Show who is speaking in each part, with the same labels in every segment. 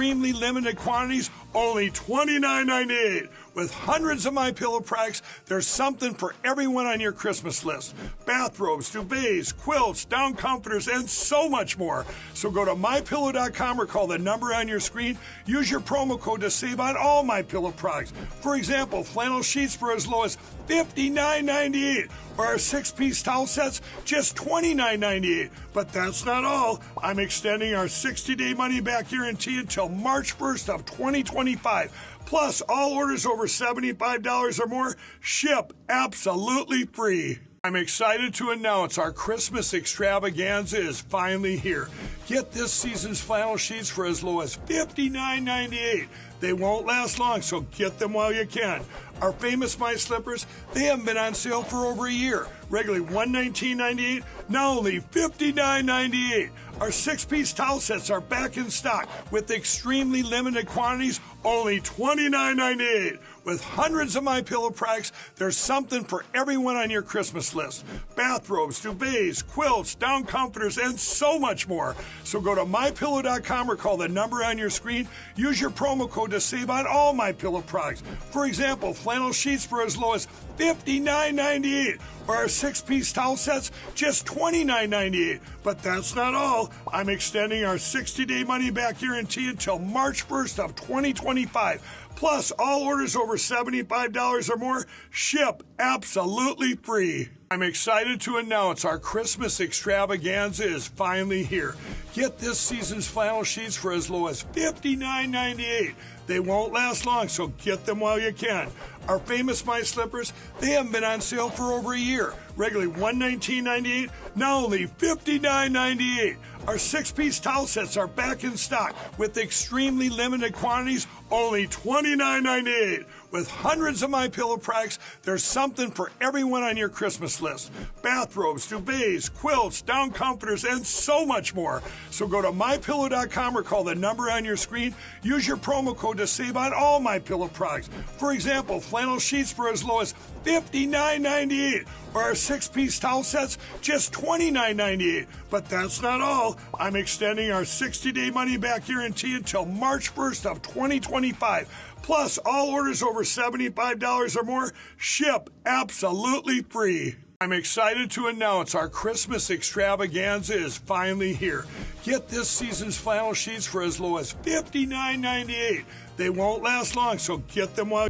Speaker 1: extremely limited quantities, only $29.98. With hundreds of MyPillow products, there's something for everyone on your Christmas list. Bathrobes, duvets, quilts, down comforters, and so much more. So go to MyPillow.com or call the number on your screen. Use your promo code to save on all MyPillow products. For example, flannel sheets for as low as $59.98. Or our 6-piece towel sets, just $29.98. But that's not all. I'm extending our 60-day money-back guarantee until March 1st of 2025. Plus, all orders over $75 or more ship absolutely free. I'm excited to announce our Christmas extravaganza is finally here. Get this season's flannel sheets for as low as $59.98. They won't last long, so get them while you can. Our famous My Slippers, they haven't been on sale for over a year. Regularly $119.98, now only $59.98. Our 6-piece towel sets are back in stock with extremely limited quantities, only $29.98. With hundreds of MyPillow products, there's something for everyone on your Christmas list. Bathrobes, duvets, quilts, down comforters, and so much more. So go to MyPillow.com or call the number on your screen. Use your promo code to save on all MyPillow products. For example, flannel sheets for as low as $59.98. Or our 6-piece towel sets, just $29.98. But that's not all. I'm extending our 60-day money-back guarantee until March 1st of 2025. Plus, all orders over $75 or more ship absolutely free. I'm excited to announce our Christmas extravaganza is finally here. Get this season's flannel sheets for as low as $59.98. They won't last long, so get them while you can. Our famous My Slippers, they haven't been on sale for over a year. Regularly $119.98, now only $59.98. Our 6-piece towel sets are back in stock with extremely limited quantities, only $29.98. With hundreds of MyPillow products, there's something for everyone on your Christmas list. Bathrobes, duvets, quilts, down comforters, and so much more. So go to MyPillow.com or call the number on your screen. Use your promo code to save on all MyPillow products. For example, flannel sheets for as low as $59.98. Or our 6-piece towel sets, just $29.98. But that's not all. I'm extending our 60-day money-back guarantee until March 1st of 2025. Plus, all orders over $75 or more ship absolutely free. I'm excited to announce our Christmas extravaganza is finally here. Get this season's flannel sheets for as low as $59.98. They won't last long, so get them while...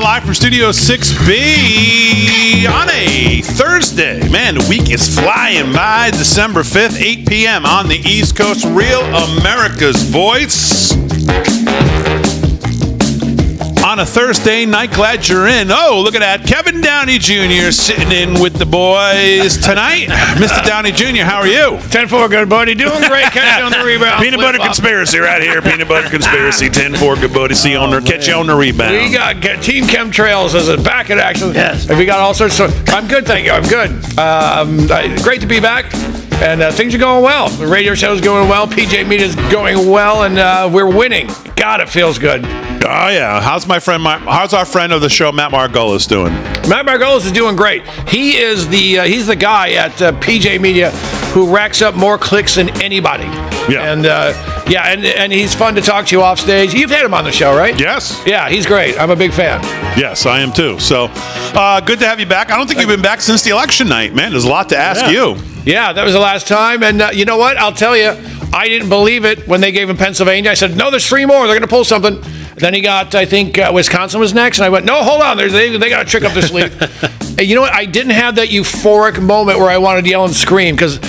Speaker 2: Live from Studio 6B on a Thursday. Man, the week is flying by. December 5th, 8 p.m. on the East Coast. Real America's Voice. On a Thursday night, glad you're in. Oh, look at that. Kevin Downey Jr. sitting in with the boys tonight. Mr. Downey Jr., how are you?
Speaker 3: 10-4, good buddy. Doing great. Catch you on the rebound.
Speaker 2: Peanut butter conspiracy right here. Peanut butter conspiracy. 10-4, good buddy. See you on there. Catch you on the rebound.
Speaker 3: We got Team Chemtrails as a back in action.
Speaker 2: Yes.
Speaker 3: And we got all sorts of... I'm good, thank you. I'm good. Great to be back. And things are going well. The radio show's going well. PJ Media's going well. And we're winning. God, it feels good.
Speaker 2: Oh, yeah. How's our friend of the show, Matt Margolis, doing?
Speaker 3: Matt Margolis is doing great. He is he's the guy at PJ Media who racks up more clicks than anybody.
Speaker 2: Yeah.
Speaker 3: And he's fun to talk to you off stage. You've had him on the show, right?
Speaker 2: Yes.
Speaker 3: Yeah, he's great. I'm a big fan.
Speaker 2: Yes, I am too. So, good to have you back. I don't think you've been back since the election night, man. There's a lot to ask you. Yeah,
Speaker 3: that was the last time. And you know what? I'll tell you, I didn't believe it when they gave him Pennsylvania. I said, no, there's 3 more. They're going to pull something. Then he got, I think, Wisconsin was next. And I went, no, hold on. They got a trick up their sleeve. And you know what? I didn't have that euphoric moment where I wanted to yell and scream because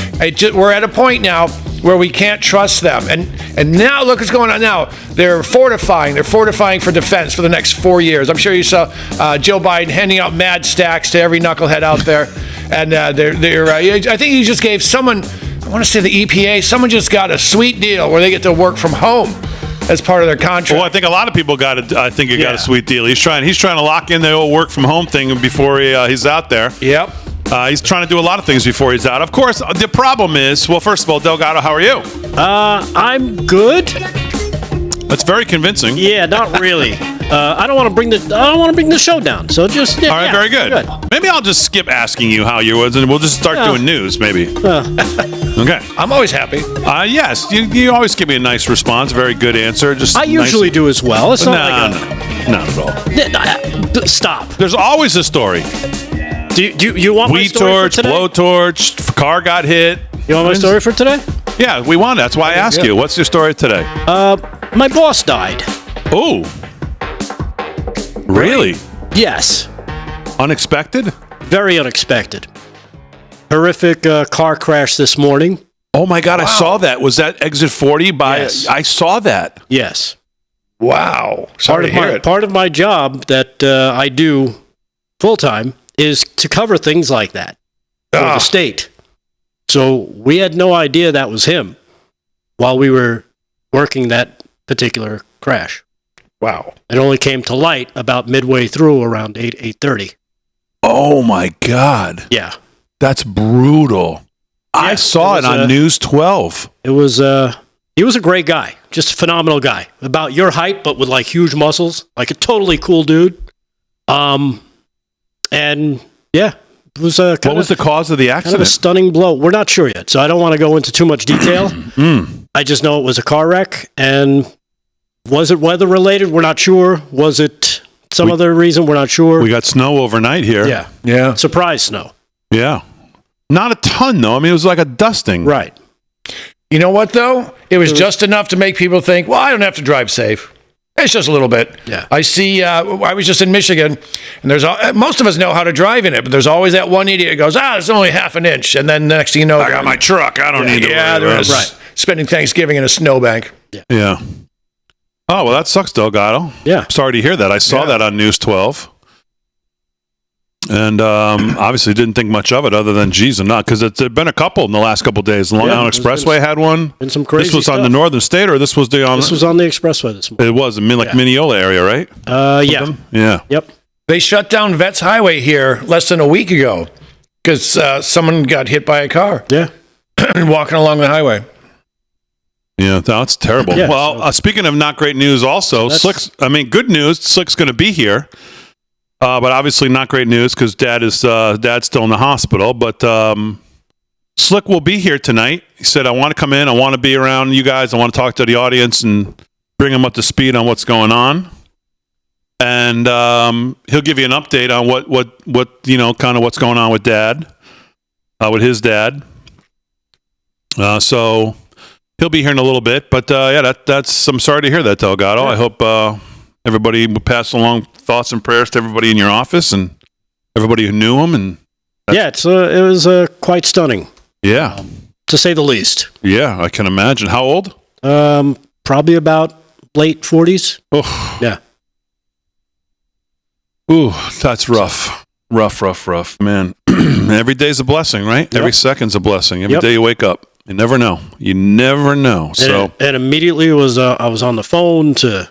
Speaker 3: we're at a point now where we can't trust them. And now look what's going on now. They're fortifying. They're fortifying for defense for the next 4 years. I'm sure you saw Joe Biden handing out mad stacks to every knucklehead out there. And I think he just gave someone, I want to say the EPA, someone just got a sweet deal where they get to work from home. as part of their contract.
Speaker 2: Well, I think a lot of people got a sweet deal. He's trying to lock in the old work from home thing before he's out there.
Speaker 3: Yep.
Speaker 2: He's trying to do a lot of things before he's out. Of course, the problem is, well, first of all, Delgado, how are you?
Speaker 4: I'm good.
Speaker 2: That's very convincing.
Speaker 4: Yeah, not really. I don't want to bring the show down. So just
Speaker 2: all right, very good. Maybe I'll just skip asking you how you was, and we'll just start doing news. Maybe. Okay.
Speaker 3: I'm always happy.
Speaker 2: Yes, you always give me a nice response. Very good answer.
Speaker 4: I usually do as well. It's not
Speaker 2: not at all.
Speaker 4: Stop.
Speaker 2: There's always a story.
Speaker 4: Do you want my story for today?
Speaker 2: Blowtorch, car got hit.
Speaker 4: You want my story for today?
Speaker 2: Yeah, we want. That's why I asked you. What's your story today?
Speaker 4: My boss died.
Speaker 2: Oh. Really?
Speaker 4: Yes.
Speaker 2: Unexpected?
Speaker 4: Very unexpected. Horrific car crash this morning.
Speaker 2: Oh my God, wow. I saw that. Was that exit 40 by?
Speaker 4: Yes.
Speaker 2: I saw that.
Speaker 4: Yes.
Speaker 3: Wow.
Speaker 4: Part of my job that I do full time is to cover things like that for the state. So we had no idea that was him while we were working that particular crash.
Speaker 3: Wow.
Speaker 4: It only came to light about midway through around 8:30.
Speaker 2: Oh my God.
Speaker 4: Yeah.
Speaker 2: That's brutal. Yeah, I saw it on News 12.
Speaker 4: It was he was a great guy, just a phenomenal guy. About your height but with like huge muscles, like a totally cool dude. And yeah, it was
Speaker 2: what was the cause of the accident?
Speaker 4: Kind of a stunning blow. We're not sure yet, so I don't want to go into too much detail. I just know it was a car wreck, and was it weather related? We're not sure. Was it some other reason? We're not sure.
Speaker 2: We got snow overnight here.
Speaker 4: Yeah. Surprise snow.
Speaker 2: Yeah. Not a ton, though. I mean, it was like a dusting.
Speaker 4: Right.
Speaker 3: You know what, though? It was just enough to make people think, well, I don't have to drive safe. It's just a little bit.
Speaker 4: Yeah.
Speaker 3: I see, I was just in Michigan, and there's most of us know how to drive in it, but there's always that one idiot who goes, it's only half an inch. And then the next thing you know,
Speaker 2: I got my truck. I don't need to.
Speaker 3: Yeah, there is. Right. Spending Thanksgiving in a snowbank.
Speaker 2: Yeah. Oh, well, that sucks, Delgado.
Speaker 4: Yeah.
Speaker 2: Sorry to hear that. I saw that on News 12. And obviously didn't think much of it other than, geez, I'm not, because there'd been a couple in the last couple of days. The Long Island Expressway had one.
Speaker 4: And some crazy
Speaker 2: This was
Speaker 4: stuff.
Speaker 2: on the Northern State, or this was
Speaker 4: This was on the Expressway this morning.
Speaker 2: It was, Mineola area, right?
Speaker 4: Yeah.
Speaker 2: Yeah.
Speaker 4: Yep.
Speaker 3: They shut down Vets Highway here less than a week ago because someone got hit by a car.
Speaker 4: Yeah.
Speaker 3: Walking along the highway.
Speaker 2: Yeah, that's terrible.
Speaker 4: Yeah,
Speaker 2: well, speaking of not great news also, good news, Slick's going to be here. But obviously not great news because Dad's still in the hospital. But Slick will be here tonight. He said, I want to come in. I want to be around you guys. I want to talk to the audience and bring them up to speed on what's going on. And he'll give you an update on what kind of what's going on with Dad, with his dad. So he'll be here in a little bit. But that's I'm sorry to hear that, Delgado. Yeah. I hope everybody would pass along thoughts and prayers to everybody in your office and everybody who knew him. And
Speaker 4: it was quite stunning.
Speaker 2: Yeah,
Speaker 4: to say the least.
Speaker 2: Yeah, I can imagine. How old?
Speaker 4: Probably about late 40s.
Speaker 2: Oh,
Speaker 4: yeah.
Speaker 2: Ooh, that's rough. Rough, man. Every day's a blessing, right? Yep. Every second's a blessing. Every day you wake up, you never know. And
Speaker 4: immediately I was on the phone to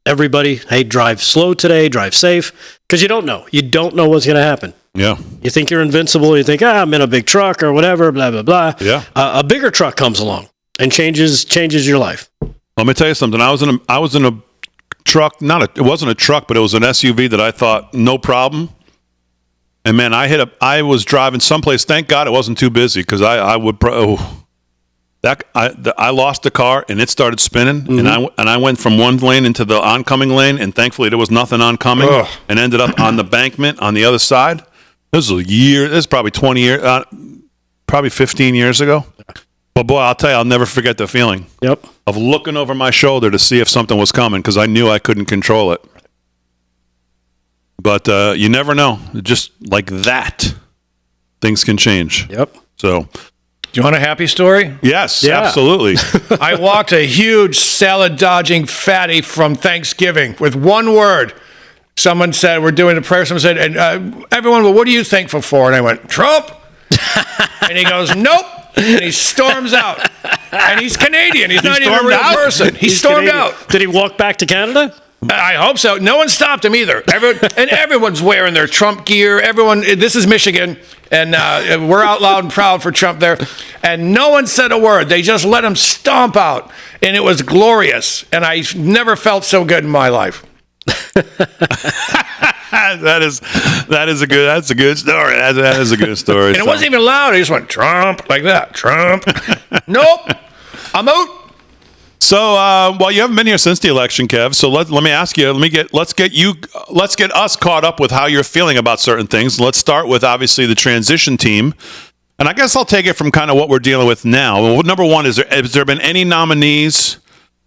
Speaker 4: everybody. Hey, drive slow today. Drive safe, because you don't know. You don't know what's going to happen.
Speaker 2: Yeah.
Speaker 4: You think you're invincible. You think, I'm in a big truck or whatever. Blah blah blah.
Speaker 2: Yeah.
Speaker 4: A bigger truck comes along and changes your life.
Speaker 2: Let me tell you something. I was in a truck. It wasn't a truck, but it was an SUV that I thought no problem. And man, I was driving someplace. Thank God it wasn't too busy, because I lost the car and it started spinning. Mm-hmm. and I went from one lane into the oncoming lane, and thankfully there was nothing oncoming, and ended up on the embankment on the other side. This was this is probably 20 years, probably 15 years ago. But boy, I'll tell you, I'll never forget the feeling.
Speaker 4: Yep.
Speaker 2: Of looking over my shoulder to see if something was coming, because I knew I couldn't control it. But you never know. Just like that, things can change.
Speaker 4: Yep.
Speaker 2: So,
Speaker 3: do you want a happy story?
Speaker 2: Yes, absolutely.
Speaker 3: I walked a huge salad-dodging fatty from Thanksgiving with one word. Someone said, we're doing the prayer. Someone said, and everyone, well, what are you thankful for? And I went, Trump. And he goes, nope. And he storms out. And he's Canadian. He's not even a real person. He stormed
Speaker 4: Canadian.
Speaker 3: out.
Speaker 4: Did he walk back to Canada?
Speaker 3: I hope so. No one stopped him either. Everyone's wearing their Trump gear. This is Michigan, and we're out loud and proud for Trump there. And no one said a word. They just let him stomp out, and it was glorious. And I never felt so good in my life.
Speaker 2: That's a good story. That is a good story.
Speaker 3: And it wasn't even loud. He just went Trump like that. Trump. Nope. I'm out.
Speaker 2: So, well, you haven't been here since the election, Kev. So let me ask you. Let's get us caught up with how you're feeling about certain things. Let's start with obviously the transition team, and I guess I'll take it from kind of what we're dealing with now. Well, number one, has there been any nominees? I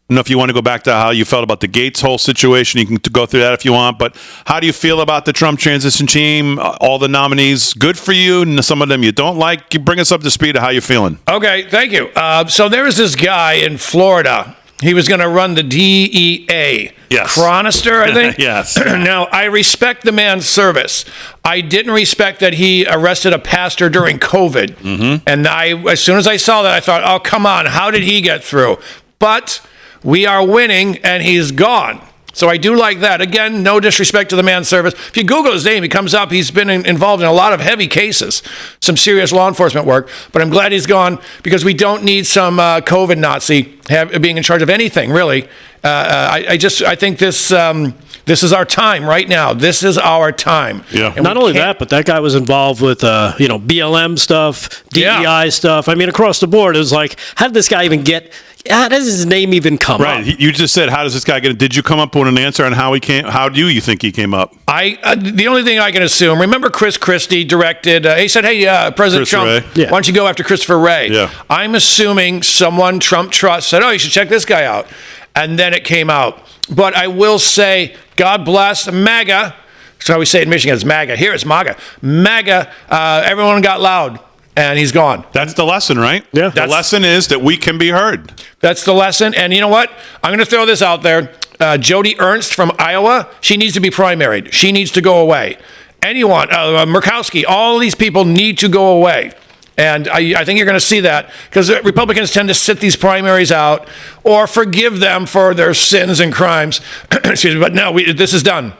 Speaker 2: don't know if you want to go back to how you felt about the Gates whole situation. You can go through that if you want. But how do you feel about the Trump transition team? All the nominees, good for you. And some of them you don't like. You bring us up to speed of how you're feeling.
Speaker 3: Okay, thank you. So there was this guy in Florida. He was going to run the DEA.
Speaker 2: Yes.
Speaker 3: Cronister, I think.
Speaker 2: Yes.
Speaker 3: Now, I respect the man's service. I didn't respect that he arrested a pastor during COVID. Mm-hmm. And as soon as I saw that, I thought, oh, come on. How did he get through? But we are winning, and he's gone. So I do like that. Again, no disrespect to the man's service. If you Google his name, he comes up. He's been involved in a lot of heavy cases, some serious law enforcement work. But I'm glad he's gone because we don't need some COVID Nazi being in charge of anything, really. I think this is our time right now. This is our time.
Speaker 2: Yeah.
Speaker 4: Not only that, but that guy was involved with BLM stuff, DEI stuff. I mean, across the board, it was like, how did this guy even get? How does his name even come up?
Speaker 2: Right. You just said, how does this guy get it? Did you come up with an answer on how he came? How do you think he came up?
Speaker 3: The only thing I can assume, remember Chris Christie directed, he said, hey, President Trump, why don't you go after Christopher Wray? Yeah. I'm assuming someone Trump trusts said, oh, you should check this guy out. And then it came out. But I will say, God bless MAGA. That's how we say it in Michigan. It's MAGA. Here it's MAGA. MAGA, everyone got loud. And he's gone.
Speaker 2: That's the lesson, right?
Speaker 4: Yeah.
Speaker 2: The lesson is that we can be heard.
Speaker 3: That's the lesson. And you know what? I'm going to throw this out there. Jody Ernst from Iowa, she needs to be primaried. She needs to go away. Anyone, Murkowski, all these people need to go away. And I think you're going to see that because Republicans tend to sit these primaries out or forgive them for their sins and crimes. Excuse me. But no, this is done.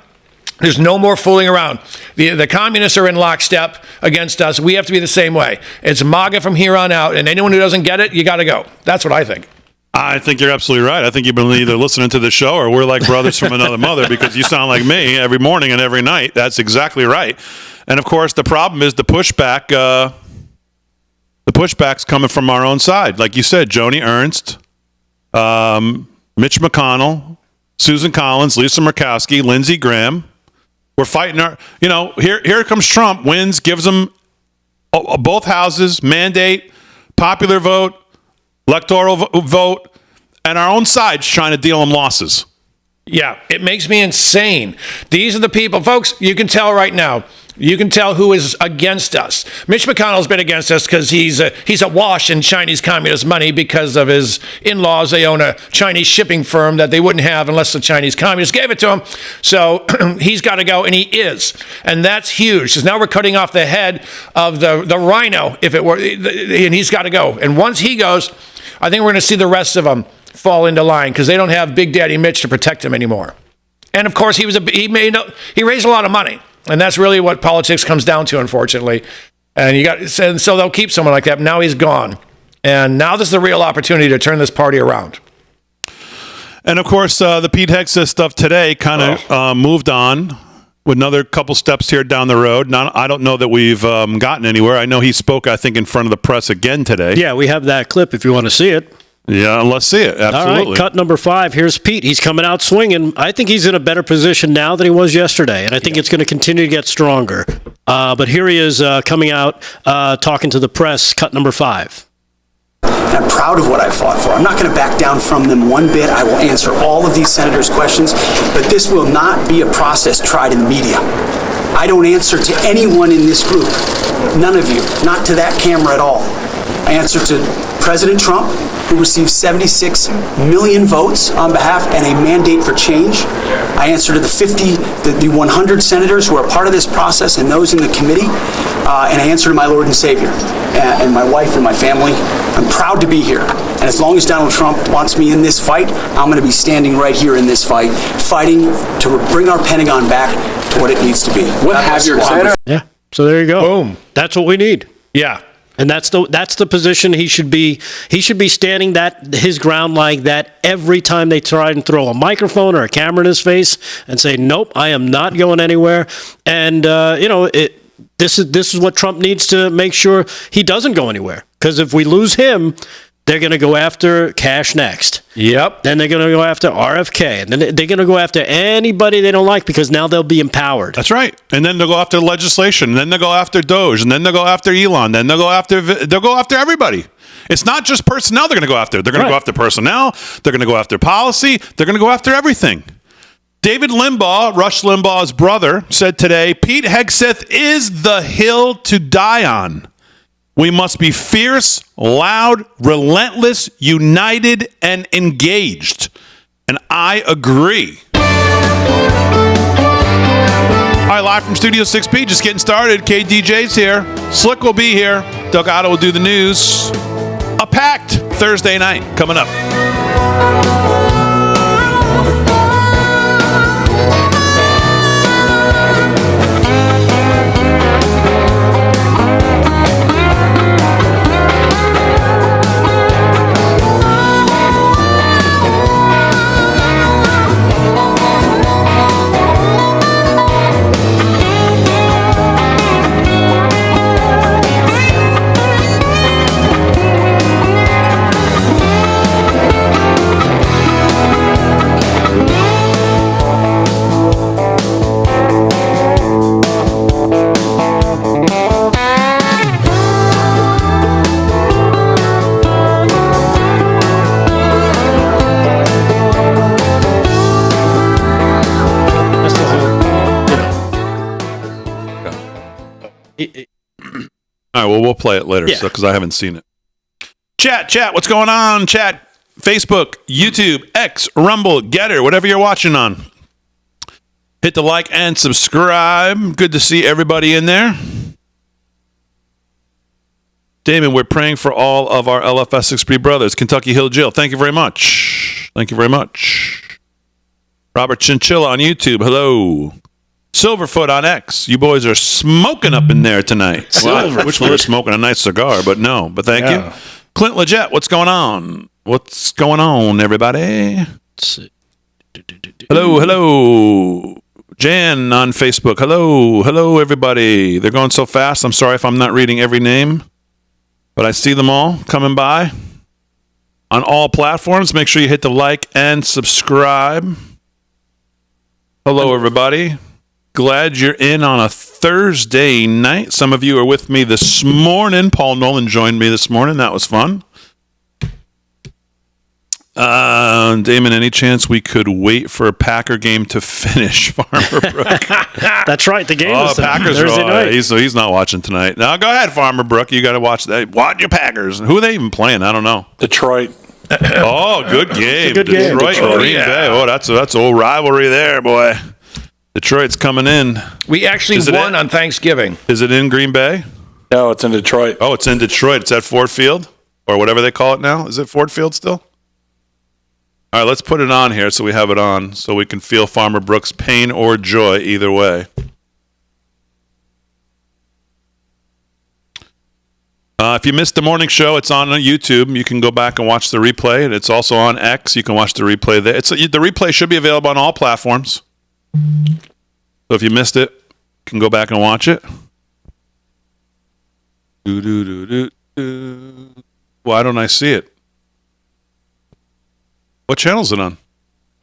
Speaker 3: There's no more fooling around. The communists are in lockstep against us. We have to be the same way. It's MAGA from here on out, and anyone who doesn't get it, you got to go. That's what I think.
Speaker 2: I think you're absolutely right. I think you've been either listening to the show or we're like brothers from another mother because you sound like me every morning and every night. That's exactly right. And, of course, the problem is the pushback. The pushback's coming from our own side. Like you said, Joni Ernst, Mitch McConnell, Susan Collins, Lisa Murkowski, Lindsey Graham. We're fighting here comes Trump, wins, gives them both houses, mandate, popular vote, electoral vote, and our own side's trying to deal them losses.
Speaker 3: Yeah, it makes me insane. These are the people, folks, you can tell right now. You can tell who is against us. Mitch McConnell's been against us because he's awash in Chinese communist money because of his in-laws. They own a Chinese shipping firm that they wouldn't have unless the Chinese communists gave it to him. So he's got to go, and he is. And that's huge because now we're cutting off the head of the rhino, if it were, and he's got to go. And once he goes, I think we're going to see the rest of them fall into line because they don't have Big Daddy Mitch to protect him anymore. And of course, he raised a lot of money. And that's really what politics comes down to, unfortunately. And so they'll keep someone like that. Now he's gone. And now this is the real opportunity to turn this party around.
Speaker 2: And, of course, the Pete Hegseth stuff today kind of moved on with another couple steps here down the road. Now, I don't know that we've gotten anywhere. I know he spoke, I think, in front of the press again today.
Speaker 4: Yeah, we have that clip if you want to see it.
Speaker 2: Yeah, let's see it. Absolutely.
Speaker 4: All right, cut number 5. Here's Pete. He's coming out swinging. I think he's in a better position now than he was yesterday, and I think it's going to continue to get stronger. But here he is coming out, talking to the press. Cut number 5.
Speaker 5: I'm proud of what I fought for. I'm not going to back down from them one bit. I will answer all of these senators' questions, but this will not be a process tried in the media. I don't answer to anyone in this group. None of you. Not to that camera at all. I answer to President Trump, who received 76 million votes on behalf and a mandate for change. I answer to the 100 senators who are part of this process and those in the committee. and I answer to my Lord and Savior and my wife and my family. I'm proud to be here. And as long as Donald Trump wants me in this fight, I'm going to be standing right here in this fight, fighting to bring our Pentagon back to what it needs to be.
Speaker 6: What have your Senator?
Speaker 4: Yeah. So there you go.
Speaker 3: Boom.
Speaker 4: That's what we need.
Speaker 3: Yeah.
Speaker 4: And that's the position he should be. He should be standing his ground like that every time they try and throw a microphone or a camera in his face and say, "Nope, I am not going anywhere." And this is what Trump needs to make sure he doesn't go anywhere. Because if we lose him, they're going to go after Cash next.
Speaker 3: Yep.
Speaker 4: Then they're going to go after RFK. And then they're going to go after anybody they don't like because now they'll be empowered.
Speaker 2: That's right. And then they'll go after legislation. And then they'll go after Doge. And then they'll go after Elon. Then they'll go after everybody. It's not just personnel they're going to go after. They're going to go after personnel. They're going to go after policy. They're going to go after everything. David Limbaugh, Rush Limbaugh's brother, said today, Pete Hegseth is the hill to die on. We must be fierce, loud, relentless, united, and engaged. And I agree. All right, live from Studio 6B, just getting started. KDJ's here. Slick will be here. Delgado will do the news. A packed Thursday night coming up. All right, well, we'll play it later because I haven't seen it. Chat, what's going on? Chat, Facebook, YouTube, X, Rumble, Getter, whatever you're watching on. Hit the like and subscribe. Good to see everybody in there. Damon, we're praying for all of our LFS6B brothers. Kentucky Hill Jill, thank you very much. Thank you very much. Robert Chinchilla on YouTube, hello. Silverfoot on X. You boys are smoking up in there tonight. Well, I wish we were smoking a nice cigar, but no. But thank you. Clint Leggett, what's going on? What's going on, everybody? Hello. Jan on Facebook. Hello, everybody. They're going so fast. I'm sorry if I'm not reading every name, but I see them all coming by on all platforms. Make sure you hit the like and subscribe. Hello, everybody. Glad you're in on a Thursday night. Some of you are with me this morning. Paul Nolan joined me this morning. That was fun. Damon, any chance we could wait for a Packer game to finish, Farmer Brook?
Speaker 4: That's right. The game is
Speaker 2: Packers
Speaker 4: Thursday night.
Speaker 2: So he's not watching tonight. Now, go ahead, Farmer Brook. You got to watch that. Watch your Packers. Who are they even playing? I don't know.
Speaker 6: Detroit.
Speaker 2: Oh, good game.
Speaker 4: Good game.
Speaker 2: Detroit, Green Bay. Oh, that's old rivalry there, boy. Detroit's coming in.
Speaker 3: We actually won on Thanksgiving.
Speaker 2: Is it in Green Bay?
Speaker 6: No, it's in Detroit.
Speaker 2: Oh, it's in Detroit. It's at Ford Field or whatever they call it now. Is it Ford Field still? All right, let's put it on here so we have it on so we can feel Farmer Brook's pain or joy either way. If you missed the morning show, it's on YouTube. You can go back and watch the replay. And it's also on X. You can watch the replay there. The replay should be available on all platforms. So if you missed it, you can go back and watch it. Why don't I see it? What channel is it on?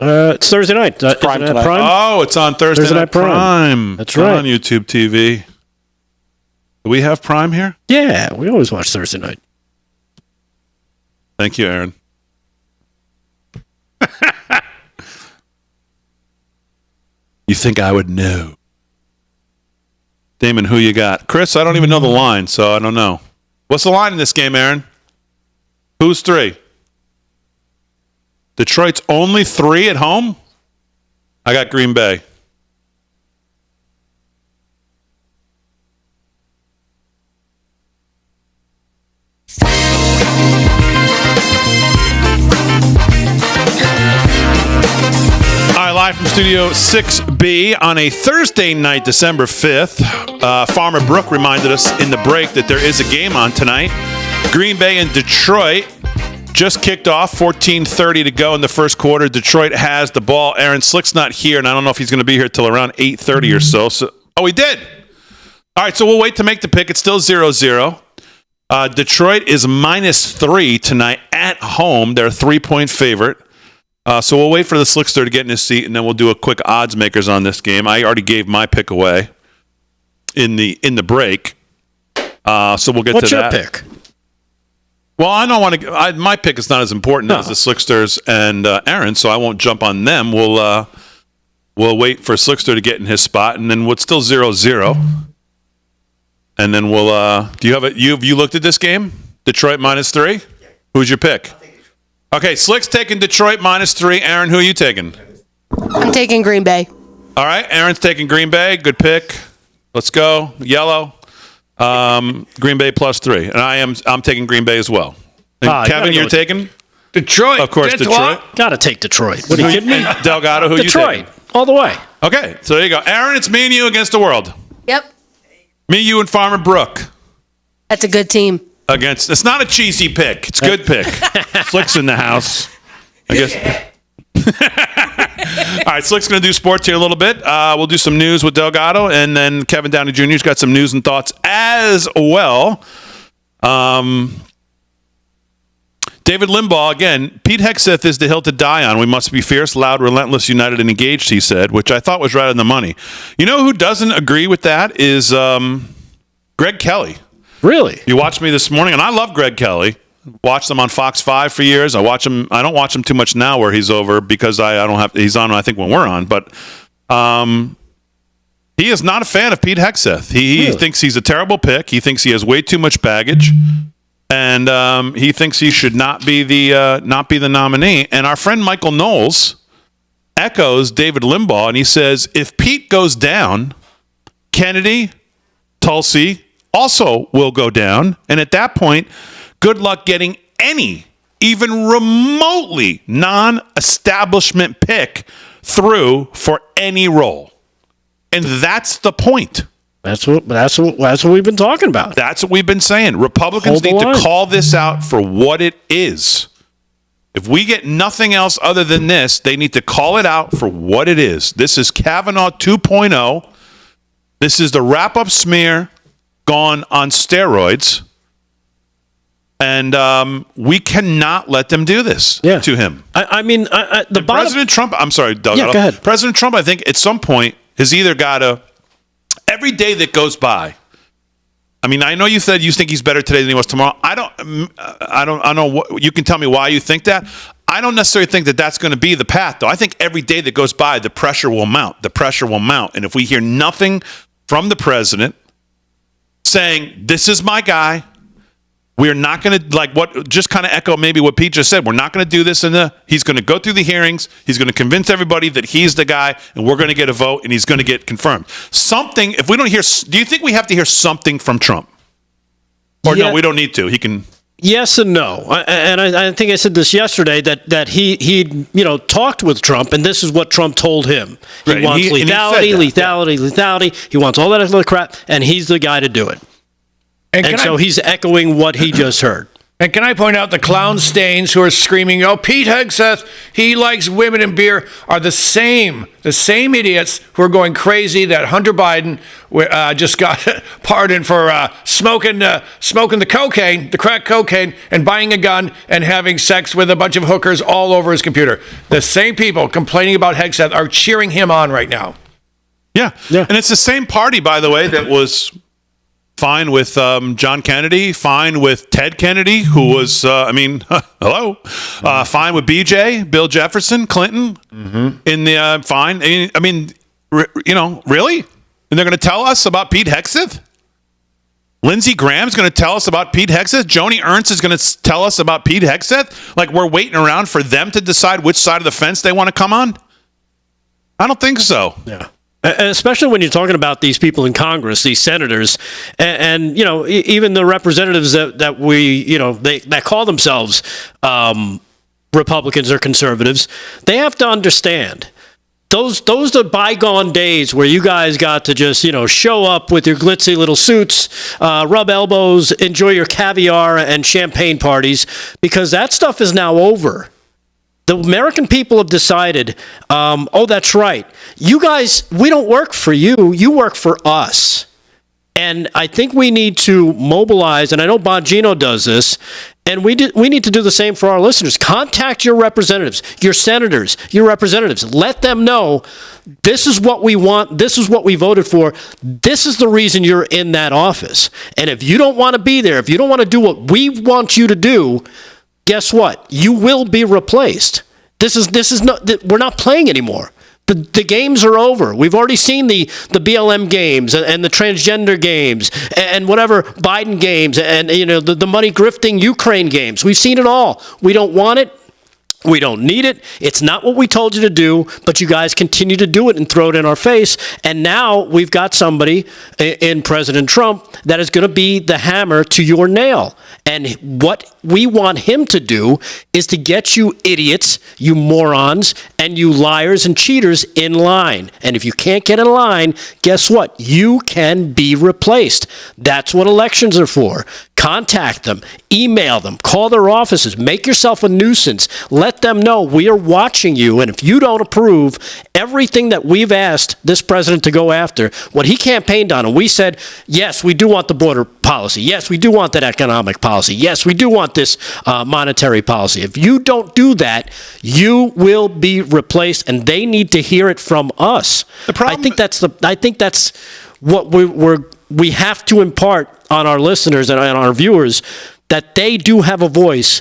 Speaker 4: It's Thursday night.
Speaker 6: Prime tonight.
Speaker 4: Prime?
Speaker 2: Oh, it's on Thursday Night Prime.
Speaker 4: That's
Speaker 2: Not
Speaker 4: right.
Speaker 2: on YouTube TV. Do we have Prime here?
Speaker 4: Yeah, we always watch Thursday night.
Speaker 2: Thank you, Aaron. You think I would know? Damon, who you got? Chris, I don't even know the line, so I don't know. What's the line in this game, Aaron? Who's 3? Detroit's only 3 at home? I got Green Bay. Live from Studio 6B on a Thursday night, December 5th. Farmer Brooke reminded us in the break that there is a game on tonight. Green Bay and Detroit just kicked off, 14:30 to go in the first quarter. Detroit has the ball. Aaron Slick's not here, and I don't know if he's going to be here till around 8:30 or so. Oh, he did. All right, so we'll wait to make the pick. It's still 0-0. Detroit is -3 tonight at home. They're a 3-point favorite. So we'll wait for the Slickster to get in his seat, and then we'll do a quick odds makers on this game. I already gave my pick away in the break, so we'll get
Speaker 4: What's
Speaker 2: to that.
Speaker 4: What's your pick?
Speaker 2: Well, I don't want to. My pick is not as important as the Slicksters and Aaron, so I won't jump on them. We'll wait for Slickster to get in his spot, and then it's still 0-0. And then we'll. Do you have it? You looked at this game? Detroit -3. Who's your pick? Okay, Slick's taking Detroit -3. Aaron, who are you taking?
Speaker 7: I'm taking Green Bay.
Speaker 2: All right, Aaron's taking Green Bay. Good pick. Let's go. Yellow. Green Bay +3. And I'm taking Green Bay as well. And Kevin, you're taking?
Speaker 3: Detroit.
Speaker 2: Of course, Detroit.
Speaker 4: Gotta take Detroit. What are you kidding me?
Speaker 2: Delgado, who
Speaker 4: Detroit,
Speaker 2: you taking?
Speaker 4: all the way.
Speaker 2: Okay, so there you go. Aaron, it's me and you against the world.
Speaker 7: Yep.
Speaker 2: Me, you, and Farmer Brooke.
Speaker 7: That's a good team.
Speaker 2: It's not a cheesy pick. It's a good pick. Slick's in the house. I guess. All right, Slick's going to do sports here a little bit. We'll do some news with Delgado, and then Kevin Downey Jr.'s got some news and thoughts as well. David Limbaugh, again, Pete Hegseth is the hill to die on. We must be fierce, loud, relentless, united, and engaged, he said, which I thought was right on the money. You know who doesn't agree with that is Greg Kelly.
Speaker 4: Really?
Speaker 2: You watched me this morning, and I love Greg Kelly. Watched him on Fox 5 for years. I don't watch him too much now where he's over because I don't have. He's on, I think, when we're on. But he is not a fan of Pete Hegseth. He thinks he's a terrible pick. He thinks he has way too much baggage, and he thinks he should not be the nominee. And our friend Michael Knowles echoes David Limbaugh, and he says if Pete goes down, Kennedy, Tulsi also will go down. And at that point, good luck getting any, even remotely non-establishment pick through for any role. And that's the point.
Speaker 4: That's what we've been talking about.
Speaker 2: That's what we've been saying. Republicans need to call this out for what it is. If we get nothing else other than this, they need to call it out for what it is. This is Kavanaugh 2.0. This is the wrap-up smear gone on steroids, and we cannot let them do this to him.
Speaker 4: President
Speaker 2: Trump, I'm sorry, Delgado.
Speaker 4: Yeah, go ahead.
Speaker 2: President Trump, I think, at some point has either got to, every day that goes by, I mean, I know you said you think he's better today than he was tomorrow. I don't know what, you can tell me why you think that. I don't necessarily think that that's going to be the path, though. I think every day that goes by, the pressure will mount. The pressure will mount. And if we hear nothing from the president saying, this is my guy, we're not going to, just kind of echo maybe what Pete just said. We're not going to do this he's going to go through the hearings. He's going to convince everybody that he's the guy, and we're going to get a vote, and he's going to get confirmed. Something, if we don't hear, do you think we have to hear something from Trump? Or no, we don't need to. He can.
Speaker 4: Yes and no. I think I said this yesterday that he talked with Trump, and this is what Trump told him. He wants lethality. He wants all that other crap, and he's the guy to do it. And so he's echoing what he just heard.
Speaker 3: And can I point out the clown stains who are screaming, "Oh, Pete Hegseth, he likes women and beer," are the same idiots who are going crazy that Hunter Biden just got pardoned for smoking the cocaine, the crack cocaine, and buying a gun and having sex with a bunch of hookers all over his computer. The same people complaining about Hegseth are cheering him on right now.
Speaker 2: Yeah. And it's the same party, by the way, that was fine with John Kennedy, fine with Ted Kennedy, who was, hello, fine with BJ, Bill Jefferson, Clinton, in the fine. Really? And they're going to tell us about Pete Hegseth? Lindsey Graham's going to tell us about Pete Hegseth? Joni Ernst is going to tell us about Pete Hegseth? Like we're waiting around for them to decide which side of the fence they want to come on? I don't think so.
Speaker 4: Yeah. Especially when you're talking about these people in Congress, these senators, and even the representatives that we that call themselves Republicans or conservatives, they have to understand those are bygone days where you guys got to just, show up with your glitzy little suits, rub elbows, enjoy your caviar and champagne parties, because that stuff is now over. The American people have decided, that's right. You guys, we don't work for you. You work for us. And I think we need to mobilize, and I know Bongino does this, and we need to do the same for our listeners. Contact your representatives, your senators, your representatives. Let them know this is what we want. This is what we voted for. This is the reason you're in that office. And if you don't want to be there, if you don't want to do what we want you to do, guess what? You will be replaced. This is not. We're not playing anymore. The games are over. We've already seen the BLM games and the transgender games and whatever Biden games and the money grifting Ukraine games. We've seen it all. We don't want it. We don't need it. It's not what we told you to do, but you guys continue to do it and throw it in our face. And now we've got somebody in President Trump that is going to be the hammer to your nail. And what we want him to do is to get you idiots, you morons, and you liars and cheaters in line. And if you can't get in line, guess what? You can be replaced. That's what elections are for. Contact them, email them, call their offices, make yourself a nuisance. Let them know we are watching you. And if you don't approve everything that we've asked this president to go after, what he campaigned on, and we said, yes, we do want the border policy. Yes, we do want that economic policy. Yes, we do want this monetary policy. If you don't do that, you will be replaced, and they need to hear it from us. I think that's what we have to impart on our listeners and on our viewers, that they do have a voice.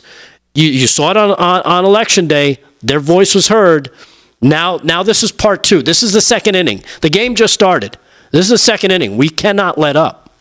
Speaker 4: You saw it on Election Day. Their voice was heard. Now this is part two. This is the second inning. The game just started. This is the second inning. We cannot let up.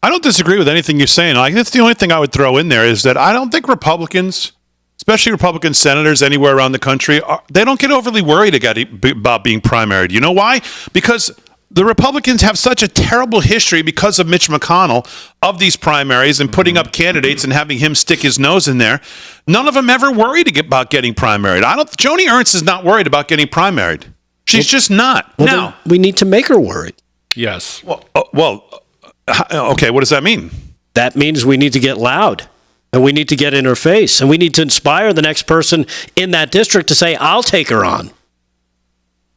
Speaker 2: I don't disagree with anything you're saying. That's the only thing I would throw in there is that I don't think Republicans, especially Republican senators anywhere around the country, they don't get overly worried about being primaried. You know why? Because the Republicans have such a terrible history because of Mitch McConnell of these primaries and putting up candidates and having him stick his nose in there. None of them ever worried about getting primaried. Joni Ernst is not worried about getting primaried. She's just not.
Speaker 4: Well,
Speaker 2: now
Speaker 4: we need to make her worried.
Speaker 3: Yes.
Speaker 2: Okay. What does that mean?
Speaker 4: That means we need to get loud. And we need to get in her face. And we need to inspire the next person in that district to say, I'll take her on.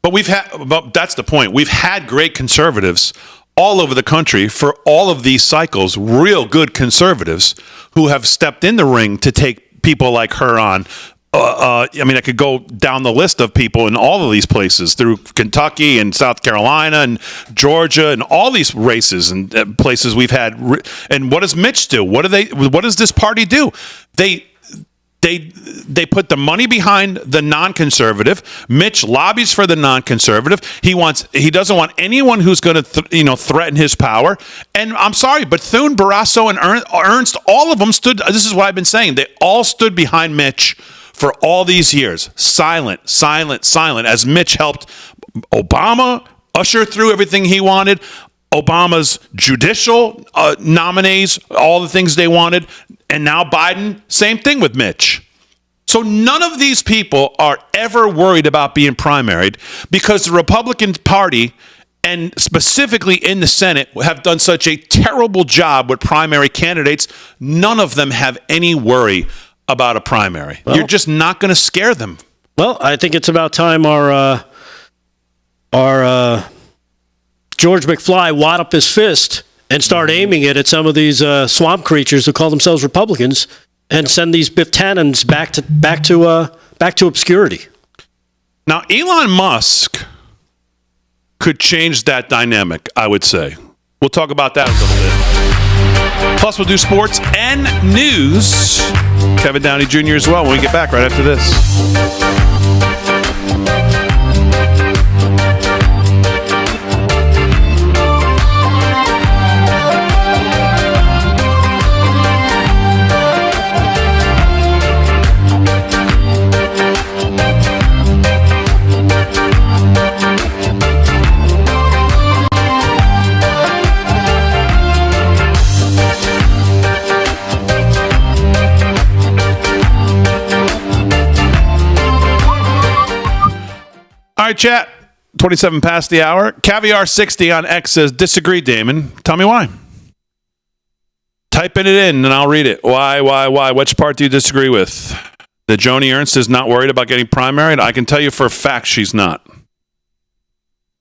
Speaker 2: But that's the point. We've had great conservatives all over the country for all of these cycles, real good conservatives who have stepped in the ring to take people like her on. I could go down the list of people in all of these places through Kentucky and South Carolina and Georgia and all these races and places we've had. And what does Mitch do? What does this party do? They put the money behind the non-conservative. Mitch lobbies for the non-conservative. He doesn't want anyone who's going to threaten his power. And I'm sorry, but Thune, Barrasso, and Ernst, all of them stood. This is what I've been saying. They all stood behind Mitch for all these years. Silent, as Mitch helped Obama usher through everything he wanted. Obama's judicial nominees, all the things they wanted. And now Biden, same thing with Mitch. So none of these people are ever worried about being primaried because the Republican Party, and specifically in the Senate, have done such a terrible job with primary candidates. None of them have any worry about a primary. Well, you're just not going to scare them.
Speaker 4: Well, I think it's about time our George McFly wad up his fist and start aiming it at some of these swamp creatures who call themselves Republicans, and send these Biff Tannens back to obscurity.
Speaker 2: Now, Elon Musk could change that dynamic, I would say. We'll talk about that a little bit. Plus, we'll do sports and news. Kevin Downey Jr. as well when we get back right after this. All right, chat. 27 past the hour. Caviar 60 on X says, disagree, Damon. Tell me why. Typing it in and I'll read it. Why? Which part do you disagree with? That Joni Ernst is not worried about getting primaried? I can tell you for a fact she's not.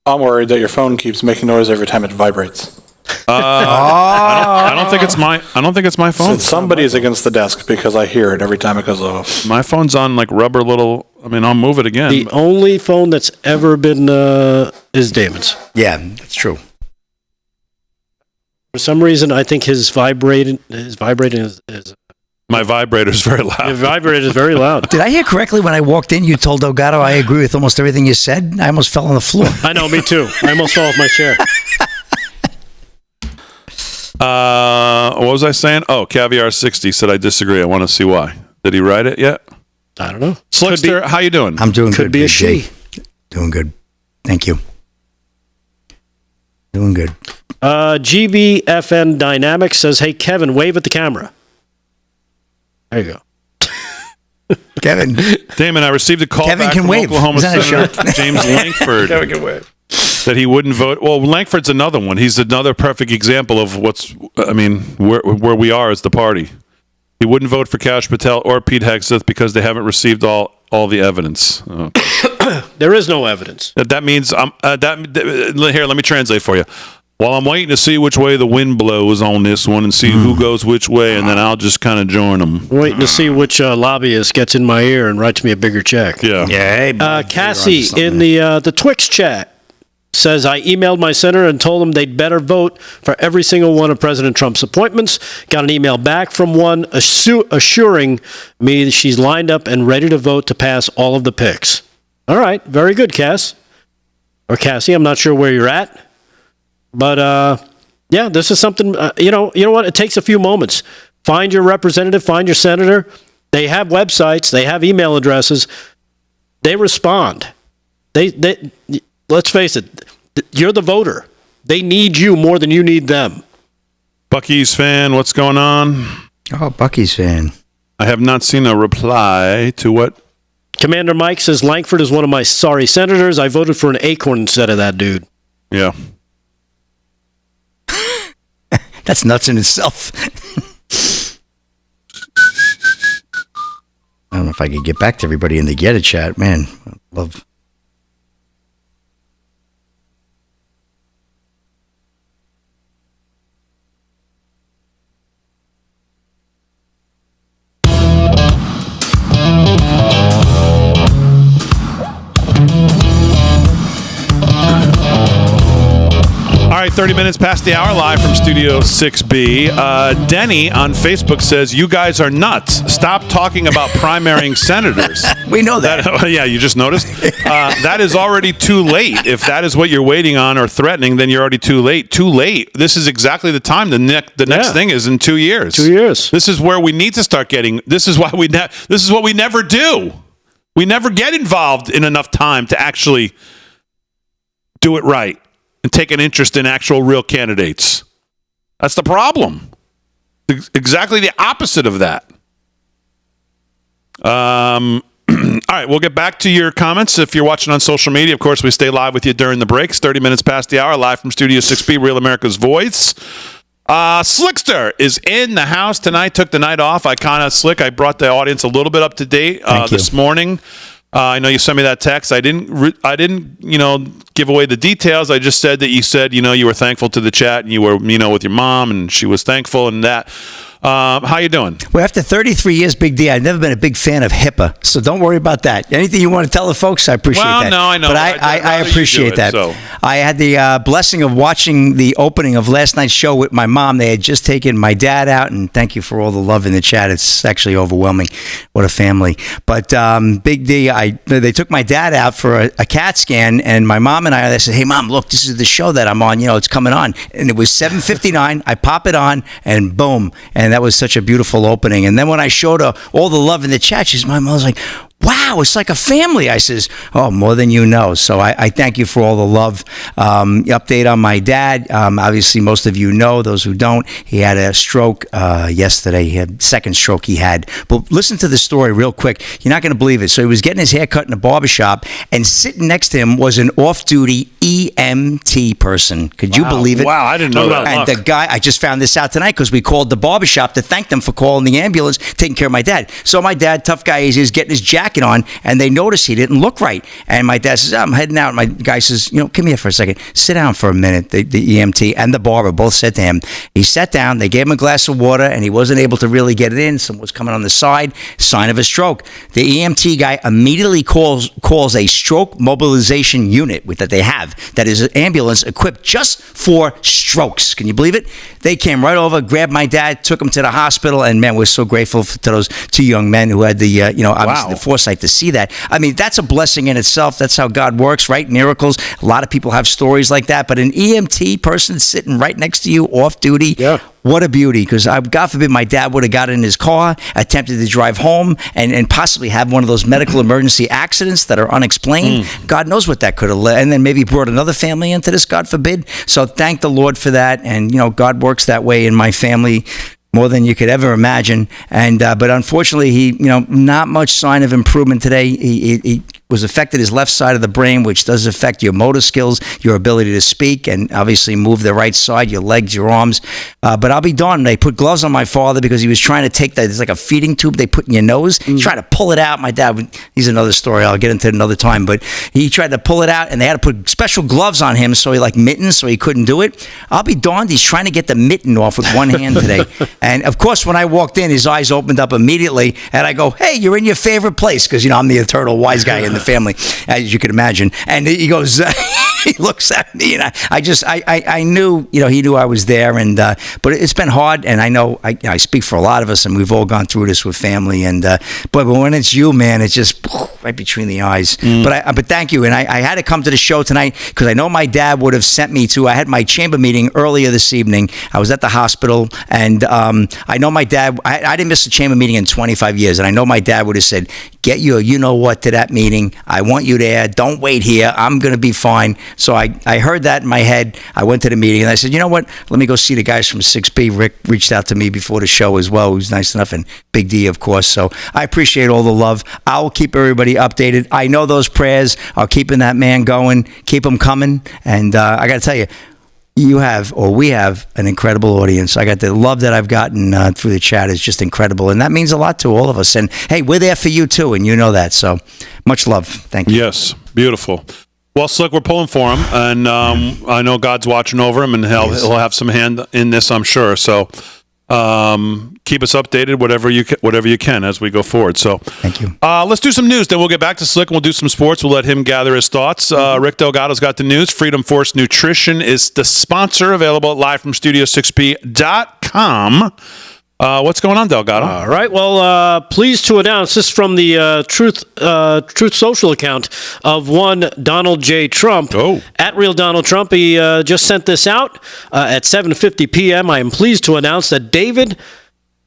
Speaker 6: I'm worried that your phone keeps making noise every time it vibrates.
Speaker 2: I don't think it's my phone.
Speaker 6: So somebody is against the desk because I hear it every time it goes off.
Speaker 2: My phone's on like rubber little. I mean, I'll move it again.
Speaker 4: The only phone that's ever been is Damon's.
Speaker 8: Yeah, that's true.
Speaker 4: For some reason, I think his vibrating is
Speaker 2: My vibrator's very loud.
Speaker 4: the vibrator is very loud.
Speaker 8: Did I hear correctly when I walked in? You told Delgado I agree with almost everything you said. I almost fell on the floor.
Speaker 4: I know, me too. I almost fell off my chair.
Speaker 2: What was I saying? Oh, Caviar 60 said I disagree. I want to see why. Did he write it yet?
Speaker 4: I don't know.
Speaker 2: Slickster, how you doing?
Speaker 8: I'm doing good.
Speaker 4: Could be a
Speaker 8: Big
Speaker 4: she.
Speaker 8: J. Doing good. Thank you. Doing good.
Speaker 4: GBFN Dynamics says, hey, Kevin, wave at the camera. There you go.
Speaker 8: Kevin.
Speaker 2: Damon, I received a call
Speaker 8: Kevin
Speaker 2: back
Speaker 8: can
Speaker 2: from
Speaker 8: wave.
Speaker 2: Oklahoma
Speaker 8: Is that a
Speaker 2: Senator
Speaker 8: shirt?
Speaker 2: James Lankford.
Speaker 3: Kevin can wave.
Speaker 2: That he wouldn't vote. Well, Lankford's another one. He's another perfect example of where we are as the party. He wouldn't vote for Kash Patel or Pete Hegseth because they haven't received all the evidence.
Speaker 4: There is no evidence.
Speaker 2: That means here. Let me translate for you. While I'm waiting to see which way the wind blows on this one and see who goes which way, and then I'll just kind of join them.
Speaker 4: Waiting to see which lobbyist gets in my ear and writes me a bigger check.
Speaker 2: Yeah.
Speaker 8: Hey,
Speaker 4: Cassie in the Twix chat says, I emailed my senator and told them they'd better vote for every single one of President Trump's appointments. Got an email back from one assuring me that she's lined up and ready to vote to pass all of the picks. All right. Very good, Cass. Or Cassie, I'm not sure where you're at. But, yeah, this is something, you know what? It takes a few moments. Find your representative, find your senator. They have websites. They have email addresses. They respond. They let's face it, you're the voter. They need you more than you need them.
Speaker 2: Bucky's fan, what's going on?
Speaker 8: Oh, Bucky's fan.
Speaker 2: I have not seen a reply to what.
Speaker 4: Commander Mike says, Lankford is one of my sorry senators. I voted for an acorn instead of that dude.
Speaker 2: Yeah.
Speaker 8: That's nuts in itself. I don't know if I could get back to everybody in the Get It chat. Man, I love.
Speaker 2: All right, 30 minutes past the hour, live from Studio 6B. Denny on Facebook says, you guys are nuts. Stop talking about primarying senators.
Speaker 8: We know that.
Speaker 2: Yeah, you just noticed? That is already too late. If that is what you're waiting on or threatening, then you're already too late. Too late. This is exactly the time. The next thing is in 2 years.
Speaker 4: 2 years.
Speaker 2: This is where we need to start getting. This is what we never do. We never get involved in enough time to actually do it right and take an interest in actual real candidates. That's the problem. Exactly the opposite of that. All right, we'll get back to your comments. If you're watching on social media, of course, we stay live with you during the breaks. 30 minutes past the hour, live from Studio 6B, Real America's Voice. Slickster is in the house tonight, took the night off. I brought the audience a little bit up to date this morning. I know you sent me that text. I didn't, give away the details. I just said that you said, you were thankful to the chat and you were, with your mom and she was thankful and that. How you doing?
Speaker 8: Well, after 33 years, Big D, I've never been a big fan of HIPAA, so don't worry about that. Anything you want to tell the folks, I appreciate that.
Speaker 2: No, I know.
Speaker 8: But I appreciate that.
Speaker 2: So.
Speaker 8: I had the blessing of watching the opening of last night's show with my mom. They had just taken my dad out, and thank you for all the love in the chat. It's actually overwhelming. What a family. But Big D, they took my dad out for a CAT scan, and my mom and I said, hey, Mom, look, this is the show that I'm on. It's coming on. And it was 7:59. I pop it on, and boom. And that was such a beautiful opening. And then when I showed her all the love in the chat, my mom was like, wow, it's like a family. I says, oh, more than you know. So I thank you for all the love. Update on my dad. Obviously, most of you know. Those who don't, he had a stroke yesterday. He had second stroke he had. But listen to the story real quick. You're not going to believe it. So he was getting his hair cut in a barbershop, and sitting next to him was an off-duty EMT person. Could you believe it?
Speaker 2: Wow, I didn't know that.
Speaker 8: And the guy, I just found this out tonight because we called the barbershop to thank them for calling the ambulance, taking care of my dad. So my dad, tough guy, he's getting his jacket on, and they noticed he didn't look right. And my dad says, I'm heading out. My guy says, come here for a second. Sit down for a minute. The EMT and the barber both said to him. He sat down. They gave him a glass of water, and he wasn't able to really get it in. Someone was coming on the side, sign of a stroke. The EMT guy immediately calls a stroke mobilization unit that they have, that is an ambulance equipped just for strokes. Can you believe it? They came right over, grabbed my dad, took him to the hospital, and man, we're so grateful to those two young men who had the, obviously the foresight to see that. I mean, that's a blessing in itself. That's how God works, right? Miracles. A lot of people have stories like that, but an EMT person sitting right next to you, off duty. Yeah. What a beauty, because God forbid my dad would have got in his car, attempted to drive home, and possibly have one of those medical emergency accidents that are unexplained. God knows what that could have led, and then maybe brought another family into this, God forbid. So thank the Lord for that, and God works that way in my family more than you could ever imagine. And but unfortunately, he not much sign of improvement today. He was affected his left side of the brain, which does affect your motor skills, your ability to speak, and obviously move the right side, your legs, your arms. But I'll be darned. They put gloves on my father because he was trying to take that. It's like a feeding tube they put in your nose. He's trying to pull it out. My dad, he's another story. I'll get into it another time. But he tried to pull it out, and they had to put special gloves on him, so he like mittens, so he couldn't do it. I'll be darned. He's trying to get the mitten off with one hand today. And of course, when I walked in, his eyes opened up immediately, and I go, "Hey, you're in your favorite place," because I'm the eternal wise guy in the family, as you can imagine. And he goes, he looks at me, and I knew, he knew I was there, and but it's been hard, and I know I speak for a lot of us, and we've all gone through this with family, and but when it's you, man, it's just right between the eyes. But thank you, and I had to come to the show tonight because I know my dad would have sent me to. I had my chamber meeting earlier this evening. I was at the hospital, and I know my dad. I didn't miss a chamber meeting in 25 years, and I know my dad would have said, "Get your you-know-what to that meeting. I want you there. Don't wait here. I'm going to be fine." So I heard that in my head. I went to the meeting, and I said, "You know what? Let me go see the guys from 6B." Rick reached out to me before the show as well. He was nice enough, and Big D, of course. So I appreciate all the love. I will keep everybody updated. I know those prayers are keeping that man going. Keep him coming. And I got to tell you, we have an incredible audience. I got the love that I've gotten through the chat is just incredible, and that means a lot to all of us. And hey, we're there for you too, and you know that. So much love. Thank you.
Speaker 2: Yes, beautiful. Well, Slick, we're pulling for him, and I know God's watching over him, and he'll have some hand in this, I'm sure. So keep us updated, whatever you can as we go forward. So
Speaker 8: thank you.
Speaker 2: Let's do some news. Then we'll get back to Slick, and we'll do some sports. We'll let him gather his thoughts. Rick Delgado's got the news. Freedom Force Nutrition is the sponsor. Available live from Studio6B.com. What's going on, Delgado?
Speaker 4: All right. Well, pleased to announce this from the Truth Social account of one Donald J. Trump.
Speaker 2: Oh.
Speaker 4: At Real Donald Trump. He just sent this out at 7:50 p.m. I am pleased to announce that David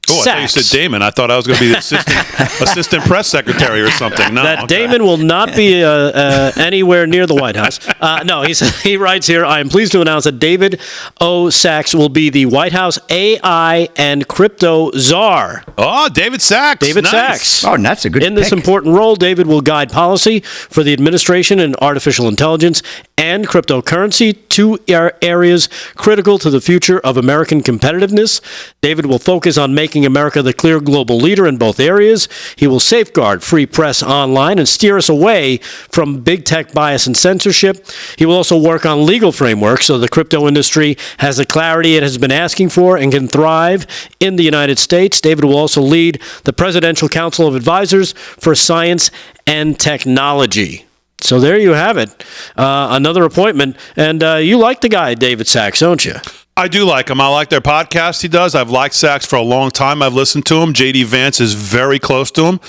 Speaker 2: Oh, I thought you said Damon. I thought I was going to be the assistant press secretary or something. No,
Speaker 4: that Damon will not be anywhere near the White House. No, he writes here, I am pleased to announce that David O. Sachs will be the White House AI and crypto czar.
Speaker 2: Oh, David Sachs.
Speaker 4: David
Speaker 2: nice.
Speaker 4: Sachs.
Speaker 8: Oh, that's a good
Speaker 4: In this
Speaker 8: pick.
Speaker 4: important role, David will guide policy for the administration in artificial intelligence and cryptocurrency, two areas critical to the future of American competitiveness. David will focus on making America the clear global leader in both areas. He will safeguard free press online and steer us away from big tech bias and censorship. He will also work on legal frameworks so the crypto industry has the clarity it has been asking for and can thrive in the United States. David will also lead the Presidential Council of Advisors for Science and Technology. So there you have it. Another appointment. And you like the guy, David Sachs, don't you?
Speaker 2: I do like him. I like their podcast he does. I've liked Sachs for a long time. I've listened to him. J.D. Vance is very close to him.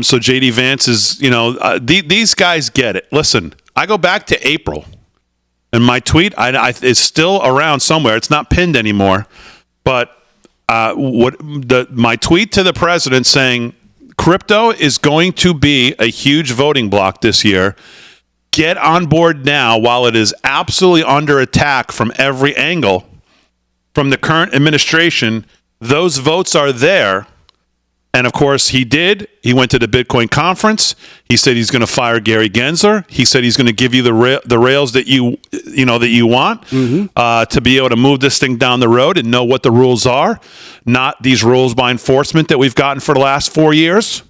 Speaker 2: So J.D. Vance is, these guys get it. Listen, I go back to April, and my tweet is still around somewhere. It's not pinned anymore. But my tweet to the president saying Crypto is going to be a huge voting block this year. Get on board now while it is absolutely under attack from every angle. From the current administration, those votes are there. And of course, he did. He went to the Bitcoin conference. He said he's going to fire Gary Gensler. He said he's going to give you the rails that you want to be able to move this thing down the road and know what the rules are, not these rules by enforcement that we've gotten for the last 4 years.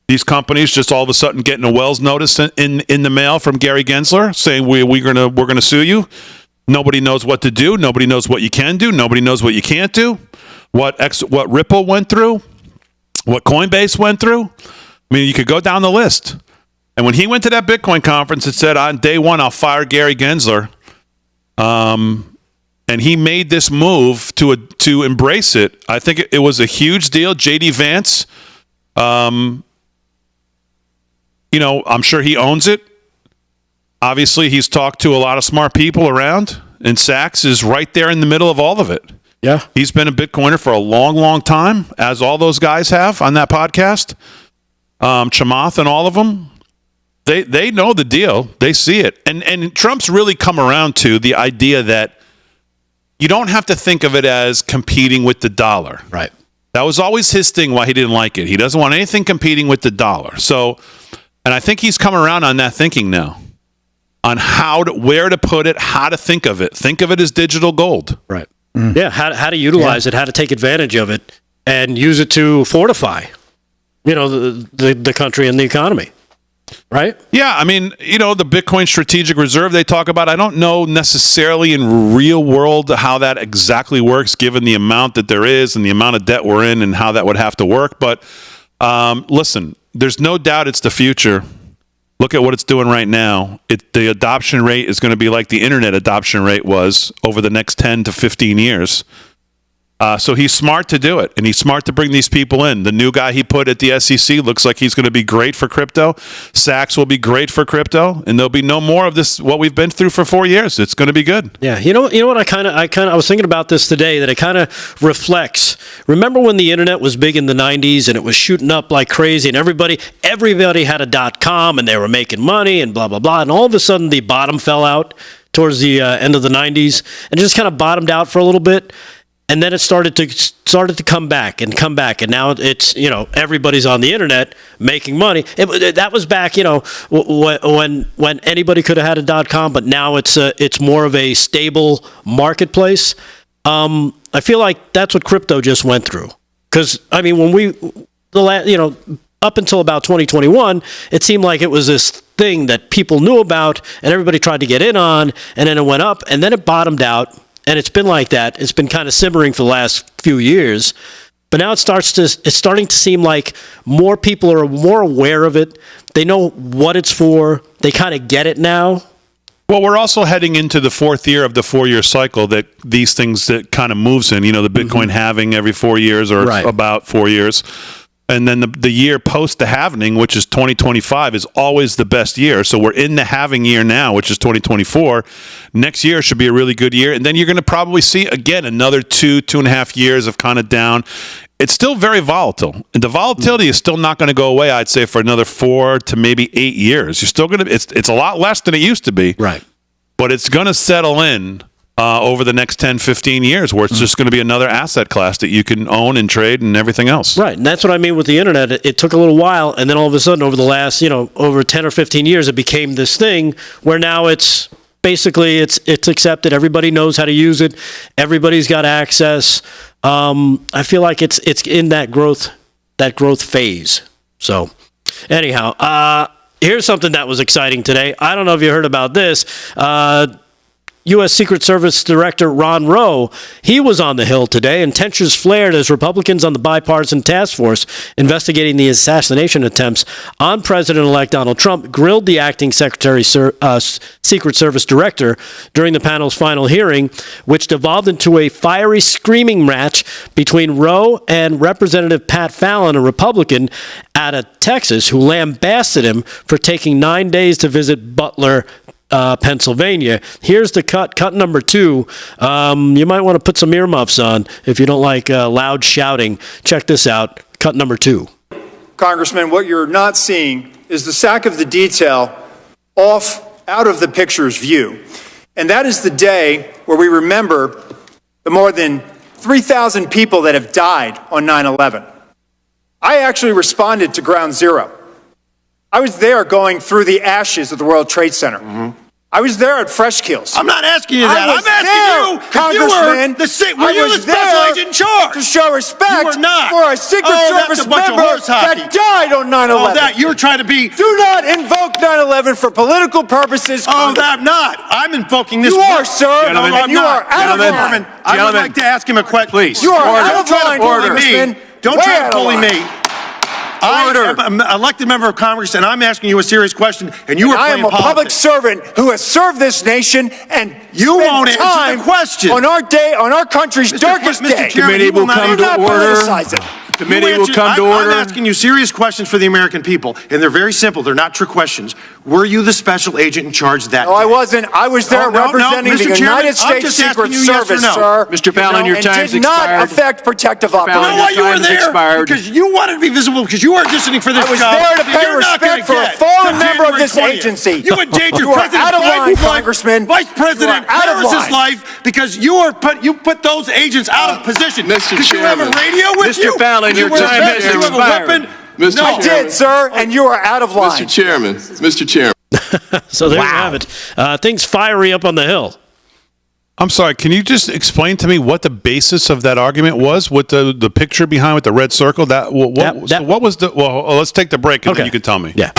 Speaker 2: These companies just all of a sudden getting a Wells notice in the mail from Gary Gensler saying we're gonna sue you. Nobody knows what to do. Nobody knows what you can do. Nobody knows what you can't do. What Ripple went through. What Coinbase went through. I mean, you could go down the list. And when he went to that Bitcoin conference, it said on day one, I'll fire Gary Gensler. And he made this move to embrace it. I think it was a huge deal. JD Vance, I'm sure he owns it. Obviously, he's talked to a lot of smart people around, and Sachs is right there in the middle of all of it.
Speaker 4: Yeah.
Speaker 2: He's been a Bitcoiner for a long, long time, as all those guys have on that podcast. Chamath and all of them. They know the deal. They see it. And Trump's really come around to the idea that you don't have to think of it as competing with the dollar.
Speaker 4: Right.
Speaker 2: That was always his thing, why he didn't like it. He doesn't want anything competing with the dollar. So, and I think he's come around on that thinking now, on where to put it, how to think of it. Think of it as digital gold.
Speaker 4: Right. Yeah, how to utilize it, how to take advantage of it, and use it to fortify, the country and the economy, right?
Speaker 2: Yeah, I mean, the Bitcoin Strategic Reserve they talk about, I don't know necessarily in real world how that exactly works, given the amount that there is and the amount of debt we're in and how that would have to work. But listen, there's no doubt it's the future. Look at what it's doing right now. The adoption rate is going to be like the internet adoption rate was over the next 10 to 15 years. So he's smart to do it, and he's smart to bring these people in. The new guy he put at the SEC looks like he's going to be great for crypto. Sachs will be great for crypto, and there'll be no more of this, what we've been through for 4 years. It's going to be good.
Speaker 4: Yeah, you know what? I was thinking about this today, that it kind of reflects. Remember when the internet was big in the 90s and it was shooting up like crazy, and everybody had a .com and they were making money and blah blah blah, and all of a sudden the bottom fell out towards the end of the 90s and just kind of bottomed out for a little bit. And then it started to come back, and now it's everybody's on the internet making money. That was back when anybody could have had a .com, but now it's more of a stable marketplace. I feel like that's what crypto just went through, because I mean up until about 2021, it seemed like it was this thing that people knew about and everybody tried to get in on, and then it went up and then it bottomed out. And it's been like that. It's been kind of simmering for the last few years. But now it's starting to seem like more people are more aware of it. They know what it's for. They kind of get it now.
Speaker 2: Well, we're also heading into the fourth year of the 4-year cycle that these things that kind of moves in. The Bitcoin halving every 4 years or about 4 years. And then the year post the halving, which is 2025, is always the best year. So we're in the halving year now, which is 2024. Next year should be a really good year. And then you're going to probably see, again, another 2.5 years of kind of down. It's still very volatile. And the volatility is still not going to go away, I'd say, for another 4 to maybe 8 years. You're still going to, it's a lot less than it used to be.
Speaker 4: Right.
Speaker 2: But it's going to settle in over the next 10, 15 years, where it's just going to be another asset class that you can own and trade and everything else.
Speaker 4: Right, and that's what I mean with the internet. It took a little while, and then all of a sudden, over the last, over 10 or 15 years, it became this thing where now it's basically it's accepted. Everybody knows how to use it. Everybody's got access. I feel like it's in that growth phase. So, anyhow, here's something that was exciting today. I don't know if you heard about this. U.S. Secret Service Director Ron Rowe, he was on the Hill today, and tensions flared as Republicans on the bipartisan task force investigating the assassination attempts on President-elect Donald Trump grilled the acting Secretary Secret Service Director during the panel's final hearing, which devolved into a fiery screaming match between Rowe and Representative Pat Fallon, a Republican out of Texas, who lambasted him for taking 9 days to visit Butler, Pennsylvania. Here's the cut number 2. You might want to put some earmuffs on if you don't like loud shouting. Check this out. Cut number 2.
Speaker 9: Congressman, what you're not seeing is the sack of the detail out of the picture's view. And that is the day where we remember the more than 3,000 people that have died on 9/11. I actually responded to Ground Zero. I was there going through the ashes of the World Trade Center. I was there at Fresh Kills.
Speaker 10: I'm not asking you that.
Speaker 9: I'm asking you, Congressman.
Speaker 10: Were you the special agent in charge?
Speaker 9: To show respect
Speaker 10: You were not.
Speaker 9: for a Secret Service
Speaker 10: that's a bunch of
Speaker 9: member
Speaker 10: horse hockey.
Speaker 9: that died on 9/11.
Speaker 10: Oh, that you're trying to be.
Speaker 9: Do not invoke 9/11 for political purposes.
Speaker 10: Oh, that I'm not. I'm invoking this.
Speaker 9: You are, sir,
Speaker 10: Gentlemen,
Speaker 9: and you are out of line.
Speaker 10: I would like to ask him a question.
Speaker 6: Please.
Speaker 9: You are
Speaker 10: Order.
Speaker 9: out of line, Congressman.
Speaker 10: Don't
Speaker 9: Way
Speaker 10: try
Speaker 9: out
Speaker 10: to
Speaker 9: of
Speaker 10: bully
Speaker 9: line.
Speaker 10: me. I am an elected member of Congress, and I'm asking you a serious question, and you are
Speaker 9: I
Speaker 10: playing
Speaker 9: am a public
Speaker 10: politics.
Speaker 9: servant who has served this nation and
Speaker 10: You
Speaker 9: spent
Speaker 10: won't answer the
Speaker 9: time
Speaker 10: question.
Speaker 9: on our country's darkest
Speaker 10: Mr.
Speaker 9: day.
Speaker 10: Chairman,
Speaker 6: Committee
Speaker 10: you will
Speaker 6: will
Speaker 10: not
Speaker 6: come
Speaker 10: answer-
Speaker 9: Do
Speaker 6: to
Speaker 9: not
Speaker 6: order.
Speaker 9: politicize it.
Speaker 6: Committee
Speaker 10: You
Speaker 6: will
Speaker 10: answer-
Speaker 6: come to order.
Speaker 10: I'm asking you serious questions for the American people, and they're very simple. They're not trick questions. Were you the special agent in charge that
Speaker 9: No, I
Speaker 10: day?
Speaker 9: wasn't. I was there representing
Speaker 10: Mr.
Speaker 9: the
Speaker 10: Chairman,
Speaker 9: United
Speaker 10: I'm
Speaker 9: States
Speaker 10: just
Speaker 9: Secret
Speaker 10: asking you yes or
Speaker 9: Service,
Speaker 10: no.
Speaker 9: sir.
Speaker 6: Mr. Fallon, your
Speaker 9: and
Speaker 6: time's
Speaker 9: did not
Speaker 6: expired.
Speaker 9: affect protective
Speaker 6: Fallon,
Speaker 10: You know
Speaker 9: operations.
Speaker 10: why you were
Speaker 6: time's
Speaker 10: there?
Speaker 6: expired.
Speaker 10: Because you wanted to be visible, because you were auditioning for this
Speaker 9: I was
Speaker 10: job.
Speaker 9: there to
Speaker 10: that
Speaker 9: pay
Speaker 10: you're not gonna
Speaker 9: respect for a
Speaker 10: get
Speaker 9: fallen
Speaker 10: till
Speaker 9: member of
Speaker 10: January
Speaker 9: this
Speaker 10: 20th.
Speaker 9: agency.
Speaker 10: You endangered
Speaker 9: You are
Speaker 10: President
Speaker 9: out of line,
Speaker 10: Biden's life,
Speaker 9: Congressman.
Speaker 10: Vice President
Speaker 9: You are out of
Speaker 10: Harris's
Speaker 9: line.
Speaker 10: life, because you put those agents out of position.
Speaker 6: Mr.
Speaker 10: Did you have a
Speaker 6: Chairman.
Speaker 10: radio with
Speaker 6: Mr.
Speaker 10: you?
Speaker 6: Fallon,
Speaker 10: Did you
Speaker 6: your
Speaker 10: wear a
Speaker 6: time
Speaker 10: vest?
Speaker 6: has
Speaker 10: Did you have a
Speaker 6: expired.
Speaker 10: weapon?
Speaker 6: Mr.
Speaker 10: No.
Speaker 9: I did, sir, and you are out of line.
Speaker 6: Mr. Chairman.
Speaker 4: So there you have it. Things fiery up on the Hill.
Speaker 2: I'm sorry. Can you just explain to me what the basis of that argument was? With the picture behind with the red circle? What was the? Well, let's take the break and then you can tell me.
Speaker 4: Yeah.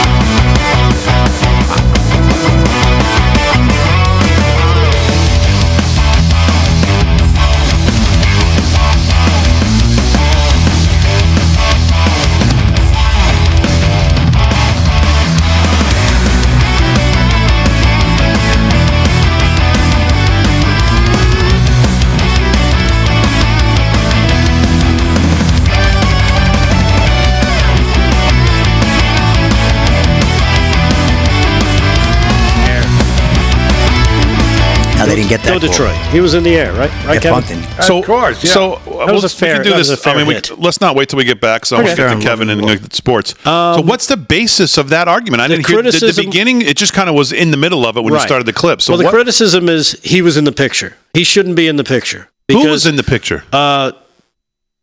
Speaker 8: No, they didn't get that.
Speaker 4: Go
Speaker 8: call.
Speaker 4: Detroit. He was in the air, right? Right,
Speaker 8: Yeah,
Speaker 4: Kevin?
Speaker 8: punting.
Speaker 2: So,
Speaker 3: Of course, yeah.
Speaker 2: so
Speaker 4: was a fair-
Speaker 2: we can do
Speaker 4: that was
Speaker 2: this.
Speaker 4: a fair hit.
Speaker 2: Let's not wait till we get back. So I want to
Speaker 8: Okay.
Speaker 2: get to Kevin and look at sports. So, what's the basis of that argument? I didn't hear the
Speaker 4: criticism-
Speaker 2: beginning. It just kind of was in the middle of it when you
Speaker 4: Right.
Speaker 2: started the clip. So,
Speaker 4: Well, the
Speaker 2: what,
Speaker 4: criticism is he was in the picture. He shouldn't be in the picture.
Speaker 2: who
Speaker 4: Because,
Speaker 2: was in the picture?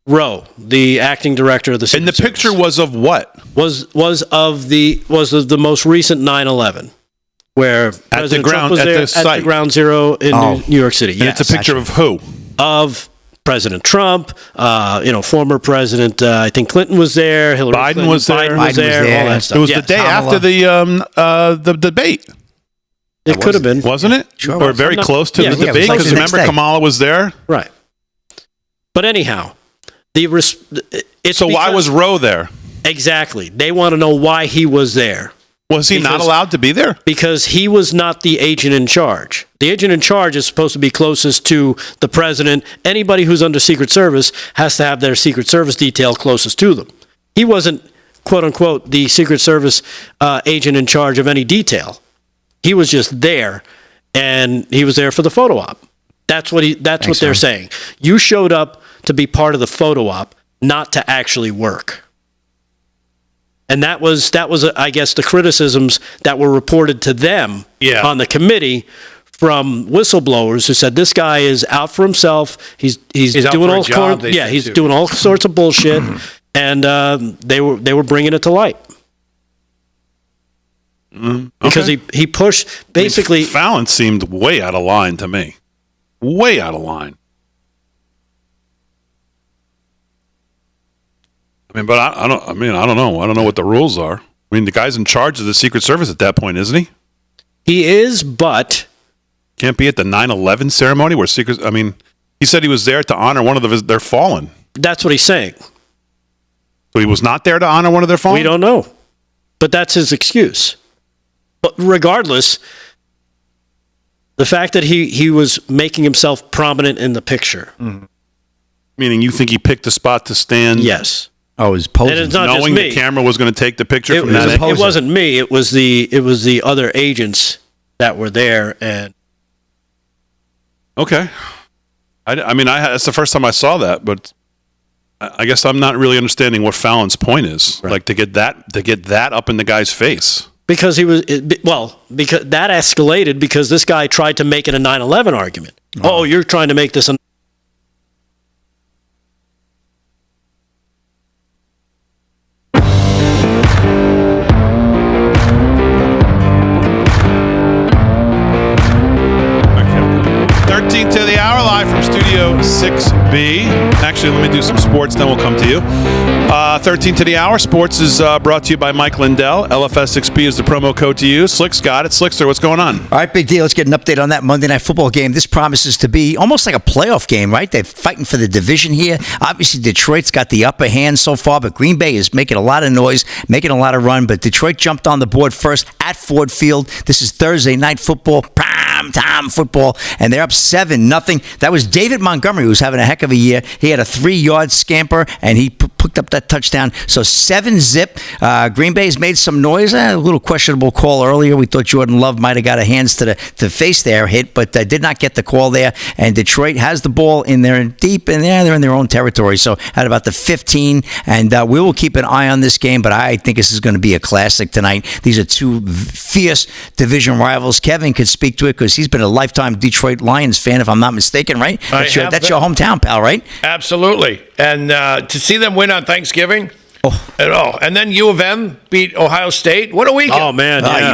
Speaker 4: Rowe, the acting director of the Secret
Speaker 2: And the picture
Speaker 4: Service,
Speaker 2: was of what?
Speaker 4: was of the most recent 9/11, where President
Speaker 2: ground-
Speaker 4: Trump was
Speaker 2: at
Speaker 4: there
Speaker 2: the
Speaker 4: at
Speaker 2: site.
Speaker 4: the Ground Zero in
Speaker 8: Oh.
Speaker 4: New York City.
Speaker 2: And
Speaker 4: Yes.
Speaker 2: it's a picture of who?
Speaker 4: Of President Trump, former President. I think Clinton was there. Hillary
Speaker 2: Biden
Speaker 4: Clinton,
Speaker 2: was there.
Speaker 4: Biden
Speaker 8: Biden
Speaker 4: was
Speaker 8: was
Speaker 4: there.
Speaker 8: there.
Speaker 4: All that stuff.
Speaker 2: It was
Speaker 4: Yes.
Speaker 2: the day
Speaker 8: Kamala.
Speaker 2: after the debate,
Speaker 4: It could have been.
Speaker 2: wasn't it?
Speaker 8: Sure
Speaker 2: Or
Speaker 8: was.
Speaker 2: very
Speaker 4: I'm not-
Speaker 2: close to
Speaker 4: yeah,
Speaker 2: the
Speaker 4: yeah, it was
Speaker 2: debate
Speaker 8: like
Speaker 2: because
Speaker 8: the next
Speaker 2: remember
Speaker 8: day.
Speaker 2: Kamala was there.
Speaker 4: Right. But anyhow, it's
Speaker 2: So why
Speaker 4: because-
Speaker 2: was Roe there?
Speaker 4: exactly? They want to know why he was there.
Speaker 2: Was he not
Speaker 4: Because-
Speaker 2: allowed to be there?
Speaker 4: Because he was not the agent in charge. The agent in charge is supposed to be closest to the president. Anybody who's under Secret Service has to have their Secret Service detail closest to them. He wasn't, quote unquote, the Secret Service agent in charge of any detail. He was just there, and he was there for the photo op. That's what they're saying. You showed up to be part of the photo op, not to actually work. And that was I guess the criticisms that were reported to them on the committee from whistleblowers who said this guy is out for himself. He's
Speaker 3: out
Speaker 4: doing
Speaker 3: for a
Speaker 4: all
Speaker 3: job, they said,
Speaker 4: he's
Speaker 3: too.
Speaker 4: doing all sorts of bullshit, and they were bringing it to light because he pushed basically.
Speaker 2: Fallon seemed way out of line to me. Way out of line. I mean, but I don't know. I don't know what the rules are. I mean, the guy's in charge of the Secret Service at that point, isn't he?
Speaker 4: He is, but
Speaker 2: Can't be at the 9/11 ceremony where secrets. I mean, he said he was there to honor one of their fallen.
Speaker 4: that's what he's saying.
Speaker 2: So he was not there to honor one of their fallen.
Speaker 4: We don't know, but that's his excuse. But regardless, the fact that he was making himself prominent in the picture,
Speaker 2: Meaning, you think he picked a spot to stand?
Speaker 4: yes,
Speaker 8: Oh, it was
Speaker 4: and
Speaker 8: posing.
Speaker 4: it's not just
Speaker 2: Knowing
Speaker 4: me.
Speaker 2: the camera was going to take the picture
Speaker 4: It,
Speaker 2: from that angle?
Speaker 4: it wasn't me. It was the other agents that were there, and
Speaker 2: Okay. I mean, that's the first time I saw that, but I guess I'm not really understanding what Fallon's point is. Right. Like to get that up in the guy's face.
Speaker 4: Because because that escalated because this guy tried to make it a 9/11 argument. Oh, you're trying to make this a
Speaker 2: 13 to the hour, live from Studio 6B. Actually, let me do some sports, then we'll come to you. 13 to the hour. Sports is brought to you by Mike Lindell. LFS6B is the promo code to use. Slick's got it. Slickster, what's going on?
Speaker 8: All right, big deal. Let's get an update on that Monday Night Football game. This promises to be almost like a playoff game, right? They're fighting for the division here. Obviously, Detroit's got the upper hand so far, but Green Bay is making a lot of noise, making a lot of run. But Detroit jumped on the board first at Ford Field. This is Thursday Night Football. Time football, and they're up 7-0. That was David Montgomery, who's having a heck of a year. He had a 3-yard scamper, and he picked up that touchdown. So 7-zip. Green Bay's made some noise. A little questionable call earlier. We thought Jordan Love might have got a hands to the face there hit, but did not get the call there. And Detroit has the ball in there deep in there. They're in their own territory. So at about the 15, and we will keep an eye on this game, but I think this is going to be a classic tonight. These are two fierce division rivals. Kevin could speak to it because he's been a lifetime Detroit Lions fan, if I'm not mistaken, right? That's your hometown, pal, right?
Speaker 3: Absolutely. And to see them win on Thanksgiving, and then U of M beat Ohio State. What a weekend.
Speaker 4: Oh, man. Yeah.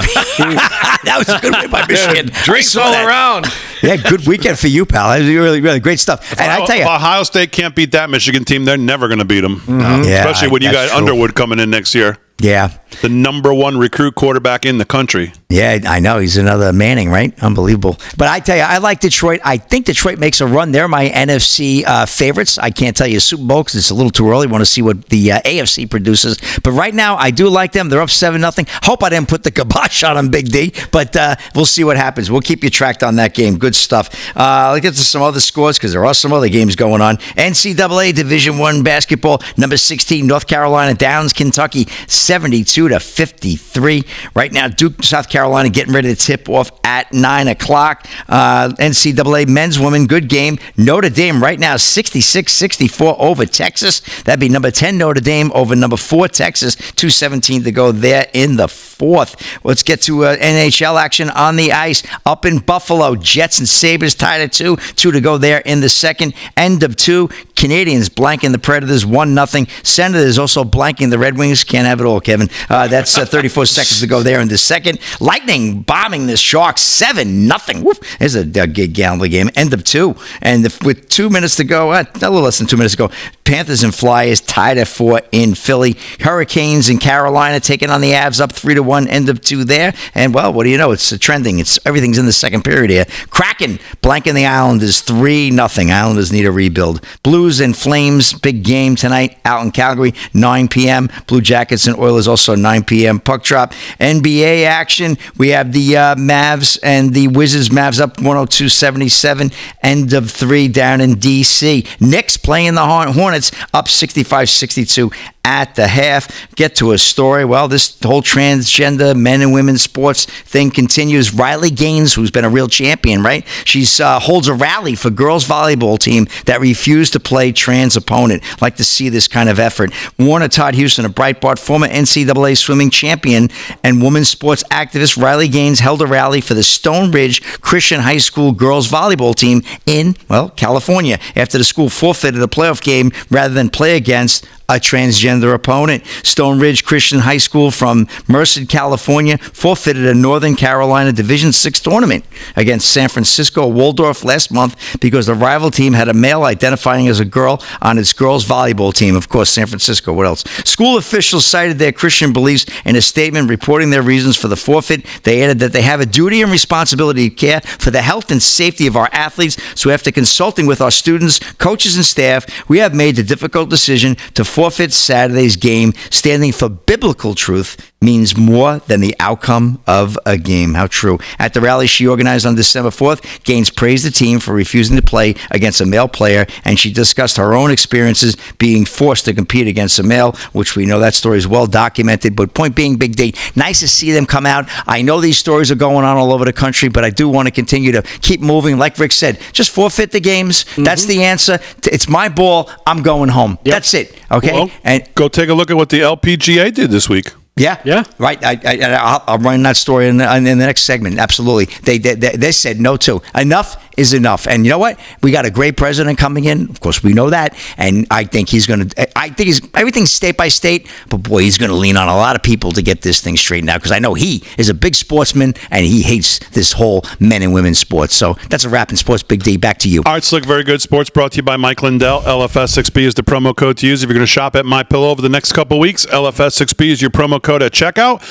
Speaker 8: That was a good win by Michigan.
Speaker 3: Drinks all around.
Speaker 8: Yeah, good weekend for you, pal. That was really, really great stuff. And I tell you,
Speaker 2: Ohio State can't beat that Michigan team. They're never going to beat them.
Speaker 8: Mm-hmm. Yeah,
Speaker 2: especially when you got Underwood coming in next year.
Speaker 8: Yeah.
Speaker 2: The number one recruit quarterback in the country.
Speaker 8: Yeah, I know. He's another Manning, right? Unbelievable. But I tell you, I like Detroit. I think Detroit makes a run. They're my NFC favorites. I can't tell you Super Bowl because it's a little too early. I want to see what the AFC produces. But right now, I do like them. They're up 7-0. Hope I didn't put the kibosh on them, Big D. But we'll see what happens. We'll keep you tracked on that game. Good stuff. Let's get to some other scores because there are some other games going on. NCAA Division I basketball, number 16, North Carolina Downs, Kentucky, 72-53. Right now, Duke, South Carolina getting ready to tip off at 9 o'clock. NCAA men's, women, good game. Notre Dame right now 66-64 over Texas. That'd be number 10 Notre Dame over number 4 Texas. 2:17 to go there in the fourth. Let's get to NHL action on the ice. Up in Buffalo, Jets and Sabres tied at 2. 2 to go there in the second. End of 2. Canadians blanking the Predators 1-0. Senators also blanking the Red Wings. Can't have it all, Kevin. That's 34 seconds to go there in the second. Lightning bombing the Sharks 7-0. Woof. There's a gambling game. End of 2. And with 2 minutes to go, a little less than 2 minutes to go, Panthers and Flyers tied at 4 in Philly. Hurricanes in Carolina taking on the Avs up 3-1. End of 2 there. And, well, what do you know? It's trending. Everything's in the second period here. Kraken blanking the Islanders 3-0. Islanders need a rebuild. Blues and Flames, big game tonight out in Calgary, 9 p.m. Blue Jackets and Oilers also 9 p.m. Puck drop. NBA action. We have the Mavs and the Wizards. Mavs up 102-77. End of 3 down in D.C. Knicks playing the Hornets up 65-62 at the half. Get to a story. Well, this whole transgender men and women sports thing continues. Riley Gaines, who's been a real champion, right? She holds a rally for girls volleyball team that refused to play trans opponent. Like to see this kind of effort. Warner Todd Houston, a Breitbart, former NCAA swimming champion and women's sports activist Riley Gaines held a rally for the Stone Ridge Christian High School girls volleyball team in, California after the school forfeited a playoff game rather than play against a transgender opponent. Stone Ridge Christian High School from Merced, California, forfeited a Northern Carolina Division VI tournament against San Francisco Waldorf last month because the rival team had a male identifying as a girl on its girls volleyball team. Of course, San Francisco. What else? School officials cited their Christian beliefs in a statement reporting their reasons for the forfeit. They added that they have a duty and responsibility to care for the health and safety of our athletes. So after consulting with our students, coaches, and staff, we have made the difficult decision to forfeit Saturday's game, standing for biblical truth, means more than the outcome of a game. How true. At the rally she organized on December 4th, Gaines praised the team for refusing to play against a male player, and she discussed her own experiences being forced to compete against a male, which we know that story is well documented. But point being, Big D, nice to see them come out. I know these stories are going on all over the country, but I do want to continue to keep moving. Like Rick said, just forfeit the games. That's the answer. It's my ball. I'm going home. Yep. That's it. Okay?
Speaker 2: Well,
Speaker 8: and
Speaker 2: go take a look at what the LPGA did this week.
Speaker 8: Yeah. Right. I'll run that story in the next segment. Absolutely. They said no to. Enough is enough. And you know what? We got a great president coming in. Of course, we know that. And I think everything's state by state. But boy, he's going to lean on a lot of people to get this thing straightened out, because I know he is a big sportsman and he hates this whole men and women's sports. So that's a wrap in sports. Big D, back to you.
Speaker 2: All right, Slick, very good. Sports brought to you by Mike Lindell. LFS6B is the promo code to use if you're going to shop at MyPillow over the next couple weeks. LFS6B is your promo code at checkout.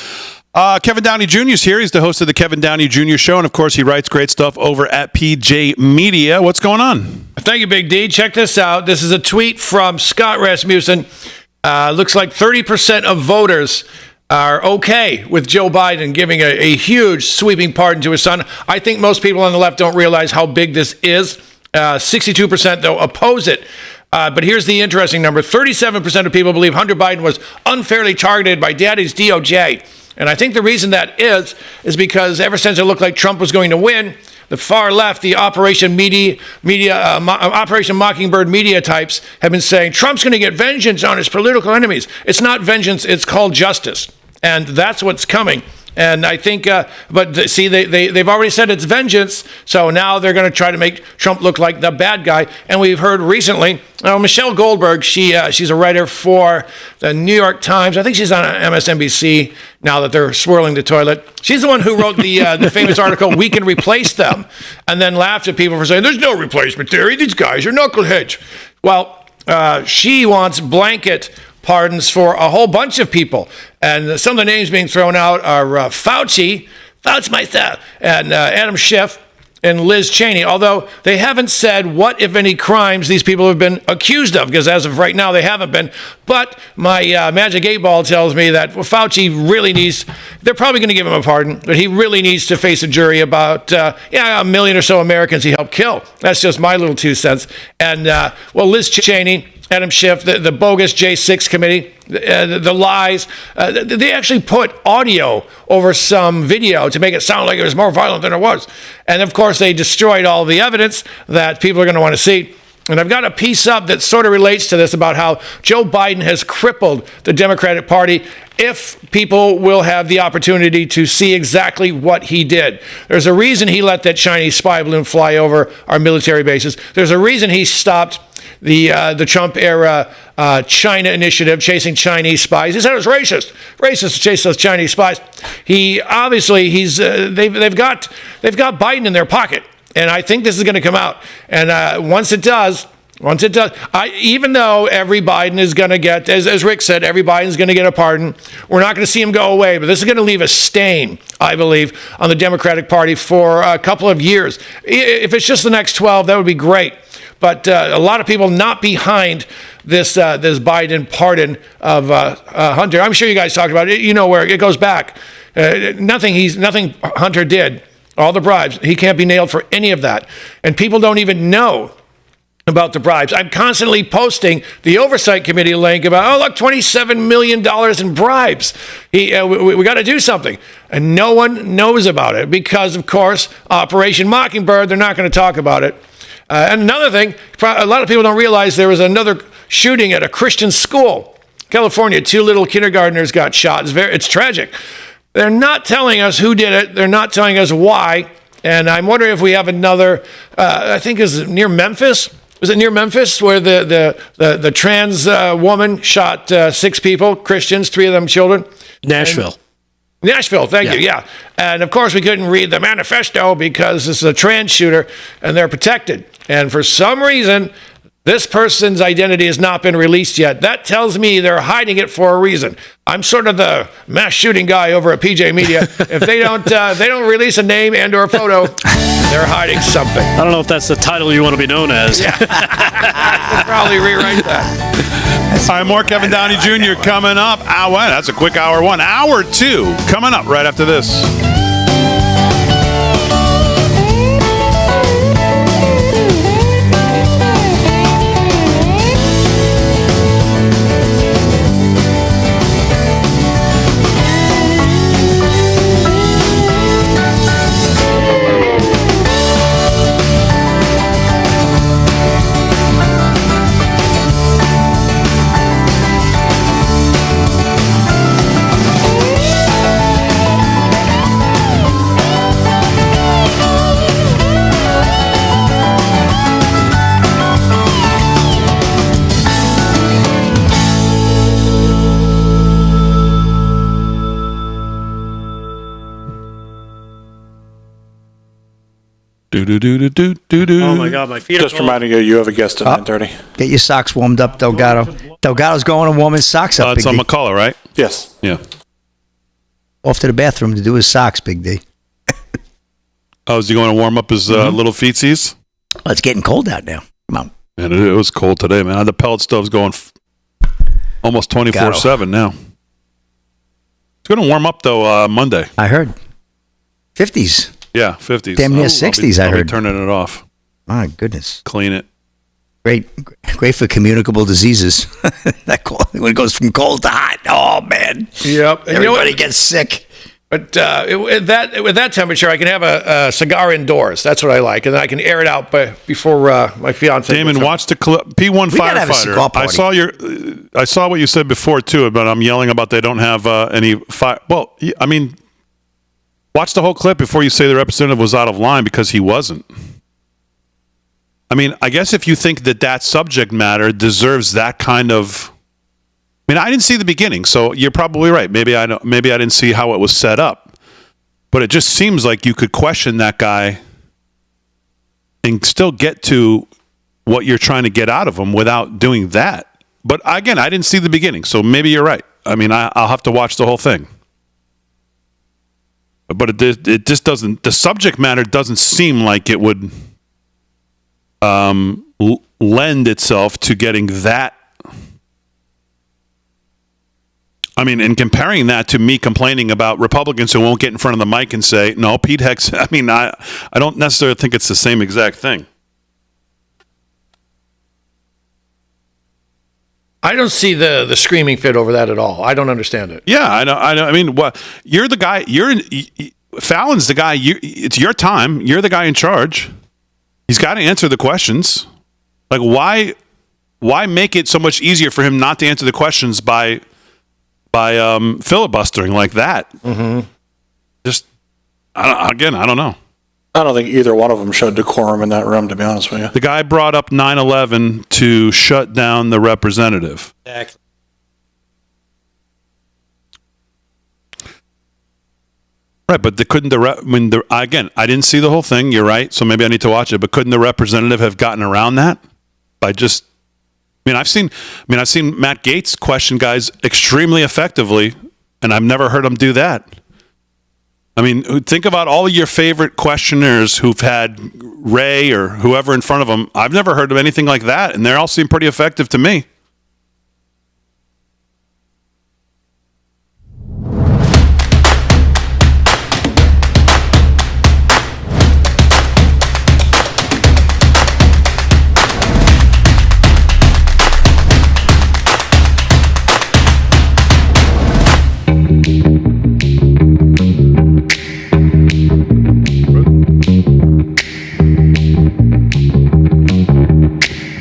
Speaker 2: Kevin Downey Jr. is here. He's the host of the Kevin Downey Jr. Show, and of course, he writes great stuff over at PJ Media. What's going on?
Speaker 3: Thank you, Big D. Check this out. This is a tweet from Scott Rasmussen. Looks like 30% of voters are okay with Joe Biden giving a huge sweeping pardon to his son. I think most people on the left don't realize how big this is. 62%, though, oppose it. But here's the interesting number. 37% of people believe Hunter Biden was unfairly targeted by Daddy's DOJ. And I think the reason that is because ever since it looked like Trump was going to win, the far left, the Operation Mockingbird media types have been saying Trump's going to get vengeance on his political enemies. It's not vengeance, it's called justice. And that's what's coming. And I think, they've already said it's vengeance, so now they're going to try to make Trump look like the bad guy. And we've heard recently, Michelle Goldberg, she's a writer for the New York Times. I think she's on MSNBC now that they're swirling the toilet. She's the one who wrote the famous article, "We Can Replace Them," and then laughed at people for saying, there's no replacement theory. These guys are knuckleheads. Well, she wants blanket pardons for a whole bunch of people. And some of the names being thrown out are Fauci myself, and Adam Schiff and Liz Cheney, although they haven't said what, if any, crimes these people have been accused of, because as of right now, they haven't been. But my Magic 8 Ball tells me that Fauci really needs, they're probably going to give him a pardon, but he really needs to face a jury about, a million or so Americans he helped kill. That's just my little 2 cents. And, Liz Cheney, Adam Schiff, the bogus J6 committee, the lies. They actually put audio over some video to make it sound like it was more violent than it was. And, of course, they destroyed all the evidence that people are going to want to see. And I've got a piece up that sort of relates to this about how Joe Biden has crippled the Democratic Party if people will have the opportunity to see exactly what he did. There's a reason he let that Chinese spy balloon fly over our military bases. There's a reason he stopped the Trump-era China initiative, chasing Chinese spies. He said it was racist to chase those Chinese spies. They've got Biden in their pocket, and I think this is going to come out. And once it does, even though every Biden is going to get, as Rick said, every Biden's going to get a pardon, we're not going to see him go away. But this is going to leave a stain, I believe, on the Democratic Party for a couple of years. If it's just the next 12, that would be great. But a lot of people not behind this Biden pardon of Hunter. I'm sure you guys talked about it. You know where it goes back. Nothing Hunter did. All the bribes. He can't be nailed for any of that. And people don't even know about the bribes. I'm constantly posting the Oversight Committee link about, look, $27 million in bribes. We got to do something. And no one knows about it because, of course, Operation Mockingbird, they're not going to talk about it. And another thing, a lot of people don't realize there was another shooting at a Christian school. California, 2 little kindergartners got shot. It's tragic. They're not telling us who did it. They're not telling us why. And I'm wondering if we have another, I think is near Memphis. Was it near Memphis where the trans woman shot 6 people, Christians, 3 of them children?
Speaker 4: Nashville,
Speaker 3: thank you, yeah. And, of course, we couldn't read the manifesto because this is a trans shooter, and they're protected. And for some reason, This person's identity has not been released yet. That tells me they're hiding it for a reason. I'm sort of the mass shooting guy over at PJ Media. If they don't release a name and or a photo, they're hiding something.
Speaker 4: I don't know if that's the title you want to be known as.
Speaker 3: Yeah. I could probably rewrite that.
Speaker 2: All right, more Kevin Downey Jr. coming up. That's a quick hour one. Hour two coming up right after this.
Speaker 4: Oh my God, my feet are
Speaker 6: Just
Speaker 4: cold.
Speaker 6: reminding you have a guest at 9:30.
Speaker 8: Get your socks warmed up, Delgado. Delgado's going to warm his socks up,
Speaker 2: It's
Speaker 8: Big
Speaker 2: on
Speaker 8: D.
Speaker 2: McCullough, right?
Speaker 6: Yes.
Speaker 2: Yeah.
Speaker 8: Off to the bathroom to do his socks, Big D.
Speaker 2: Oh, is he going to warm up his little feetsies?
Speaker 8: Well, it's getting cold out now. Come on.
Speaker 2: Man, it was cold today, man. The pellet stove's going almost 24/7 now. It's going to warm up, though, Monday.
Speaker 8: I heard. 50s.
Speaker 2: Yeah, 50s.
Speaker 8: Damn near 60s, I
Speaker 2: I'll be
Speaker 8: heard.
Speaker 2: turning it off.
Speaker 8: My goodness.
Speaker 2: Clean it.
Speaker 8: Great for communicable diseases. When it goes from cold to hot. Oh, man.
Speaker 3: Yep. And
Speaker 8: Everybody gets sick.
Speaker 3: But with that temperature, I can have a cigar indoors. That's what I like, and I can air it out before my fiance.
Speaker 2: Damon, watch the clip. P1
Speaker 8: We gotta have a cigar
Speaker 2: firefighter.
Speaker 8: party.
Speaker 2: I saw what you said before too, but I'm yelling about they don't have any fire. Well, I mean, watch the whole clip before you say the representative was out of line, because he wasn't. I mean, I guess if you think that subject matter deserves that kind of. I mean, I didn't see the beginning, so you're probably right. Maybe I didn't see how it was set up, but it just seems like you could question that guy and still get to what you're trying to get out of him without doing that. But again, I didn't see the beginning, so maybe you're right. I mean, I'll have to watch the whole thing. But it just doesn't. The subject matter doesn't seem like it would lend itself to getting that. I mean, and comparing that to me complaining about Republicans who won't get in front of the mic and say, no, Pete Hex, I mean, I don't necessarily think it's the same exact thing.
Speaker 3: I don't see the screaming fit over that at all. I don't understand it.
Speaker 2: Yeah, I know. I mean, you're the guy. Fallon's the guy. It's your time. You're the guy in charge. He's got to answer the questions. Like, why make it so much easier for him not to answer the questions by filibustering like that? Mm-hmm. Just, I don't know.
Speaker 6: I don't think either one of them showed decorum in that room, to be honest with you.
Speaker 2: The guy brought up 9/11 to shut down the representative.
Speaker 4: Exactly.
Speaker 2: Right, but again, I didn't see the whole thing. You're right, so maybe I need to watch it. But couldn't the representative have gotten around that by just? I've seen Matt Gaetz question guys extremely effectively, and I've never heard him do that. I mean, think about all of your favorite questioners who've had Ray or whoever in front of them. I've never heard of anything like that, and they all seem pretty effective to me.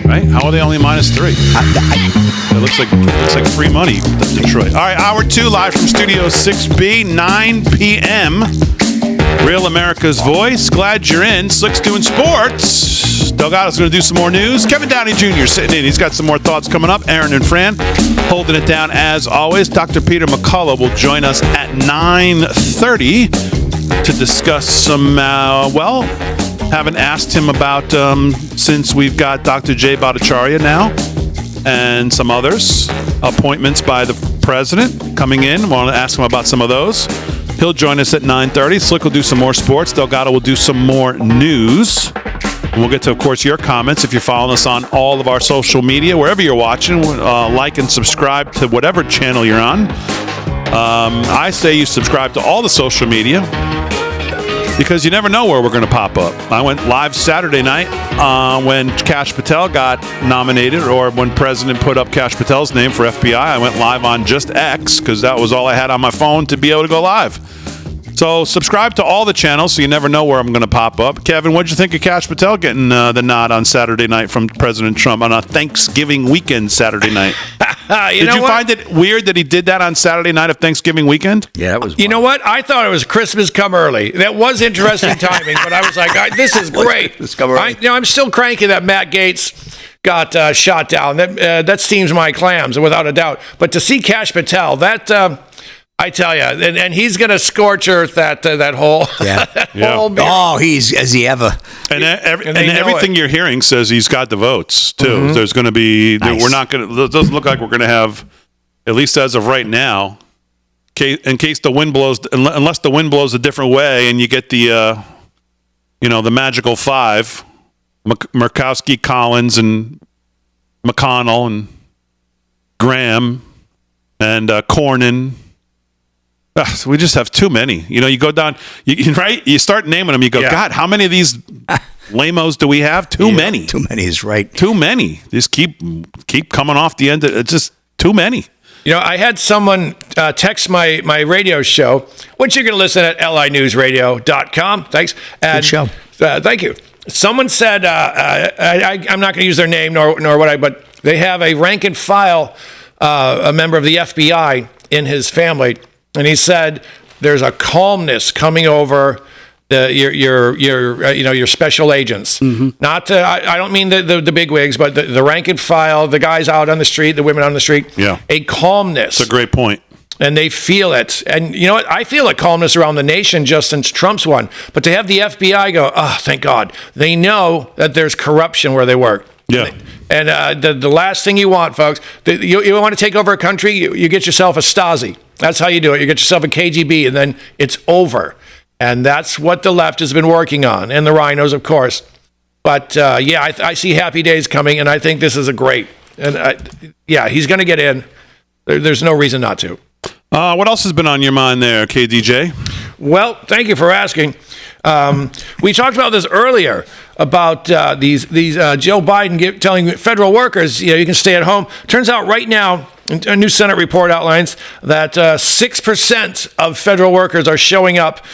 Speaker 2: Right? How are they only -3? It looks like free money, Detroit. All right, hour 2 live from Studio 6B, 9 p.m. Real America's Voice. Glad you're in. Slick's doing sports. Delgado's going to do some more news. Kevin Downey Jr. sitting in. He's got some more thoughts coming up. Aaron and Fran holding it down as always. Dr. Peter McCullough will join us at 9:30 to discuss some, Haven't asked him about, since we've got Dr. Jay Bhattacharya now and some others, appointments by the president coming in. Want to ask him about some of those. He'll join us at 9:30. Slick will do some more sports. Delgado will do some more news. And we'll get to, of course, your comments if you're following us on all of our social media, wherever you're watching. Like and subscribe to whatever channel you're on. I say you subscribe to all the social media because you never know where we're going to pop up. I went live Saturday night when Kash Patel got nominated, or when President put up Kash Patel's name for FBI. I went live on just X because that was all I had on my phone to be able to go live. So subscribe to all the channels so you never know where I'm going to pop up. Kevin, what'd you think of Kash Patel getting the nod on Saturday night from President Trump on a Thanksgiving weekend Saturday night? Did you find it weird that he did that on Saturday night of Thanksgiving weekend?
Speaker 8: Yeah, that was.
Speaker 3: You know what? I thought it was Christmas come early. That was interesting timing, but I was like, this is great. I'm still cranky that Matt Gaetz got shot down. That steams my clams, without a doubt. But to see Kash Patel, that I tell you, and he's going to scorch earth that whole.
Speaker 8: Yeah.
Speaker 3: that whole
Speaker 8: oh, has he ever?
Speaker 2: And everything you're hearing says he's got the votes too.
Speaker 3: Mm-hmm.
Speaker 2: There's going to be.
Speaker 8: Nice.
Speaker 2: We're not going to. It doesn't look like we're going to have, at least as of right now, in case the wind blows, unless the wind blows a different way, and you get the, the magical five, Murkowski, Collins, and McConnell, and Graham, and Cornyn. We just have too many. You go down, right? You start naming them. You go, God, how many of these lamos do we have? Too many.
Speaker 8: Too many is right.
Speaker 2: Too many. Just keep coming off the end. It's just too many.
Speaker 3: I had someone text my radio show, which you can listen at linewsradio.com. Thanks.
Speaker 8: Good show.
Speaker 3: Thank you. Someone said, I'm not going to use their name nor what but they have a rank and file, a member of the FBI in his family. And he said, "There's a calmness coming over your special agents. Mm-hmm. Not I don't mean the bigwigs, but the rank and file, the guys out on the street, the women on the street.
Speaker 2: Yeah,
Speaker 3: a calmness.
Speaker 2: That's a great point.
Speaker 3: And they feel it. And you know what? I feel a calmness around the nation just since Trump's won. But to have the FBI go, oh, thank God, they know that there's corruption where they work.
Speaker 2: Yeah."
Speaker 3: And the last thing you want, folks, you want to take over a country, you get yourself a Stasi. That's how you do it. You get yourself a KGB, and then it's over. And that's what the left has been working on, and the rhinos, of course. But, I see happy days coming, and I think this is a great. And, he's going to get in. There's no reason not to.
Speaker 2: What else has been on your mind there, KDJ?
Speaker 3: Well, thank you for asking. We talked about this earlier about these Joe Biden telling federal workers, you can stay at home. Turns out right now, a new Senate report outlines that 6% of federal workers are showing up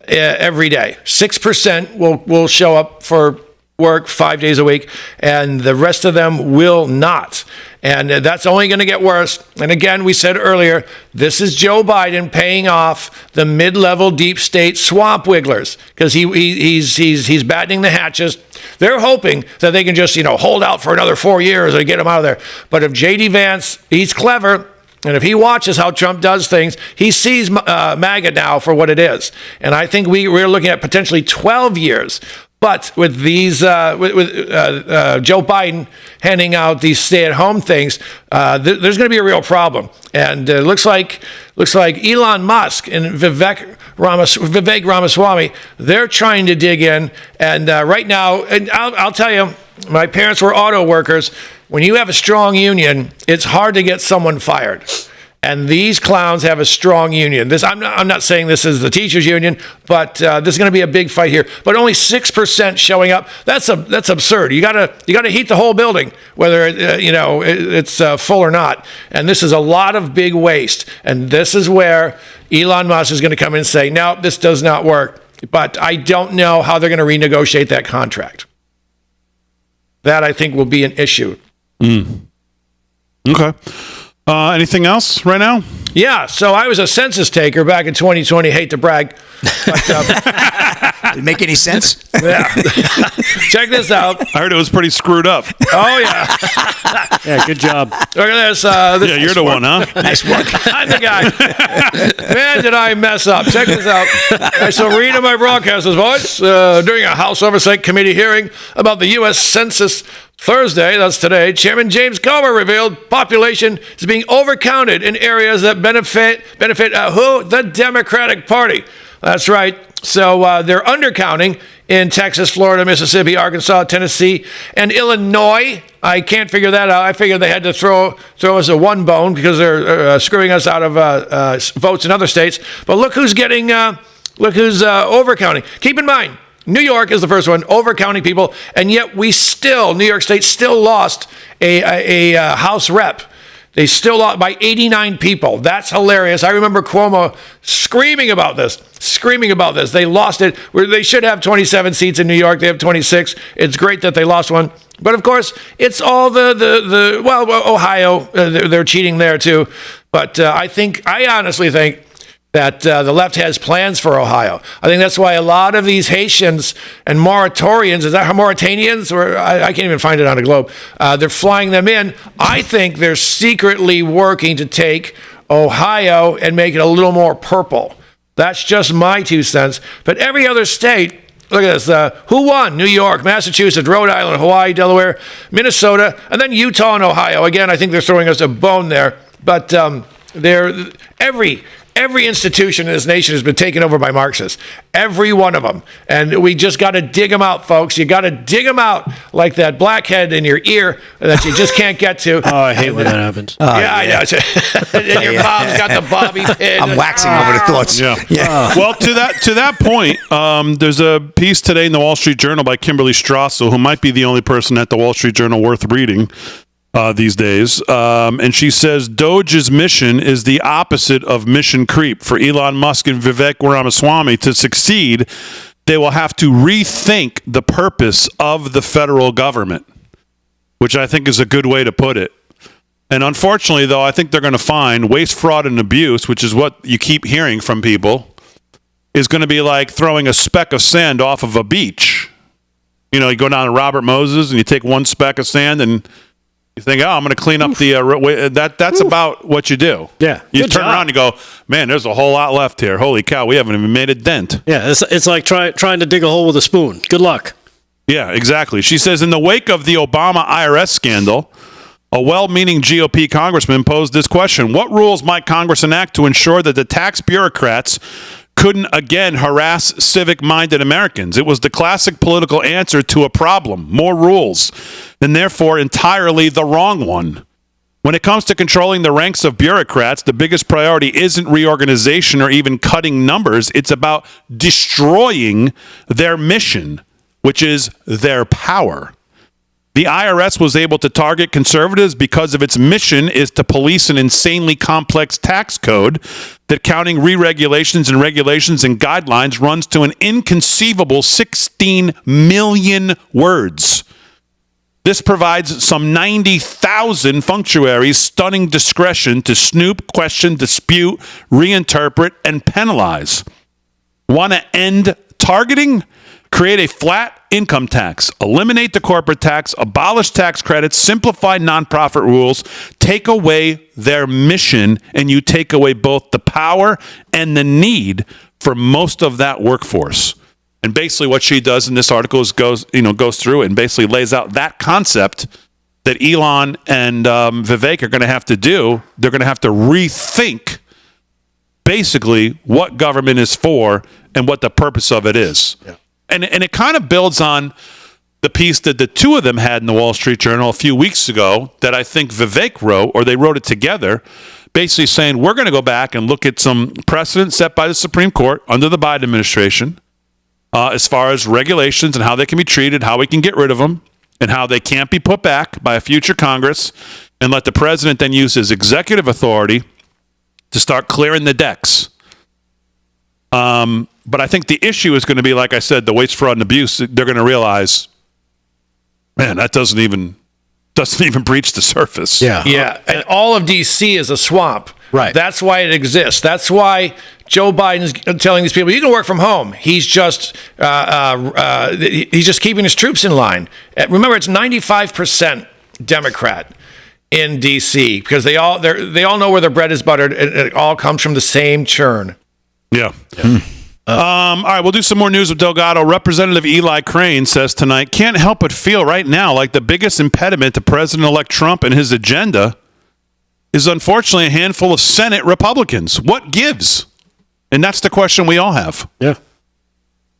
Speaker 3: every day. 6% will show up for work 5 days a week, and the rest of them will not. And that's only going to get worse. And again, we said earlier, this is Joe Biden paying off the mid-level deep state swamp wigglers because he's battening the hatches. They're hoping that they can just hold out for another 4 years and get him out of there. But if J.D. Vance, he's clever. And if he watches how Trump does things, he sees MAGA now for what it is. And I think we're looking at potentially 12 years. But with these, Joe Biden handing out these stay-at-home things, there's going to be a real problem. And it looks like Elon Musk and Vivek Ramaswamy, they're trying to dig in. And right now, and I'll tell you, my parents were auto workers. When you have a strong union, it's hard to get someone fired. And these clowns have a strong union. I'm not saying this is the teachers' union, but there's going to be a big fight here. But only 6% showing up. That's absurd. You gotta heat the whole building, whether it's full or not. And this is a lot of big waste. And this is where Elon Musk is going to come in and say, no, this does not work. But I don't know how they're going to renegotiate that contract. That I think will be an issue.
Speaker 2: Okay. Anything else right now?
Speaker 3: Yeah, so I was a census taker back in 2020. Hate to brag. But,
Speaker 8: Did it make any sense?
Speaker 3: Yeah. Check this out.
Speaker 2: I heard it was pretty screwed up.
Speaker 3: Oh, yeah.
Speaker 4: Yeah, good job.
Speaker 3: Look at this.
Speaker 2: Yeah, you're the one, huh?
Speaker 8: Nice work.
Speaker 3: I'm the guy. Man, did I mess up. Check this out. I shall read in my broadcaster's voice during a House Oversight Committee hearing about the U.S. Census Thursday, that's today, Chairman James Comer revealed population is being overcounted in areas that benefit who? The Democratic Party. That's right. So they're undercounting in Texas, Florida, Mississippi, Arkansas, Tennessee, and Illinois. I can't figure that out. I figured they had to throw us a one bone because they're screwing us out of votes in other states. But look who's overcounting. Keep in mind, New York is the first one, overcounting people, and yet New York State still lost a House rep. They still lost by 89 people. That's hilarious. I remember Cuomo screaming about this. They lost it. They should have 27 seats in New York. They have 26. It's great that they lost one. But of course, it's all Ohio, they're cheating there too. But I honestly think that the left has plans for Ohio. I think that's why a lot of these Haitians and Mauritanians, is that how Mauritanians? Or I can't even find it on the globe. They're flying them in. I think they're secretly working to take Ohio and make it a little more purple. That's just my 2 cents. But every other state, look at this. Who won? New York, Massachusetts, Rhode Island, Hawaii, Delaware, Minnesota, and then Utah and Ohio. Again, I think they're throwing us a bone there. But every institution in this nation has been taken over by Marxists. Every one of them. And we just got to dig them out, folks. You got to dig them out like that blackhead in your ear that you just can't get to.
Speaker 4: Oh, I hate when that happens.
Speaker 3: I know. And your mom's got the bobby pin.
Speaker 8: I'm waxing over the thoughts.
Speaker 2: Yeah. Well, to that point, there's a piece today in the Wall Street Journal by Kimberly Strassel, who might be the only person at the Wall Street Journal worth reading these days. And she says Doge's mission is the opposite of mission creep. For Elon Musk and Vivek Ramaswamy to succeed, they will have to rethink the purpose of the federal government, which I think is a good way to put it. And unfortunately, though, I think they're going to find waste, fraud, and abuse, which is what you keep hearing from people, is going to be like throwing a speck of sand off of a beach. You know, you go down to Robert Moses and you take one speck of sand and you think, I'm going to clean up that's about what you do.
Speaker 4: Yeah.
Speaker 2: You turn around and you go, man, there's a whole lot left here. Holy cow, we haven't even made a dent.
Speaker 4: Yeah, it's like trying to dig a hole with a spoon. Good luck.
Speaker 2: Yeah, exactly. She says, in the wake of the Obama IRS scandal, a well-meaning GOP congressman posed this question: what rules might Congress enact to ensure that the tax bureaucrats couldn't again harass civic-minded Americans? It was the classic political answer to a problem: more rules, and therefore entirely the wrong one. When it comes to controlling the ranks of bureaucrats, the biggest priority isn't reorganization or even cutting numbers. It's about destroying their mission, which is their power. The IRS was able to target conservatives because of its mission is to police an insanely complex tax code that, counting re-regulations and regulations and guidelines, runs to an inconceivable 16 million words. This provides some 90,000 functionaries stunning discretion to snoop, question, dispute, reinterpret, and penalize. Want to end targeting? Create a flat income tax, eliminate the corporate tax, abolish tax credits, simplify nonprofit rules, take away their mission, and you take away both the power and the need for most of that workforce. And basically what she does in this article is goes through and basically lays out that concept that Elon and Vivek are going to have to do. They're going to have to rethink basically what government is for and what the purpose of it is. Yeah. And it kind of builds on the piece that the two of them had in the Wall Street Journal a few weeks ago that I think Vivek wrote, or they wrote it together, basically saying we're going to go back and look at some precedent set by the Supreme Court under the Biden administration as far as regulations and how they can be treated, how we can get rid of them, and how they can't be put back by a future Congress, and let the president then use his executive authority to start clearing the decks. But I think the issue is going to be, like I said, the waste, fraud, and abuse. They're going to realize, man, that doesn't even breach the surface.
Speaker 3: Yeah. And all of D.C. is a swamp. Right. That's why it exists. That's why Joe Biden's telling these people, you can work from home. He's just keeping his troops in line. Remember, it's 95% Democrat in D.C. because they all know where their bread is buttered. It all comes from the same churn.
Speaker 2: Yeah. All right, we'll do some more news with Delgado. Representative Eli Crane says tonight, can't help but feel right now like the biggest impediment to President-elect Trump and his agenda is unfortunately a handful of Senate Republicans. What gives? And that's the question we all have.
Speaker 4: Yeah.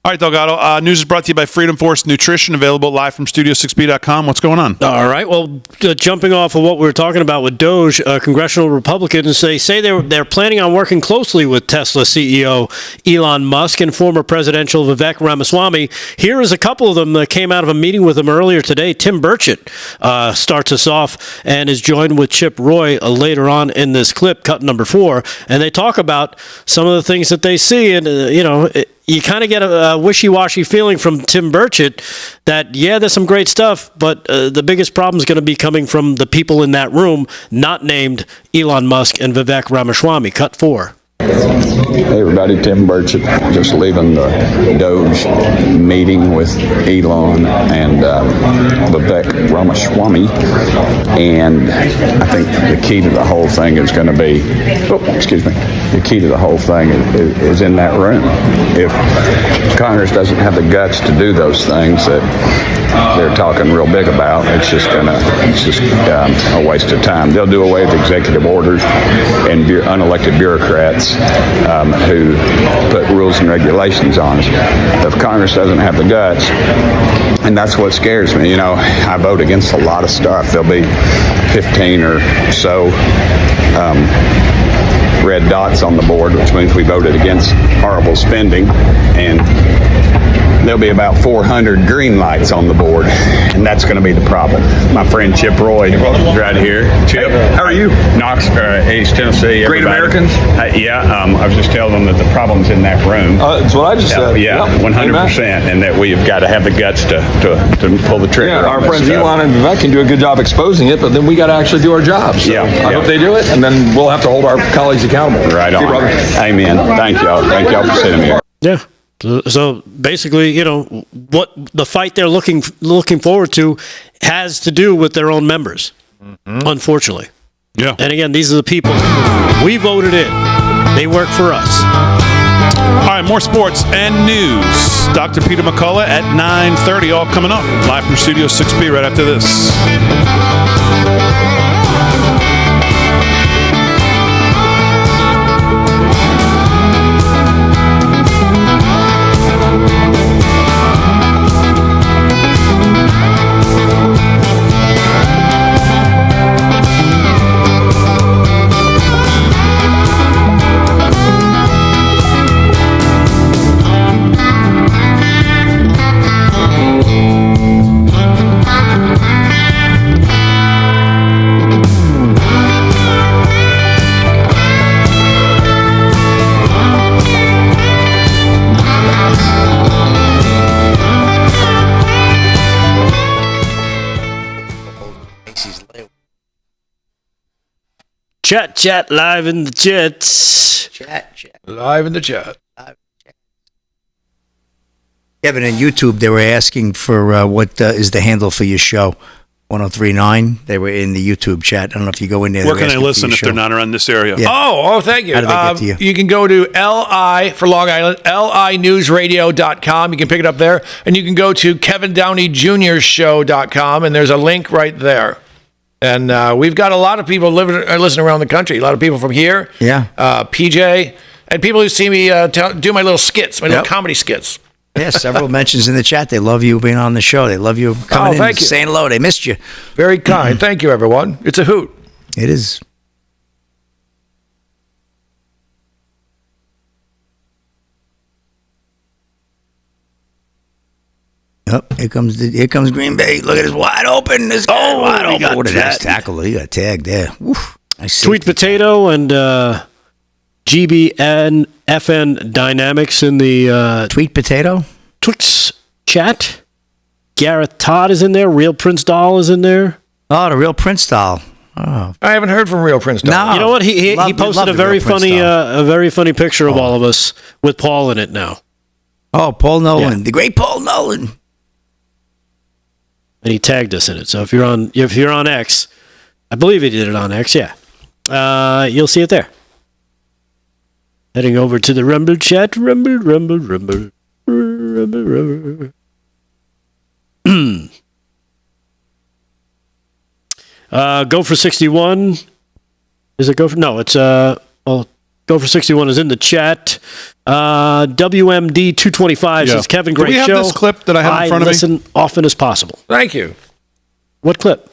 Speaker 2: All right, Delgado. News is brought to you by Freedom Force Nutrition, available live from Studio6B.com. What's going on?
Speaker 4: All right. Well, jumping off of what we were talking about with Doge, congressional Republicans say they're planning on working closely with Tesla CEO Elon Musk and former presidential Vivek Ramaswamy. Here is a couple of them that came out of a meeting with him earlier today. Tim Burchett starts us off and is joined with Chip Roy later on in this clip, cut number 4, and they talk about some of the things that they see, and you kind of get a wishy-washy feeling from Tim Burchett that, yeah, there's some great stuff, but the biggest problem is going to be coming from the people in that room, not named Elon Musk and Vivek Ramaswamy. Cut 4.
Speaker 11: Hey everybody, Tim Burchett, just leaving the Doge meeting with Elon and Vivek Ramaswamy, and I think the key to the whole thing is going to be, the key to the whole thing is in that room. If Congress doesn't have the guts to do those things that they're talking real big about, it's just a waste of time. They'll do away with executive orders and unelected bureaucrats who put rules and regulations on us. If Congress doesn't have the guts, and that's what scares me. I vote against a lot of stuff. There'll be 15 or so red dots on the board, which means we voted against horrible spending, and there'll be about 400 green lights on the board, and that's going to be the problem. My friend Chip Roy is right here. Chip, how are you? Knoxville, East Tennessee.
Speaker 12: Great
Speaker 11: Americans? I was just telling them that the problem's in that room.
Speaker 12: That's what I just said.
Speaker 11: Yeah, 100%, and that we've got to have the guts to pull the trigger.
Speaker 12: Yeah, our friends Elon and Vivek can do a good job exposing it, but then we got to actually do our jobs. So I hope they do it, and then we'll have to hold our colleagues accountable.
Speaker 11: Right on. Amen. Thank y'all. Thank y'all for sitting here.
Speaker 4: Yeah. So basically, what the fight they're looking forward to has to do with their own members, unfortunately.
Speaker 2: Yeah.
Speaker 4: And again, these are the people we voted in. They work for us.
Speaker 2: All right, more sports and news. Dr. Peter McCullough at 9:30, all coming up. Live from Studio 6B right after this.
Speaker 4: Chat live in the jets.
Speaker 8: Chat.
Speaker 3: Live in the chat.
Speaker 8: Kevin, on YouTube, they were asking for what is the handle for your show? 1039. They were in the YouTube chat. I don't know if you go in there.
Speaker 2: Where can they listen if they're not around this area?
Speaker 8: Yeah.
Speaker 3: Oh, thank you.
Speaker 8: How do they get to you?
Speaker 3: You can go to LI for Long Island, linewsradio.com. You can pick it up there. And you can go to KevinDowneyJr.show.com, and there's a link right there. And we've got a lot of people listening around the country. A lot of people from here.
Speaker 8: Yeah.
Speaker 3: PJ, and people who see me do my little skits, my little comedy skits.
Speaker 8: Yeah, several mentions in the chat. They love you being on the show. They love you coming in and saying hello. They missed you.
Speaker 3: Very kind. Thank you, everyone. It's a hoot.
Speaker 8: It is. Oh, here comes Green Bay. Look at this wide open. This guy's wide open. What a nice tackle. He got tagged there. Oof.
Speaker 4: Sweet Potato and GBN FN Dynamics in the
Speaker 8: Tweet Potato
Speaker 4: Twix chat. Gareth Todd is in there. Real Prince Doll is in there.
Speaker 8: Oh, the Real Prince Doll. Oh.
Speaker 3: I haven't heard from Real Prince Nolan.
Speaker 8: No.
Speaker 4: You know what? He
Speaker 8: Love
Speaker 4: posted
Speaker 8: the
Speaker 4: a very
Speaker 8: Real Prince
Speaker 4: funny
Speaker 8: Nolan.
Speaker 4: a very funny picture of all of us with Paul in it now.
Speaker 8: Oh, Paul Nolan,
Speaker 4: Yeah.
Speaker 8: the great Paul Nolan.
Speaker 4: And he tagged us in it. So if you're on X, I believe he did it on X, yeah. You'll see it there. Heading over to the Rumble chat. Rumble. Go for 61. Is it go for? No, it's well, go for 61 is in the chat. WMD 225 says Kevin, great
Speaker 2: Do we have
Speaker 4: show.
Speaker 2: this clip that I have in front of me?
Speaker 4: listen often as possible.
Speaker 3: Thank you.
Speaker 4: What clip?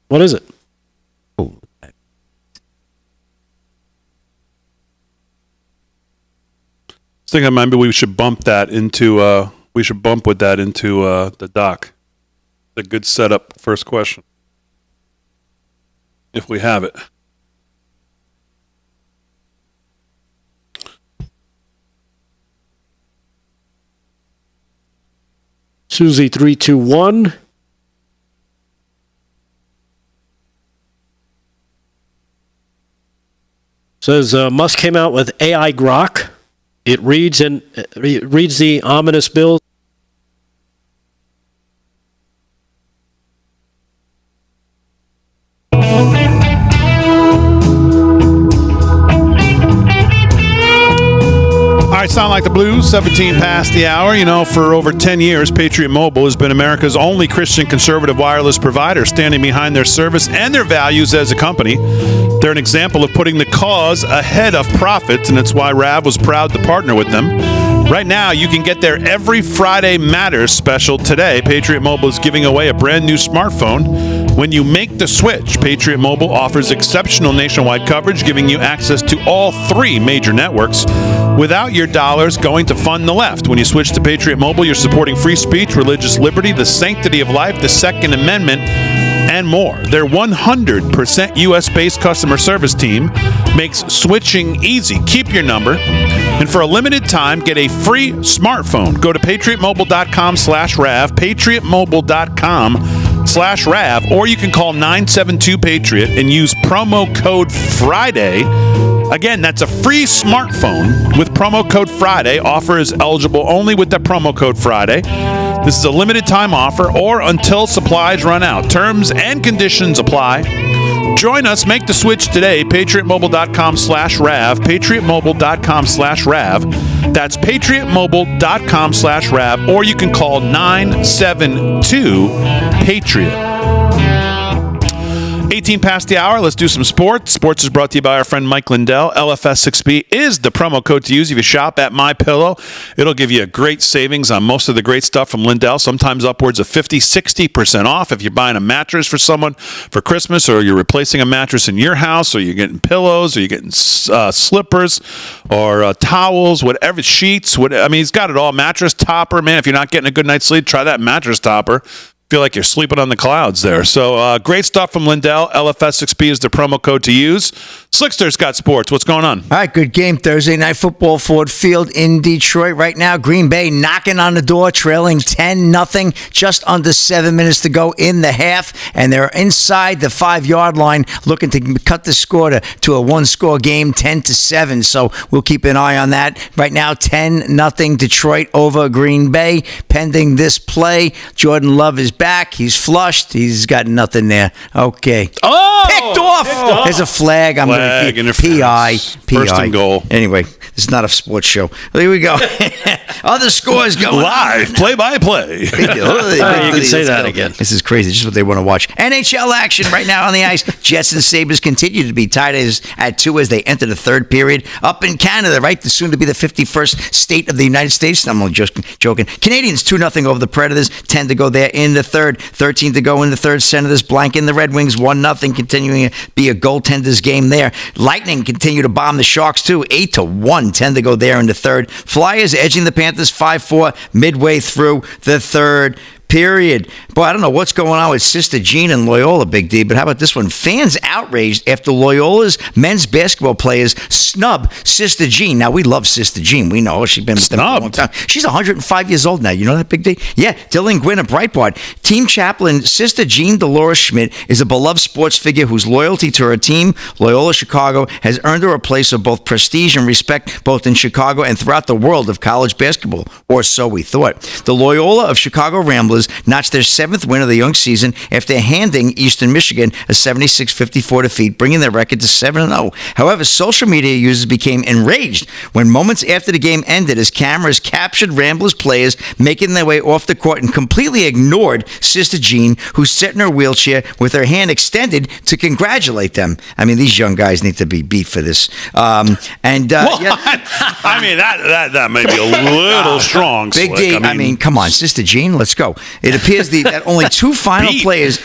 Speaker 4: What is it?
Speaker 2: I think maybe we should bump that into. We should bump with that into the doc. A good setup. First question. If we have it.
Speaker 4: Susie 321. Says Musk came out with AI Grok. It reads the ominous bill.
Speaker 2: All right, sound like the blues, 17 past the hour. You know, for over 10 years, Patriot Mobile has been America's only Christian conservative wireless provider, standing behind their service and their values as a company. They're an example of putting the cause ahead of profits, and it's why Rav was proud to partner with them. Right now, you can get their Every Friday Matters special today. Patriot Mobile is giving away a brand new smartphone. When you make the switch, Patriot Mobile offers exceptional nationwide coverage, giving you access to all 3 major networks without your dollars going to fund the left. When you switch to Patriot Mobile, you're supporting free speech, religious liberty, the sanctity of life, the Second Amendment, and more. Their 100% U.S.-based customer service team makes switching easy. Keep your number, and for a limited time, get a free smartphone. Go to patriotmobile.com/RAV, patriotmobile.com/RAV, or you can call 972-PATRIOT and use promo code FRIDAY. Again, that's a free smartphone with promo code FRIDAY. Offer is eligible only with the promo code FRIDAY. This is a limited time offer or until supplies run out. Terms and conditions apply. Join us. Make the switch today. PatriotMobile.com/RAV. PatriotMobile.com/RAV. That's PatriotMobile.com/RAV. Or you can call 972-PATRIOT. 18 past the hour. Let's do some sports. Sports is brought to you by our friend Mike Lindell. LFS6B is the promo code to use if you shop at MyPillow. It'll give you a great savings on most of the great stuff from Lindell, sometimes upwards of 50-60% off if you're buying a mattress for someone for Christmas, or you're replacing a mattress in your house, or you're getting pillows, or you're getting slippers, or towels, whatever, sheets. He's got it all. Mattress topper. Man, if you're not getting a good night's sleep, try that mattress topper. Feel like you're sleeping on the clouds there. So great stuff from Lindell. LFS6B is the promo code to use. Slickster's got sports. What's going on?
Speaker 8: All right, good game. Thursday Night Football, Ford Field in Detroit. Right now, Green Bay knocking on the door, trailing 10-0. Just under 7 minutes to go in the half, and they're inside the 5-yard line looking to cut the score to a one-score game, 10-7. So we'll keep an eye on that. Right now, 10-0 Detroit over Green Bay. Pending this play, Jordan Love is back. He's flushed. He's got nothing there. Okay.
Speaker 4: Oh!
Speaker 8: Picked off! There's a flag. I'm going to PI.
Speaker 2: First and goal.
Speaker 8: Anyway, this is not a sports show. Here we go. Other scores going
Speaker 2: live, play-by-play.
Speaker 4: You can say that again.
Speaker 8: This is crazy. Just what they want to watch. NHL action right now on the ice. Jets and Sabres continue to be tied at 2 as they enter the third period. Up in Canada, right? Soon to be the 51st state of the United States. I'm only joking. Canadians 2-0 over the Predators. 10 to go there in the third. 13 to go in the third. Senators blanking the Red Wings. 1-0, continuing to be a goaltender's game there. Lightning continue to bomb the Sharks too. 8-1. 10 to go there in the third. Flyers edging the Panthers 5-4 midway through the third Period. Boy, I don't know what's going on with Sister Jean and Loyola, Big D, but how about this one? Fans outraged after Loyola's men's basketball players snub Sister Jean. Now, we love Sister Jean. We know she's been with them for a long time. She's 105 years old now. You know that, Big D? Yeah, Dylan Gwynn of Breitbart. Team chaplain Sister Jean Dolores Schmidt is a beloved sports figure whose loyalty to her team, Loyola Chicago, has earned her a place of both prestige and respect both in Chicago and throughout the world of college basketball, or so we thought. The Loyola of Chicago Ramblers notched their 7th win of the young season after handing Eastern Michigan a 76-54 defeat, bringing their record to 7-0. However, social media users became enraged when moments after the game ended as cameras captured Ramblers players making their way off the court and completely ignored Sister Jean, who sat in her wheelchair with her hand extended to congratulate them. I mean, these young guys need to be beat for this.
Speaker 2: I mean, that may be a little strong.
Speaker 8: Big D, I mean, come on, Sister Jean, let's go. It appears that only 2 final players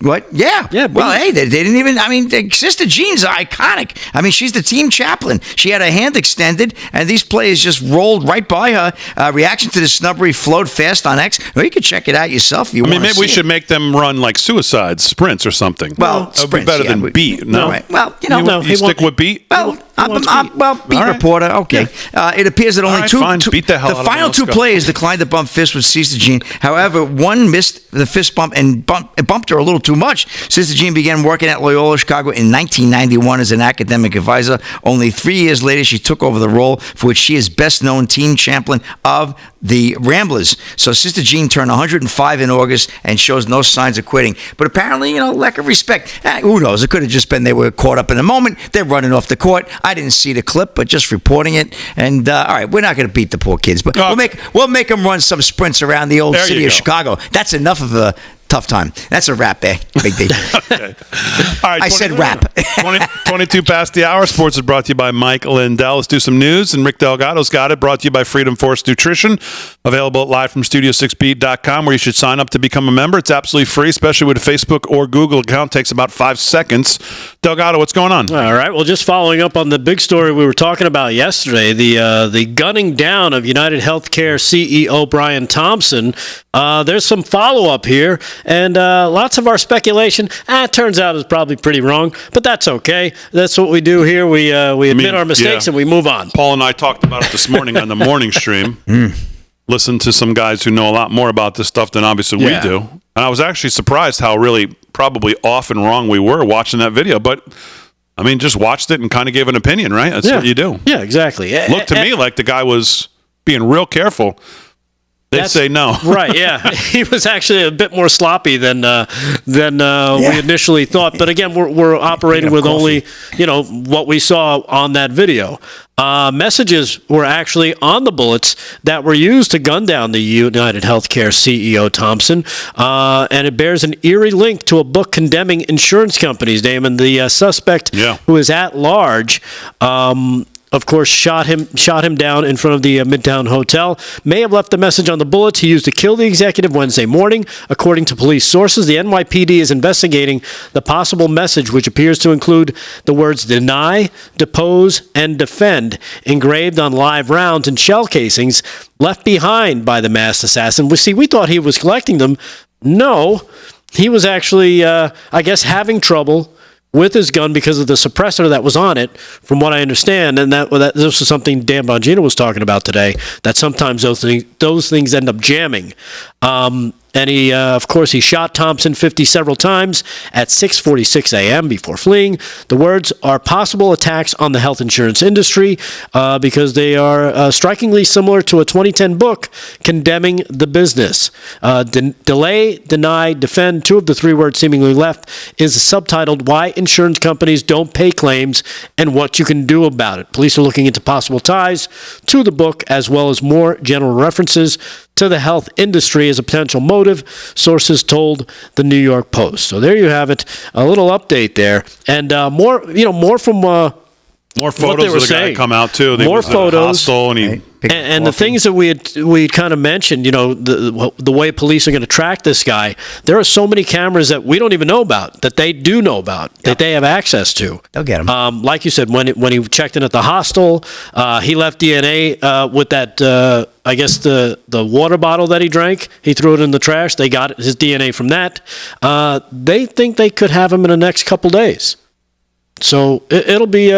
Speaker 8: what? Yeah. Well, hey, they didn't even, Sister Jean's iconic. I mean, she's the team chaplain. She had her hand extended, and these players just rolled right by her. Reaction to the snubbery flowed fast on X. Well, you can check it out yourself if you want to.
Speaker 2: Maybe we should make them run like suicide sprints or something.
Speaker 8: Well,
Speaker 2: that would be better than beat. No,
Speaker 8: right. Well,
Speaker 2: you stick with beat.
Speaker 8: Well, beat reporter. Okay. Yeah. It appears that only
Speaker 2: beat the hell out of
Speaker 8: final 2 players declined to bump fists with Sister Jean. However, one missed the fist bump and bumped her a little too much. Sister Jean began working at Loyola Chicago in 1991 as an academic advisor. Only 3 years later, she took over the role for which she is best known, team chaplain of the Ramblers. So Sister Jean turned 105 in August and shows no signs of quitting. But apparently, lack of respect. Who knows? It could have just been they were caught up in a moment. They're running off the court. I didn't see the clip, but just reporting it. And all right, we're not going to beat the poor kids, but we'll make them run some sprints around the old city of Chicago. That's enough of a tough time. That's a wrap, Big D.
Speaker 2: Okay. All right,
Speaker 8: I said wrap.
Speaker 2: 22 past the hour. Sports is brought to you by Mike Lindell. Let's do some news, and Rick Delgado's got it. Brought to you by Freedom Force Nutrition. Available live from Studio6Beat.com, where you should sign up to become a member. It's absolutely free, especially with a Facebook or Google account. Takes about 5 seconds. Delgado, what's going on?
Speaker 4: All right. Well, just following up on the big story we were talking about yesterday, the gunning down of United Healthcare CEO Brian Thompson. There's some follow-up here, and lots of our speculation, turns out is probably pretty wrong, but that's okay. That's what we do here. We admit our mistakes and we move on.
Speaker 2: Paul and I talked about it this morning on the morning stream. Listen to some guys who know a lot more about this stuff than obviously we do. And I was actually surprised how really probably off and wrong we were watching that video, but just watched it and kind of gave an opinion, right? That's what you do.
Speaker 4: Yeah, exactly.
Speaker 2: Looked to me like the guy was being real careful. They'd say no.
Speaker 4: Right, yeah. He was actually a bit more sloppy than we initially thought. But again, we're operating with only, what we saw on that video. Messages were actually on the bullets that were used to gun down the United Healthcare CEO Thompson. And it bears an eerie link to a book condemning insurance companies, Damon. The suspect who is at large, of course, shot him down in front of the Midtown Hotel. May have left the message on the bullets he used to kill the executive Wednesday morning. According to police sources, the NYPD is investigating the possible message, which appears to include the words deny, depose, and defend engraved on live rounds and shell casings left behind by the masked assassin. We thought he was collecting them. No, he was actually, having trouble with his gun because of the suppressor that was on it, from what I understand. And that this was something Dan Bongino was talking about today, that sometimes those things end up jamming. And he, of course, he shot Thompson 50 several times at 6:46 a.m. before fleeing. The words are possible attacks on the health insurance industry because they are strikingly similar to a 2010 book condemning the business. Delay, deny, defend, 2 of the 3 words seemingly left, is subtitled Why Insurance Companies Don't Pay Claims and What You Can Do About It. Police are looking into possible ties to the book as well as more general references to the health industry as a potential motive, sources told the New York Post. So there you have it, a little update there, and more from
Speaker 2: More
Speaker 4: what they
Speaker 2: photos
Speaker 4: were
Speaker 2: of the guy
Speaker 4: saying.
Speaker 2: come out too. They
Speaker 4: More
Speaker 2: went to the
Speaker 4: photos.
Speaker 2: hostel and he
Speaker 4: And the things that we kind of mentioned, the way police are going to track this guy, there are so many cameras that we don't even know about, that they do know about, that they have access to.
Speaker 8: They'll get him.
Speaker 4: Like you said, when he checked in at the hostel, he left DNA with that, I guess, the water bottle that he drank. He threw it in the trash. They got his DNA from that. They think they could have him in the next couple days. So it'll be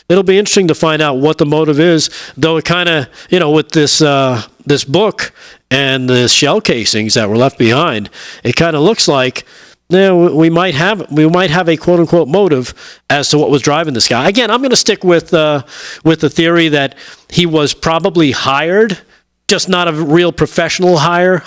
Speaker 4: interesting to find out what the motive is. Though it kind of, with this book and the shell casings that were left behind, it kind of looks like we might have a quote unquote motive as to what was driving this guy. Again, I'm going to stick with the theory that he was probably hired. Just not a real professional hire.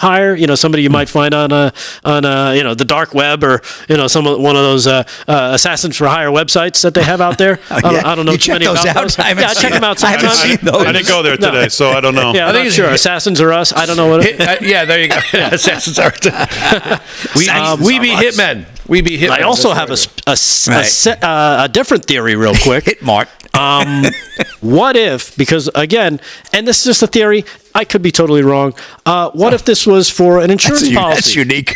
Speaker 4: Somebody you might find on the dark web or one of those assassins for hire websites that they have out there. I don't know too many about those.
Speaker 8: I
Speaker 4: check them out sometimes.
Speaker 2: I didn't go there today, so I don't know.
Speaker 4: Yeah, I'm not sure. Assassins are us. I don't know what.
Speaker 3: Yeah, there you go. Assassins are. We be hitmen. We be hitmen.
Speaker 4: I also have a different theory, real quick.
Speaker 8: Hit Mark.
Speaker 4: What if, because again, and this is just a theory, I could be totally wrong. What if this was for an insurance policy?
Speaker 8: That's unique.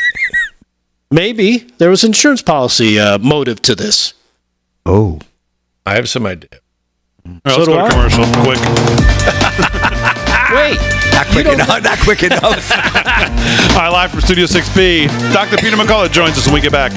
Speaker 4: Maybe there was an insurance policy motive to this.
Speaker 8: Oh,
Speaker 3: I have some idea.
Speaker 2: Let's go to commercial quick.
Speaker 4: Wait.
Speaker 8: Not quick enough.
Speaker 2: All right, live from Studio 6B, Dr. Peter McCullough joins us when we get back.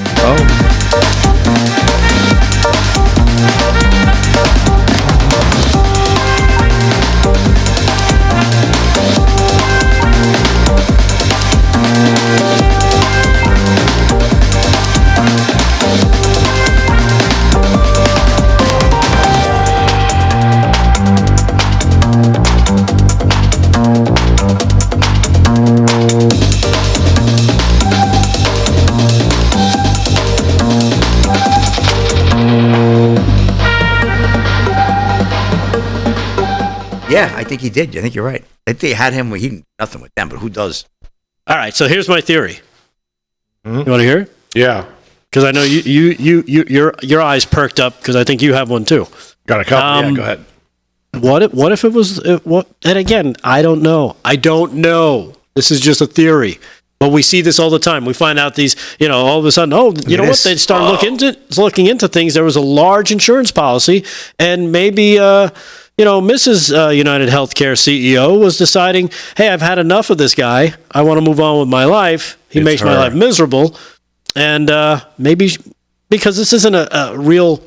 Speaker 8: Yeah, I think he did. I think you're right. I think they had him. He did nothing with them, but who does?
Speaker 4: All right, so here's my theory. You want to hear it?
Speaker 3: Yeah.
Speaker 4: Because I know your eyes perked up because I think you have one too.
Speaker 3: Got a couple. Yeah, go ahead.
Speaker 4: What if it was and again, I don't know. This is just a theory. But we see this all the time. We find out these, all of a sudden, what? They start looking into things. There was a large insurance policy, and maybe Mrs. United Healthcare CEO was deciding, hey, I've had enough of this guy. I want to move on with my life. He makes my life miserable. And maybe because this isn't a real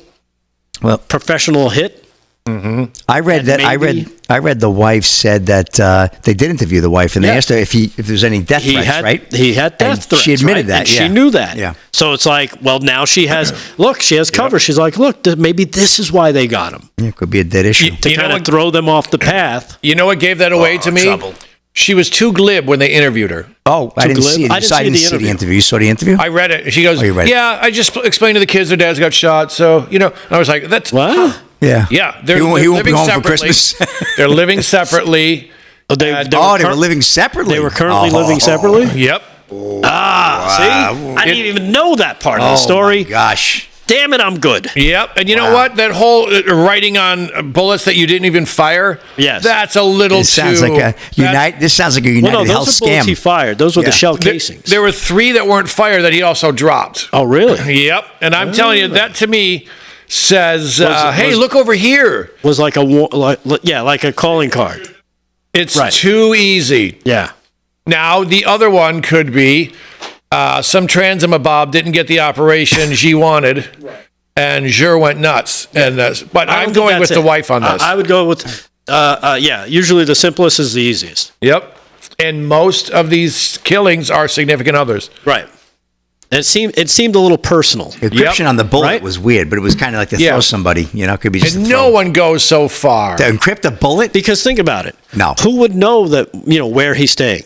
Speaker 4: professional hit.
Speaker 8: Mm-hmm. I read the wife said that they did interview the wife, and they asked her if there's any death threats, right?
Speaker 4: He had death threats.
Speaker 8: She admitted that.
Speaker 4: And she knew that.
Speaker 8: Yeah.
Speaker 4: So it's like, well, now she has cover. She's like, look, maybe this is why they got him.
Speaker 8: Yeah, it could be a dead issue.
Speaker 4: To kind of throw them off the path.
Speaker 3: You know what gave that away to me?
Speaker 8: Trouble.
Speaker 3: She was too glib when they interviewed her.
Speaker 8: Oh, I didn't see it. I didn't see the interview. You saw the interview?
Speaker 3: I read it. She goes,
Speaker 8: you read it.
Speaker 3: I just explained to the kids their dads got shot. So, and I was like, that's...
Speaker 4: Wow.
Speaker 8: Yeah.
Speaker 3: Yeah. They're
Speaker 8: he won't
Speaker 3: living
Speaker 8: be home
Speaker 3: separately.
Speaker 8: for Christmas.
Speaker 3: They're living separately.
Speaker 8: They were living separately?
Speaker 4: They were currently living separately?
Speaker 3: Yep.
Speaker 4: See? I didn't even know that part of the story.
Speaker 8: Oh, my gosh.
Speaker 4: Damn it, I'm good.
Speaker 3: Yep. And you know what? That whole writing on bullets that you didn't even fire.
Speaker 4: Yes.
Speaker 3: That's a little
Speaker 8: This sounds like a United Health
Speaker 4: those are
Speaker 8: scam.
Speaker 4: bullets he fired. Those were the shell casings.
Speaker 3: There were 3 that weren't fired that he also dropped.
Speaker 4: Oh, really?
Speaker 3: Yep. And I'm telling you, that to me says, hey, look over here.
Speaker 4: Was like a calling card.
Speaker 3: It's too easy.
Speaker 4: Yeah.
Speaker 3: Now, the other one could be some transimabob didn't get the operation she wanted, and Jure went nuts. And but I'm going with the wife on this.
Speaker 4: I would go with, usually the simplest is the easiest.
Speaker 3: Yep. And most of these killings are significant others.
Speaker 4: Right. And it seemed a little personal.
Speaker 8: The encryption on the bullet was weird, but it was kind of like to throw somebody. It could be just.
Speaker 3: And no one goes so far
Speaker 8: to encrypt a bullet.
Speaker 4: Because think about it.
Speaker 8: No.
Speaker 4: Who would know that? Where he's staying.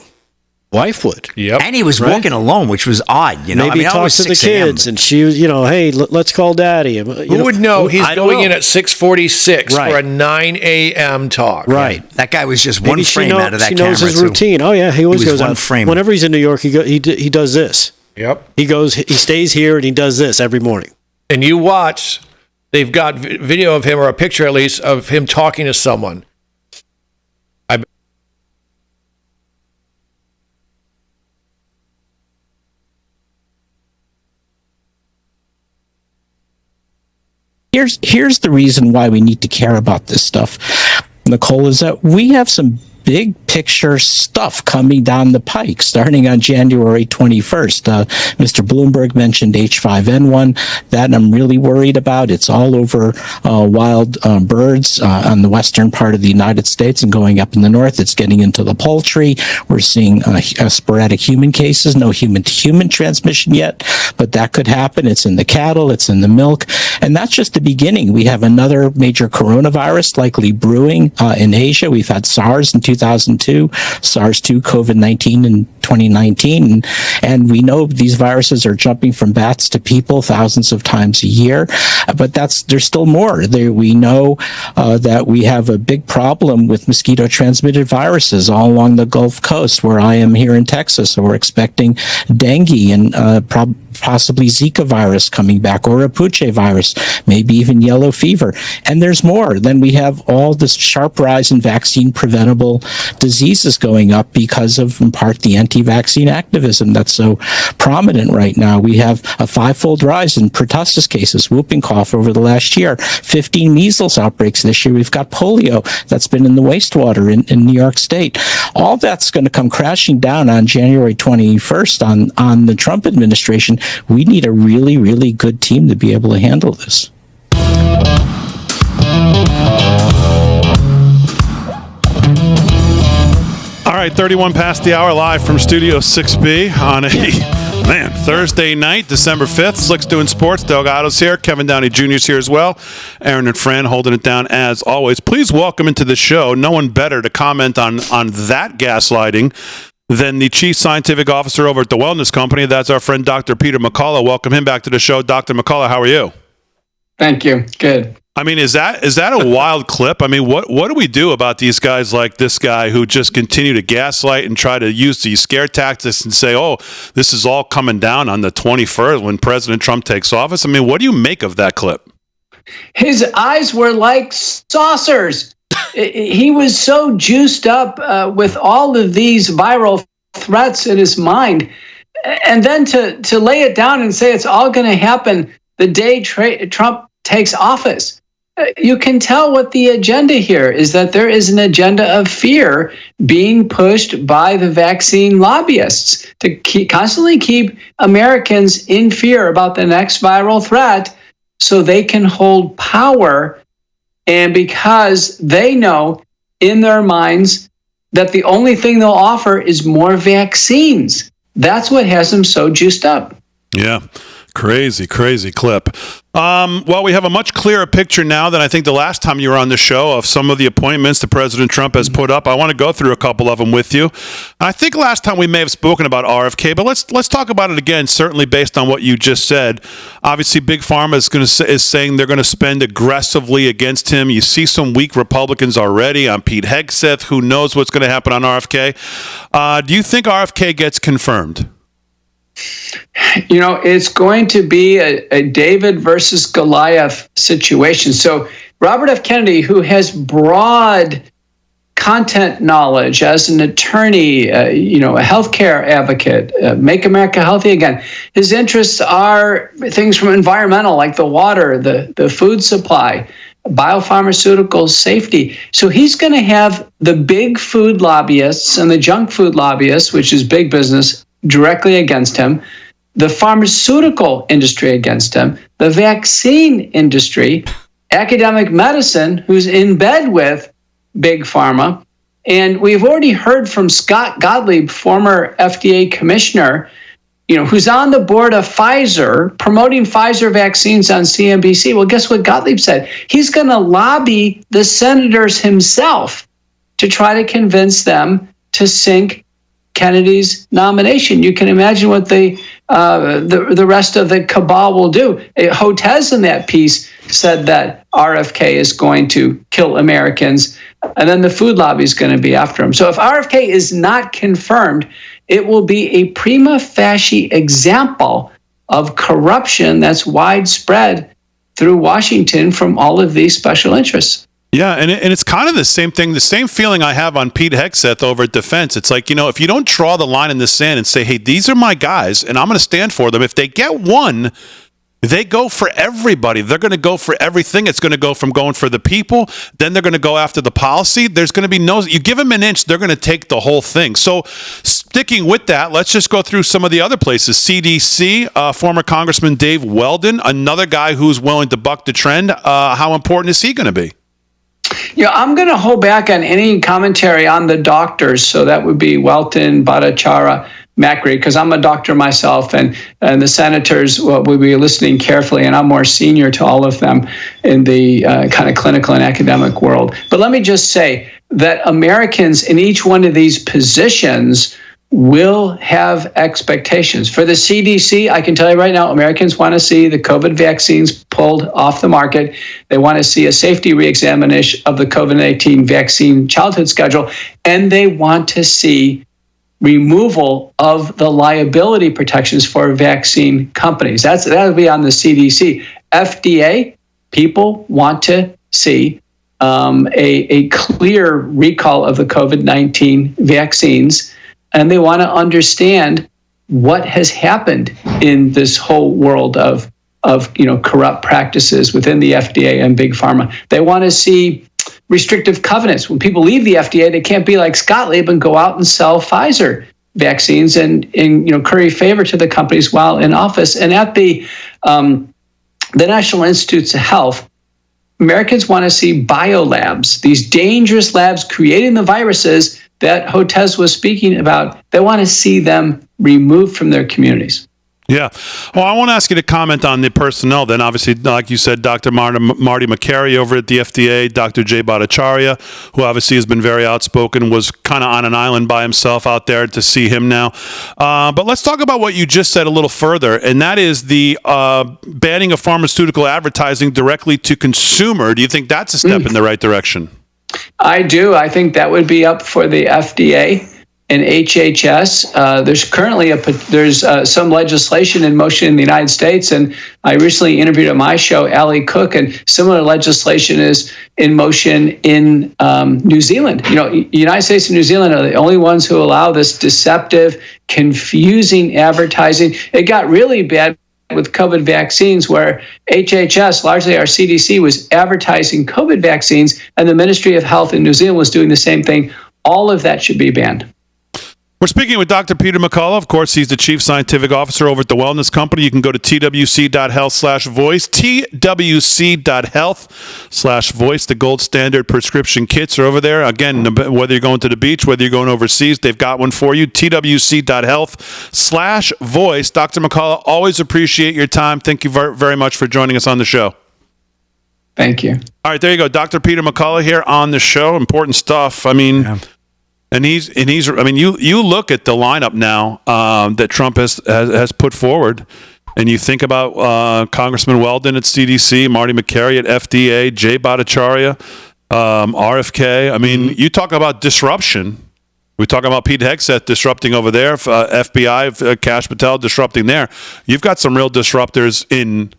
Speaker 4: Wife would.
Speaker 3: Yep.
Speaker 8: And he was walking alone, which was odd.
Speaker 4: Maybe talk to the kids, and she was, hey, let's call daddy.
Speaker 3: Who would know he's going in at 6:46 for a 9 a.m. talk?
Speaker 4: Right.
Speaker 8: Yeah. That guy was just one frame out of that camera.
Speaker 4: She knows his routine. Oh yeah, he always goes
Speaker 8: one
Speaker 4: out.
Speaker 8: frame.
Speaker 4: Whenever he's in New York, he does this.
Speaker 3: Yep.
Speaker 4: He stays here and he does this every morning.
Speaker 3: And you watch they've got video of him, or a picture at least, of him talking to someone.
Speaker 13: Here's the reason why we need to care about this stuff, Nicole, is that we have some big picture stuff coming down the pike starting on January 21st. Mr. Bloomberg mentioned H5N1. That I'm really worried about. It's all over wild birds on the western part of the United States and going up in the north. It's getting into the poultry. We're seeing sporadic human cases, no human-to-human transmission yet, but that could happen. It's in the cattle, it's in the milk, and that's just the beginning. We have another major coronavirus likely brewing in Asia. We've had SARS in 2002, SARS-2, COVID-19 in 2019, and we know these viruses are jumping from bats to people thousands of times a year, but there's still more. We know that we have a big problem with mosquito-transmitted viruses all along the Gulf Coast, where I am here in Texas, so we're expecting dengue and possibly Zika virus coming back, or a Puche virus, maybe even yellow fever. And there's more. Then we have all this sharp rise in vaccine-preventable diseases going up because of, in part, the anti-vaccine activism that's so prominent right now. We have a 5-fold rise in pertussis cases, whooping cough over the last year, 15 measles outbreaks this year. We've got polio that's been in the wastewater in New York State. All that's going to come crashing down on January 21st on the Trump administration. We need a really, really good team to be able to handle this.
Speaker 2: All right, 31 past the hour, live from Studio 6B on a Thursday night, December 5th. Slick's doing sports. Delgado's here. Kevin Downey Jr. is here as well. Aaron and Fran holding it down as always. Please welcome into the show no one better to comment on that gaslighting than the Chief Scientific Officer over at the Wellness Company. That's our friend Dr. Peter McCullough. Welcome him back to the show. Dr. McCullough, how are you?
Speaker 14: Thank you. Good.
Speaker 2: I mean, is that a wild clip? I mean, what do we do about these guys like this guy who just continue to gaslight and try to use these scare tactics and say, oh, this is all coming down on the 21st when President Trump takes office? I mean, what do you make of that clip?
Speaker 14: His eyes were like saucers. He was so juiced up with all of these viral threats in his mind. And then to lay it down and say it's all going to happen the day Trump takes office. You can tell what the agenda here is, that there is an agenda of fear being pushed by the vaccine lobbyists to constantly keep Americans in fear about the next viral threat so they can hold power. And because they know in their minds that the only thing they'll offer is more vaccines. That's what has them so juiced up.
Speaker 2: Yeah. Crazy clip. Well, we have a much clearer picture now than I think the last time you were on the show of some of the appointments that President Trump has put up. I want to go through a couple of them with you. I think last time we may have spoken about RFK, but let's talk about it again, certainly based on what you just said. Obviously, Big Pharma is saying they're going to spend aggressively against him. You see some weak Republicans already on Pete Hegseth. Who knows what's going to happen on RFK? Do you think RFK gets confirmed?
Speaker 14: You know, it's going to be a David versus Goliath situation. So Robert F. Kennedy, who has broad content knowledge as an attorney, a healthcare advocate, Make America Healthy Again. His interests are things from environmental, like the water, the food supply, biopharmaceutical safety. So he's going to have the big food lobbyists and the junk food lobbyists, which is big business, directly against him, the pharmaceutical industry against him, the vaccine industry, academic medicine, who's in bed with Big Pharma. And we've already heard from Scott Gottlieb, former FDA commissioner, who's on the board of Pfizer, promoting Pfizer vaccines on CNBC. Well, guess what Gottlieb said? He's going to lobby the senators himself to try to convince them to sink Kennedy's nomination. You can imagine what the rest of the cabal will do. Hotez in that piece said that RFK is going to kill Americans, and then the food lobby is going to be after him. So if RFK is not confirmed, it will be a prima facie example of corruption that's widespread through Washington from all of these special interests.
Speaker 2: Yeah, and it's kind of the same thing, the same feeling I have on Pete Hegseth over at Defense. It's like, if you don't draw the line in the sand and say, hey, these are my guys, and I'm going to stand for them. If they get one, they go for everybody. They're going to go for everything. It's going to go from going for the people, then they're going to go after the policy. There's going to be you give them an inch, they're going to take the whole thing. So sticking with that, let's just go through some of the other places. CDC, former Congressman Dave Weldon, another guy who's willing to buck the trend. How important is he going to be?
Speaker 14: I'm going to hold back on any commentary on the doctors. So that would be Welton, Bhattacharya, Macri, because I'm a doctor myself, and the senators will be listening carefully, and I'm more senior to all of them in the kind of clinical and academic world. But let me just say that Americans in each one of these positions will have expectations. For the CDC, I can tell you right now, Americans want to see the COVID vaccines pulled off the market. They want to see a safety reexamination of the COVID-19 vaccine childhood schedule, and they want to see removal of the liability protections for vaccine companies. That would be on the CDC. FDA, people want to see a clear recall of the COVID-19 vaccines, and they want to understand what has happened in this whole world of corrupt practices within the FDA and Big Pharma. They want to see restrictive covenants. When people leave the FDA, they can't be like Scott Lieb and go out and sell Pfizer vaccines and curry favor to the companies while in office. And at the National Institutes of Health, Americans want to see biolabs, these dangerous labs creating the viruses that Hotez was speaking about. They want to see them removed from their communities.
Speaker 2: Yeah. Well, I want to ask you to comment on the personnel then. Obviously, like you said, Dr. Marty Makary over at the FDA, Dr. Jay Bhattacharya, who obviously has been very outspoken, was kind of on an island by himself out there, to see him now. But let's talk about what you just said a little further, and that is the banning of pharmaceutical advertising directly to consumer. Do you think that's a step in the right direction?
Speaker 14: I do. I think that would be up for the FDA and HHS. There's currently some legislation in motion in the United States, and I recently interviewed on my show Allie Cook, and similar legislation is in motion in New Zealand. The United States and New Zealand are the only ones who allow this deceptive, confusing advertising. It got really bad with COVID vaccines, where HHS, largely our CDC, was advertising COVID vaccines, and the Ministry of Health in New Zealand was doing the same thing. All of that should be banned.
Speaker 2: We're speaking with Dr. Peter McCullough. Of course, he's the Chief Scientific Officer over at the Wellness Company. You can go to twc.health/voice, twc.health/voice. The gold standard prescription kits are over there. Again, whether you're going to the beach, whether you're going overseas, they've got one for you. twc.health/voice. Dr. McCullough, always appreciate your time. Thank you very much for joining us on the show.
Speaker 14: Thank you.
Speaker 2: All right, there you go. Dr. Peter McCullough here on the show. Important stuff. I mean... Yeah. And he's. I mean, you look at the lineup now that Trump has put forward, and you think about Congressman Weldon at CDC, Marty Makary at FDA, Jay Bhattacharya, RFK. I mean, you talk about disruption. We talk about Pete Hegseth disrupting over there, FBI, Kash Patel disrupting there. You've got some real disruptors in.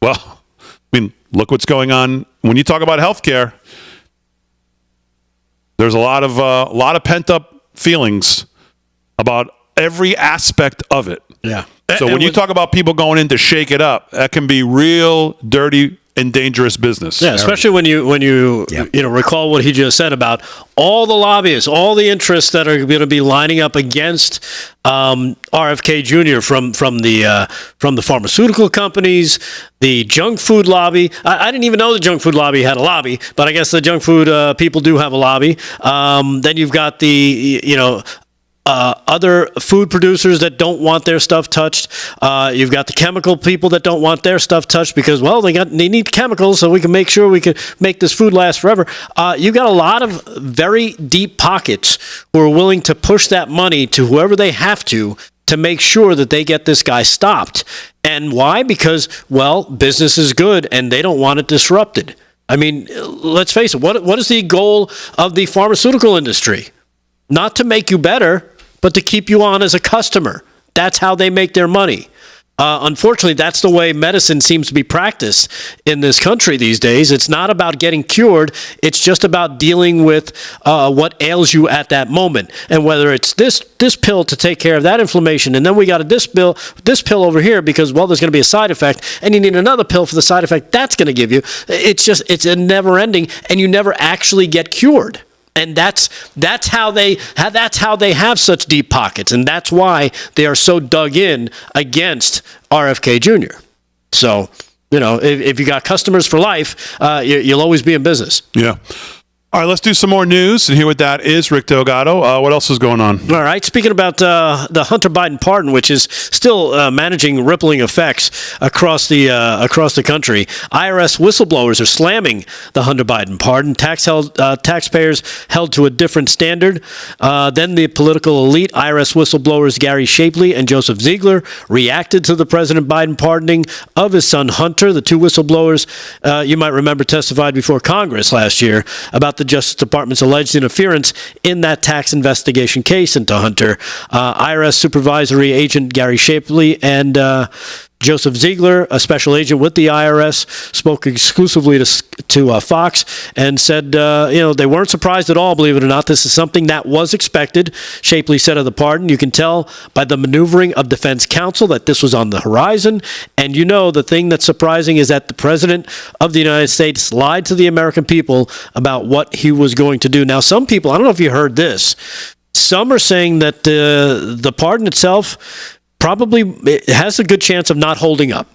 Speaker 2: Well, I mean, look what's going on when you talk about healthcare. There's a lot of pent up feelings about every aspect of it.
Speaker 4: Yeah.
Speaker 2: So when you talk about people going in to shake it up, that can be real dirty and dangerous business.
Speaker 4: Yeah, especially when you recall what he just said about all the lobbyists, all the interests that are going to be lining up against RFK Jr. from the pharmaceutical companies, the junk food lobby. I didn't even know the junk food lobby had a lobby, but I guess the junk food people do have a lobby. Then you've got the other food producers that don't want their stuff touched. You've got the chemical people that don't want their stuff touched because, well, they need chemicals so we can make sure we can make this food last forever. You've got a lot of very deep pockets who are willing to push that money to whoever they have to make sure that they get this guy stopped. And why? Because, well, business is good and they don't want it disrupted. I mean, let's face it. What is the goal of the pharmaceutical industry? Not to make you better, but to keep you on as a customer. That's how they make their money. Unfortunately, that's the way medicine seems to be practiced in this country these days. It's not about getting cured. It's just about dealing with what ails you at that moment. And whether it's this pill to take care of that inflammation, and then we got this pill over here because, well, there's going to be a side effect, and you need another pill for the side effect that's going to give you. It's a never ending, and you never actually get cured. And that's how they have such deep pockets, and that's why they are so dug in against RFK Jr. So, if you got customers for life, you'll always be in business.
Speaker 2: Yeah. All right, let's do some more news and hear what that is. Rick Delgado, what else is going on?
Speaker 4: All right, speaking about the Hunter Biden pardon, which is still managing rippling effects across the country, IRS whistleblowers are slamming the Hunter Biden pardon. Taxpayers held to a different standard than the political elite. IRS whistleblowers Gary Shapley and Joseph Ziegler reacted to the President Biden pardoning of his son Hunter. The two whistleblowers, you might remember, testified before Congress last year about the Justice Department's alleged interference in that tax investigation case into Hunter. IRS Supervisory Agent Gary Shapley and Joseph Ziegler, a special agent with the IRS, spoke exclusively to Fox and said, they weren't surprised at all, believe it or not. This is something that was expected. Shapley said of the pardon, you can tell by the maneuvering of defense counsel that this was on the horizon. And the thing that's surprising is that the President of the United States lied to the American people about what he was going to do. Now, some people, I don't know if you heard this, some are saying that the pardon itself probably it has a good chance of not holding up,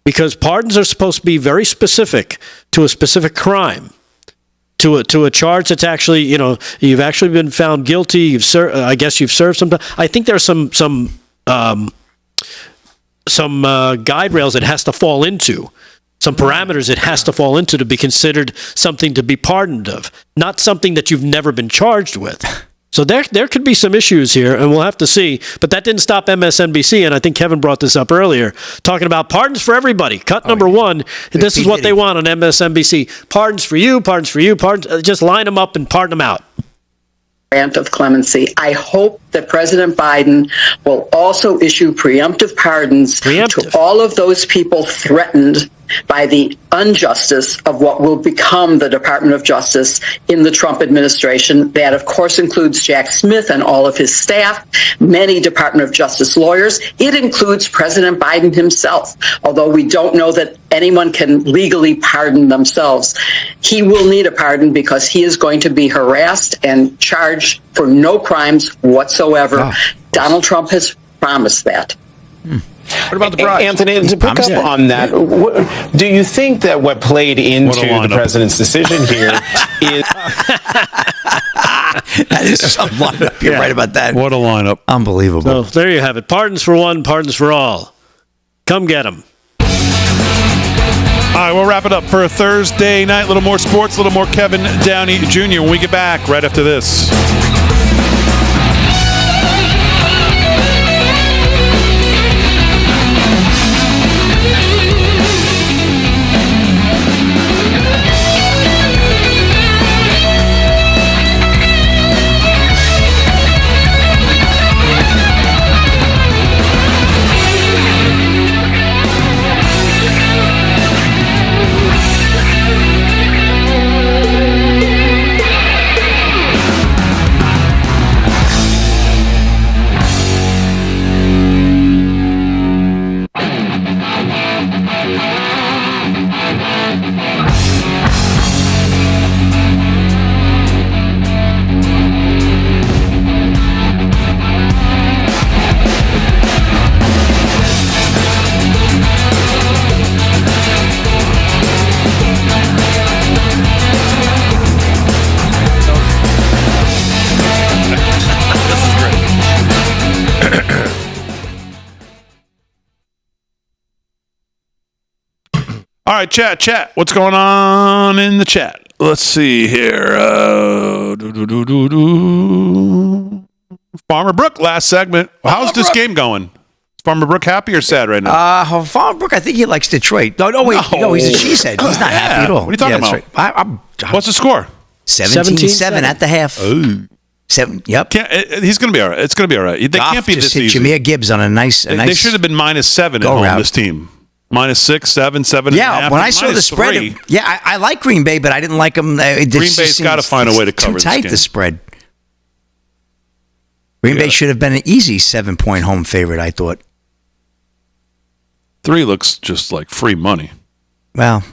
Speaker 4: because pardons are supposed to be very specific to a specific crime, to a charge that's actually, you've actually been found guilty. You've served some time. I think there's some guide rails it has to fall into, some parameters it has to fall into to be considered something to be pardoned of, not something that you've never been charged with. So there could be some issues here, and we'll have to see. But that didn't stop MSNBC, and I think Kevin brought this up earlier, talking about pardons for everybody. Cut number one, this is what they want on MSNBC. Pardons for you, pardons. Just line them up and pardon them out.
Speaker 15: Grant of clemency. I hope that President Biden will also issue preemptive pardons to all of those people threatened by the injustice of what will become the Department of Justice in the Trump administration. That, of course, includes Jack Smith and all of his staff, many Department of Justice lawyers. It includes President Biden himself, although we don't know that anyone can legally pardon themselves. He will need a pardon because he is going to be harassed and charged for no crimes whatsoever. Oh. Donald Trump has promised that.
Speaker 3: What about the bride?
Speaker 16: Anthony, to pick up on that, do you think that what played into the president's decision here is...
Speaker 8: That is some lineup. You're right about that.
Speaker 2: What a lineup.
Speaker 8: Unbelievable.
Speaker 4: So there you have it. Pardons for one, pardons for all. Come get them.
Speaker 2: All right, we'll wrap it up for a Thursday night. A little more sports, a little more Kevin Downey Jr. when we get back right after this. All right, chat. What's going on in the chat? Let's see here. Farmer Brook, last segment. How's this game going? Is Farmer Brook happy or sad right now?
Speaker 8: Farmer Brook, I think he likes Detroit. No, he's a cheesehead. He's not happy at all.
Speaker 2: What are you talking about?
Speaker 8: Right.
Speaker 2: What's the score?
Speaker 8: 17-7 at the half.
Speaker 2: Ooh.
Speaker 8: 7. Yep.
Speaker 2: He's going to be all right. It's going to be all right. They can't be this easy.
Speaker 8: Jameer Gibbs on a nice.
Speaker 2: They should have been -7 at home.
Speaker 8: route.
Speaker 2: This team -6, 7, 7.
Speaker 8: Yeah, when I saw the spread, I like Green Bay, but I didn't like them.
Speaker 2: Green Bay's got to find a way to cover
Speaker 8: too tight
Speaker 2: this game.
Speaker 8: the spread. Green Bay should have been an easy 7-point home favorite, I thought.
Speaker 2: 3 looks just like free money.
Speaker 8: Well,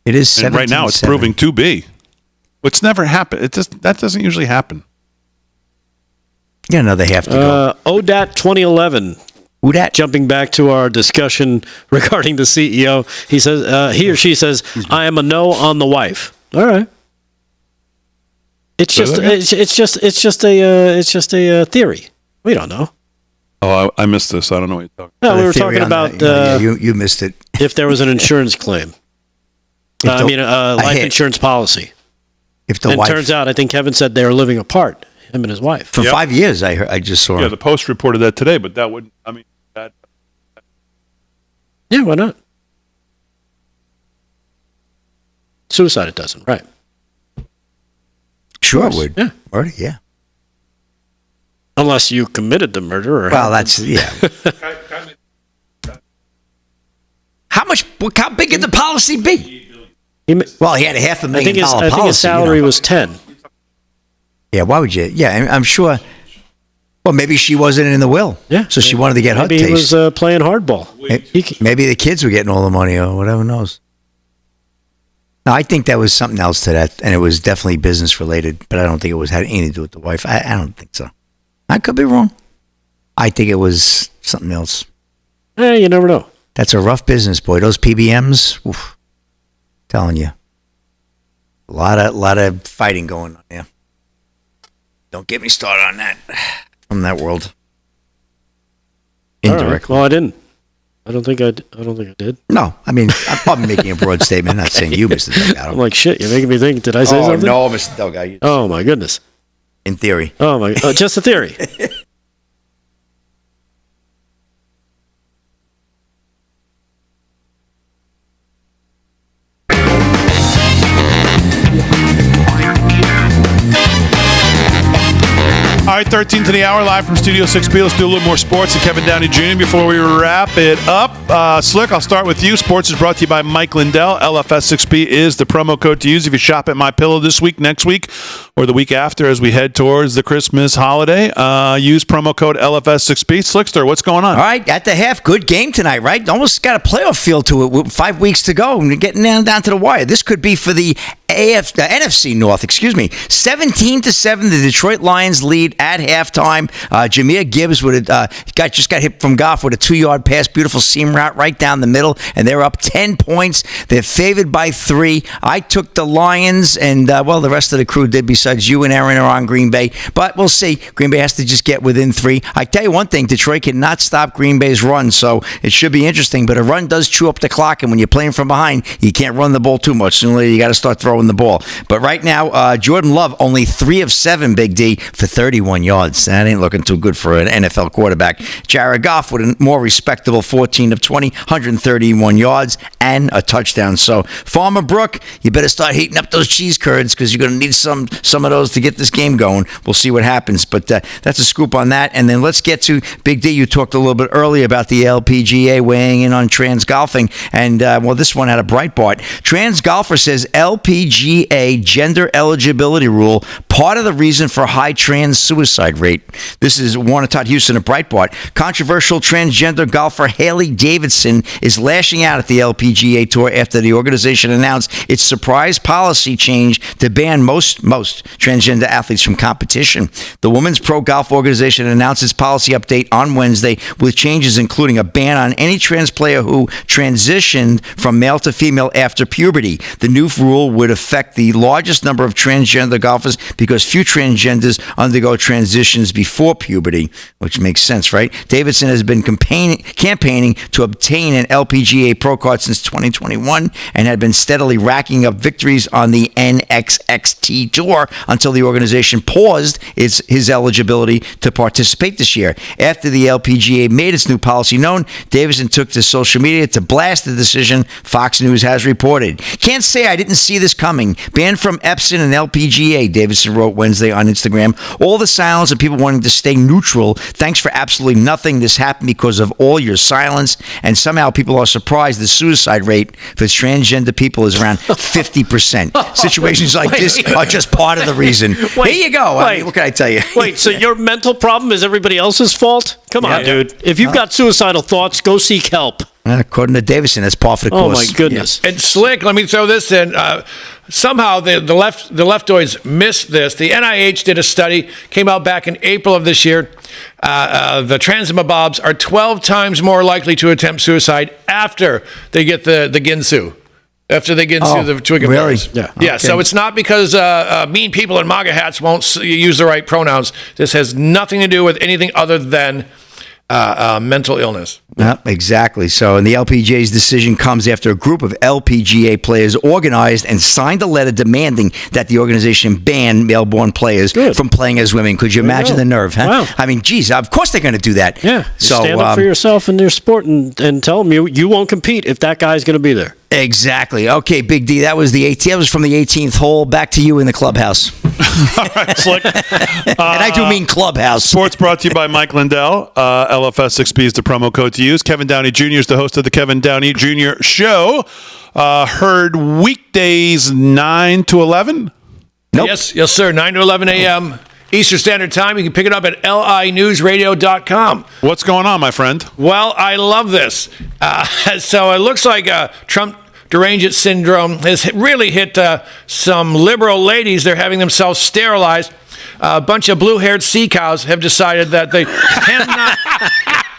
Speaker 8: it is 7.
Speaker 2: And right now, it's proving to be. Which never happened. That doesn't usually happen.
Speaker 8: Yeah, no, they have to go.
Speaker 4: ODAT 2011.
Speaker 8: ODAT.
Speaker 4: Jumping back to our discussion regarding the CEO, he says he or she says, "I am a no on the wife." All right. It's just a theory. We don't know.
Speaker 2: Oh, I missed this. I don't know what you're talking
Speaker 4: about. No, we were talking about
Speaker 8: you missed it.
Speaker 4: If there was an insurance claim, a life insurance policy.
Speaker 8: If the
Speaker 4: and
Speaker 8: wife,
Speaker 4: turns out, I think Kevin said they were living apart, him and his wife.
Speaker 8: For 5 years, I just saw.
Speaker 2: Yeah, the Post reported that today, but that wouldn't. I mean, that.
Speaker 4: Yeah, why not? Suicide, it doesn't, right?
Speaker 8: Sure, it would.
Speaker 4: Yeah,
Speaker 8: murder. Yeah.
Speaker 4: Unless you committed the murder.
Speaker 8: Well, that's How big could the policy be? Well, he had a $500,000 policy.
Speaker 4: I think his salary was 10.
Speaker 8: Yeah, why would you? Yeah, I'm sure. Well, maybe she wasn't in the will.
Speaker 4: Yeah.
Speaker 8: So she wanted to get her taste.
Speaker 4: Maybe he was playing hardball.
Speaker 8: Maybe the kids were getting all the money or whatever knows. No, I think that was something else to that, and it was definitely business related, but I don't think it had anything to do with the wife. I don't think so. I could be wrong. I think it was something else.
Speaker 4: You never know.
Speaker 8: That's a rough business, boy. Those PBMs, oof, telling you. A lot of fighting going on there. Don't get me started on that. From that world. Indirect.
Speaker 4: Right. Well, I didn't. I don't think I did.
Speaker 8: No, I mean, I'm probably making a broad statement. I'm not saying you, Mr. Delgado.
Speaker 4: I'm like, shit, you're making me think. Did I say something?
Speaker 8: No, Mr. Delgado.
Speaker 4: Oh, my goodness.
Speaker 8: In theory.
Speaker 4: Oh, my. Just a theory.
Speaker 2: All right, 13 to the hour, live from Studio 6B. Let's do a little more sports and Kevin Downey Jr. before we wrap it up. Slick, I'll start with you. Sports is brought to you by Mike Lindell. LFS6B is the promo code to use if you shop at MyPillow this week, next week, or the week after as we head towards the Christmas holiday. Use promo code LFS6B. Slickster, what's going on?
Speaker 8: All right, at the half, good game tonight, right? Almost got a playoff feel to it with 5 weeks to go and getting down to the wire. This could be for the NFC North, 17-7, the Detroit Lions lead at halftime. Jameer Gibbs just got hit from Goff with a 2-yard pass, beautiful seam route right down the middle, and they're up 10 points. They're favored by 3. I took the Lions, and the rest of the crew did. Besides you and Aaron are on Green Bay, but we'll see. Green Bay has to just get within 3. I tell you one thing: Detroit cannot stop Green Bay's run, so it should be interesting. But a run does chew up the clock, and when you're playing from behind, you can't run the ball too much. Sooner or later, you got to start throwing the ball. But right now, Jordan Love only 3 of 7, Big D, for 31 yards. That ain't looking too good for an NFL quarterback. Jared Goff with a more respectable 14 of 20, 131 yards and a touchdown. So, Farmer Brook, you better start heating up those cheese curds because you're going to need some of those to get this game going. We'll see what happens. But that's a scoop on that. And then let's get to Big D. You talked a little bit earlier about the LPGA weighing in on trans golfing. And, this one had a Breitbart. Trans golfer says LPGA gender eligibility rule part of the reason for high trans suicide rate. This is Warner Todd Houston of Breitbart. Controversial transgender golfer Haley Davidson is lashing out at the LPGA Tour after the organization announced its surprise policy change to ban most transgender athletes from competition. The Women's Pro Golf Organization announced its policy update on Wednesday with changes including a ban on any trans player who transitioned from male to female after puberty. The new rule would affect the largest number of transgender golfers because few transgenders undergo transitions before puberty, which makes sense, right? Davidson has been campaigning to obtain an LPGA Pro card since 2021 and had been steadily racking up victories on the NXXT Tour until the organization paused his eligibility to participate this year. After the LPGA made its new policy known, Davidson took to social media to blast the decision, Fox News has reported. Can't say I didn't see this coming. coming. Banned from Epson and LPGA, Davidson wrote Wednesday on Instagram. All the silence of people wanting to stay neutral. Thanks for absolutely nothing. This happened because of all your silence. And somehow people are surprised the suicide rate for transgender people is around 50%. Situations like this are just part of the reason. Here you go. I mean, what can I tell you?
Speaker 4: Wait, so your mental problem is everybody else's fault? Come on, dude. If you've got suicidal thoughts, go seek help.
Speaker 8: According to Davidson, that's par for the course.
Speaker 4: Oh, my goodness.
Speaker 3: And Slick, let me throw this in. Somehow the leftoids missed this. The NIH did a study, came out back in April of this year. The transmabobs are 12 times more likely to attempt suicide after they get the Ginsu. After they get into the twig and
Speaker 8: really?
Speaker 3: Yeah. Yeah. So it's not because mean people in MAGA hats won't use the right pronouns. This has nothing to do with anything other than mental illness.
Speaker 8: Yep, exactly. So, and the LPGA's decision comes after a group of LPGA players organized and signed a letter demanding that the organization ban male-born players from playing as women. Could you imagine the nerve? Huh?
Speaker 4: Wow.
Speaker 8: I mean, geez, of course they're going to do that.
Speaker 4: Yeah.
Speaker 8: So
Speaker 4: stand up for yourself in your sport and tell them you won't compete if that guy's going to be there.
Speaker 8: Exactly. Okay, Big D. That was that was from the 18th hole. Back to you in the clubhouse.
Speaker 2: All right, Slick.
Speaker 8: And I do mean clubhouse.
Speaker 2: Sports brought to you by Mike Lindell. LFS6B is the promo code to use. Kevin Downey Jr. is the host of the Kevin Downey Jr. Show. Heard weekdays 9 to 11?
Speaker 8: Nope.
Speaker 3: Yes, sir. 9 to 11 a.m. Eastern Standard Time. You can pick it up at linewsradio.com.
Speaker 2: What's going on, my friend?
Speaker 3: Well, I love this. So it looks like Trump derangement syndrome has really hit some liberal ladies. They're having themselves sterilized. A bunch of blue-haired sea cows have decided that they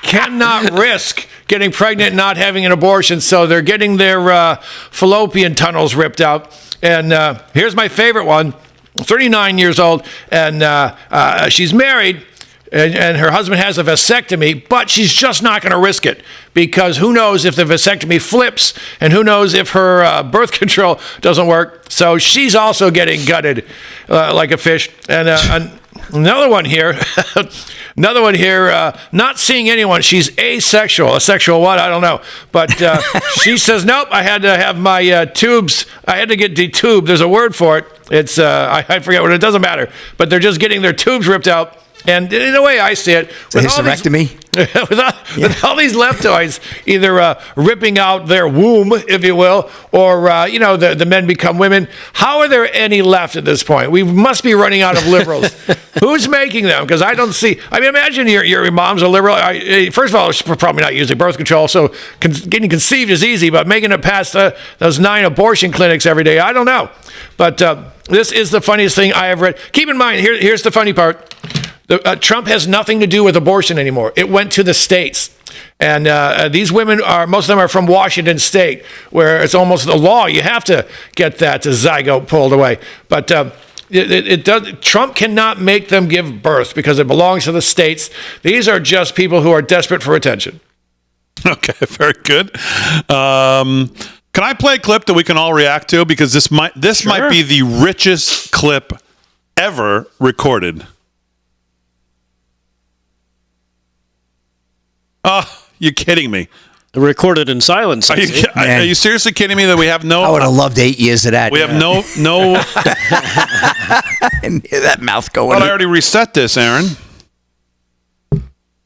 Speaker 3: cannot risk getting pregnant and not having an abortion, so they're getting their fallopian tunnels ripped out. And here's my favorite one. 39 years old, and she's married, and her husband has a vasectomy, but she's just not going to risk it because who knows if the vasectomy flips, and who knows if her birth control doesn't work. So she's also getting gutted like a fish. And another one here, not seeing anyone. She's asexual. Asexual what? I don't know. But she says, nope, I had to have my tubes. I had to get detubed. There's a word for it. It's, I forget what it doesn't matter. But they're just getting their tubes ripped out. And in the way I see it,
Speaker 8: with hysterectomy?
Speaker 3: With all these leftoids either ripping out their womb, if you will, or, the men become women, how are there any left at this point? We must be running out of liberals. Who's making them? Because I don't see. I mean, imagine your mom's a liberal. First of all, she's probably not using birth control, so getting conceived is easy, but making it past those 9 abortion clinics every day, I don't know. But this is the funniest thing I have read. Keep in mind, here's the funny part. Trump has nothing to do with abortion anymore. It went to the states. And these women most of them are from Washington State, where it's almost the law. You have to get that zygote pulled away. But Trump cannot make them give birth because it belongs to the states. These are just people who are desperate for attention.
Speaker 2: Okay, very good. Can I play a clip that we can all react to? Because this might be the richest clip ever recorded. Oh, you're kidding me.
Speaker 4: Recorded in silence.
Speaker 2: Are you seriously kidding me that we have no...
Speaker 8: I would have loved 8 years of that.
Speaker 2: We have no...
Speaker 8: And hear that mouth going.
Speaker 2: But I already reset this, Aaron.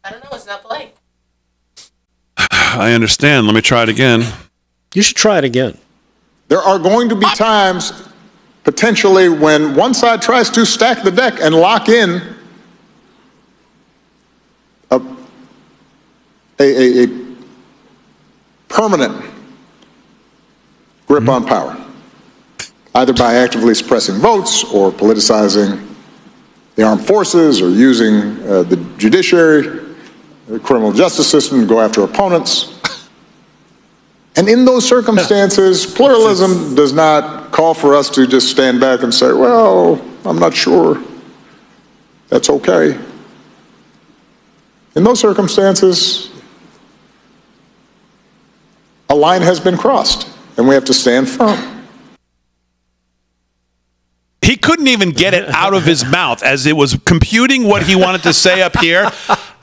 Speaker 7: I don't know. It's not playing.
Speaker 2: I understand. Let me try it again.
Speaker 4: You should try it again.
Speaker 17: There are going to be times, potentially, when one side tries to stack the deck and lock in a permanent grip on power, either by actively suppressing votes or politicizing the armed forces or using the judiciary, the criminal justice system to go after opponents. And in those circumstances, pluralism does not call for us to just stand back and say, well, I'm not sure that's okay. In those circumstances, a line has been crossed, and we have to stand firm.
Speaker 2: He couldn't even get it out of his mouth as it was computing what he wanted to say up here.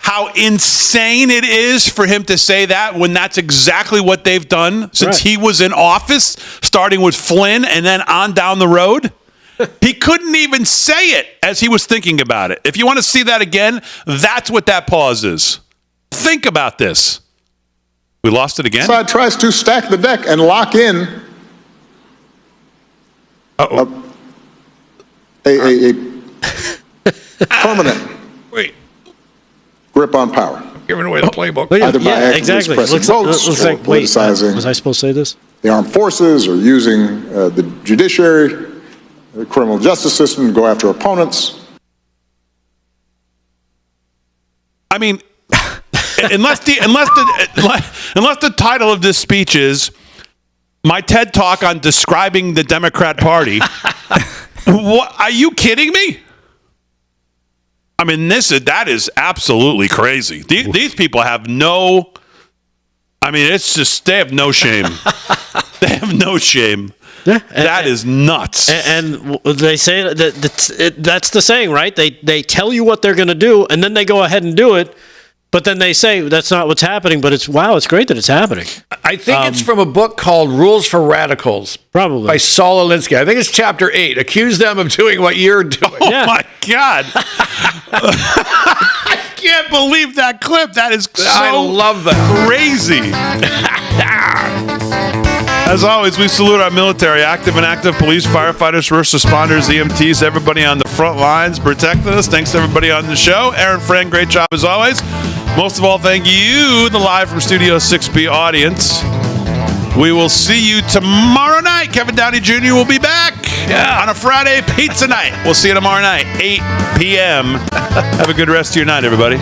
Speaker 2: how insane it is for him to say that when that's exactly what they've done since he was in office, starting with Flynn and then on down the road? He couldn't even say it as he was thinking about it. If you want to see that again, that's what that pause is. Think about this. We lost it again?
Speaker 17: Side tries to stack the deck and lock in a permanent grip on power.
Speaker 3: Giving away the playbook.
Speaker 17: Either by actively suppressing votes or politicizing
Speaker 4: was I supposed to say this?
Speaker 17: the armed forces or using the judiciary, the criminal justice system to go after opponents.
Speaker 2: I mean, unless the title of this speech is my TED Talk on describing the Democrat Party, what, are you kidding me? I mean, that is absolutely crazy. These people have no. I mean, it's just they have no shame. They have no shame.
Speaker 4: Yeah,
Speaker 2: that is nuts.
Speaker 4: And they say that's the saying, right? They tell you what they're going to do, and then they go ahead and do it. But then they say that's not what's happening. But it's great that it's happening.
Speaker 3: I think it's from a book called Rules for Radicals,
Speaker 4: probably
Speaker 3: by Saul Alinsky. I think it's chapter 8. Accuse them of doing what you're doing.
Speaker 2: Oh my God! I can't believe that clip. That is so
Speaker 3: I love that.
Speaker 2: Crazy. As always, we salute our military, active and active police, firefighters, first responders, EMTs, everybody on the front lines protecting us. Thanks to everybody on the show. Aaron Friend, great job as always. Most of all, thank you, the live from Studio 6B audience. We will see you tomorrow night. Kevin Downey Jr. will be back on a Friday pizza night. We'll see you tomorrow night, 8 p.m. Have a good rest of your night, everybody.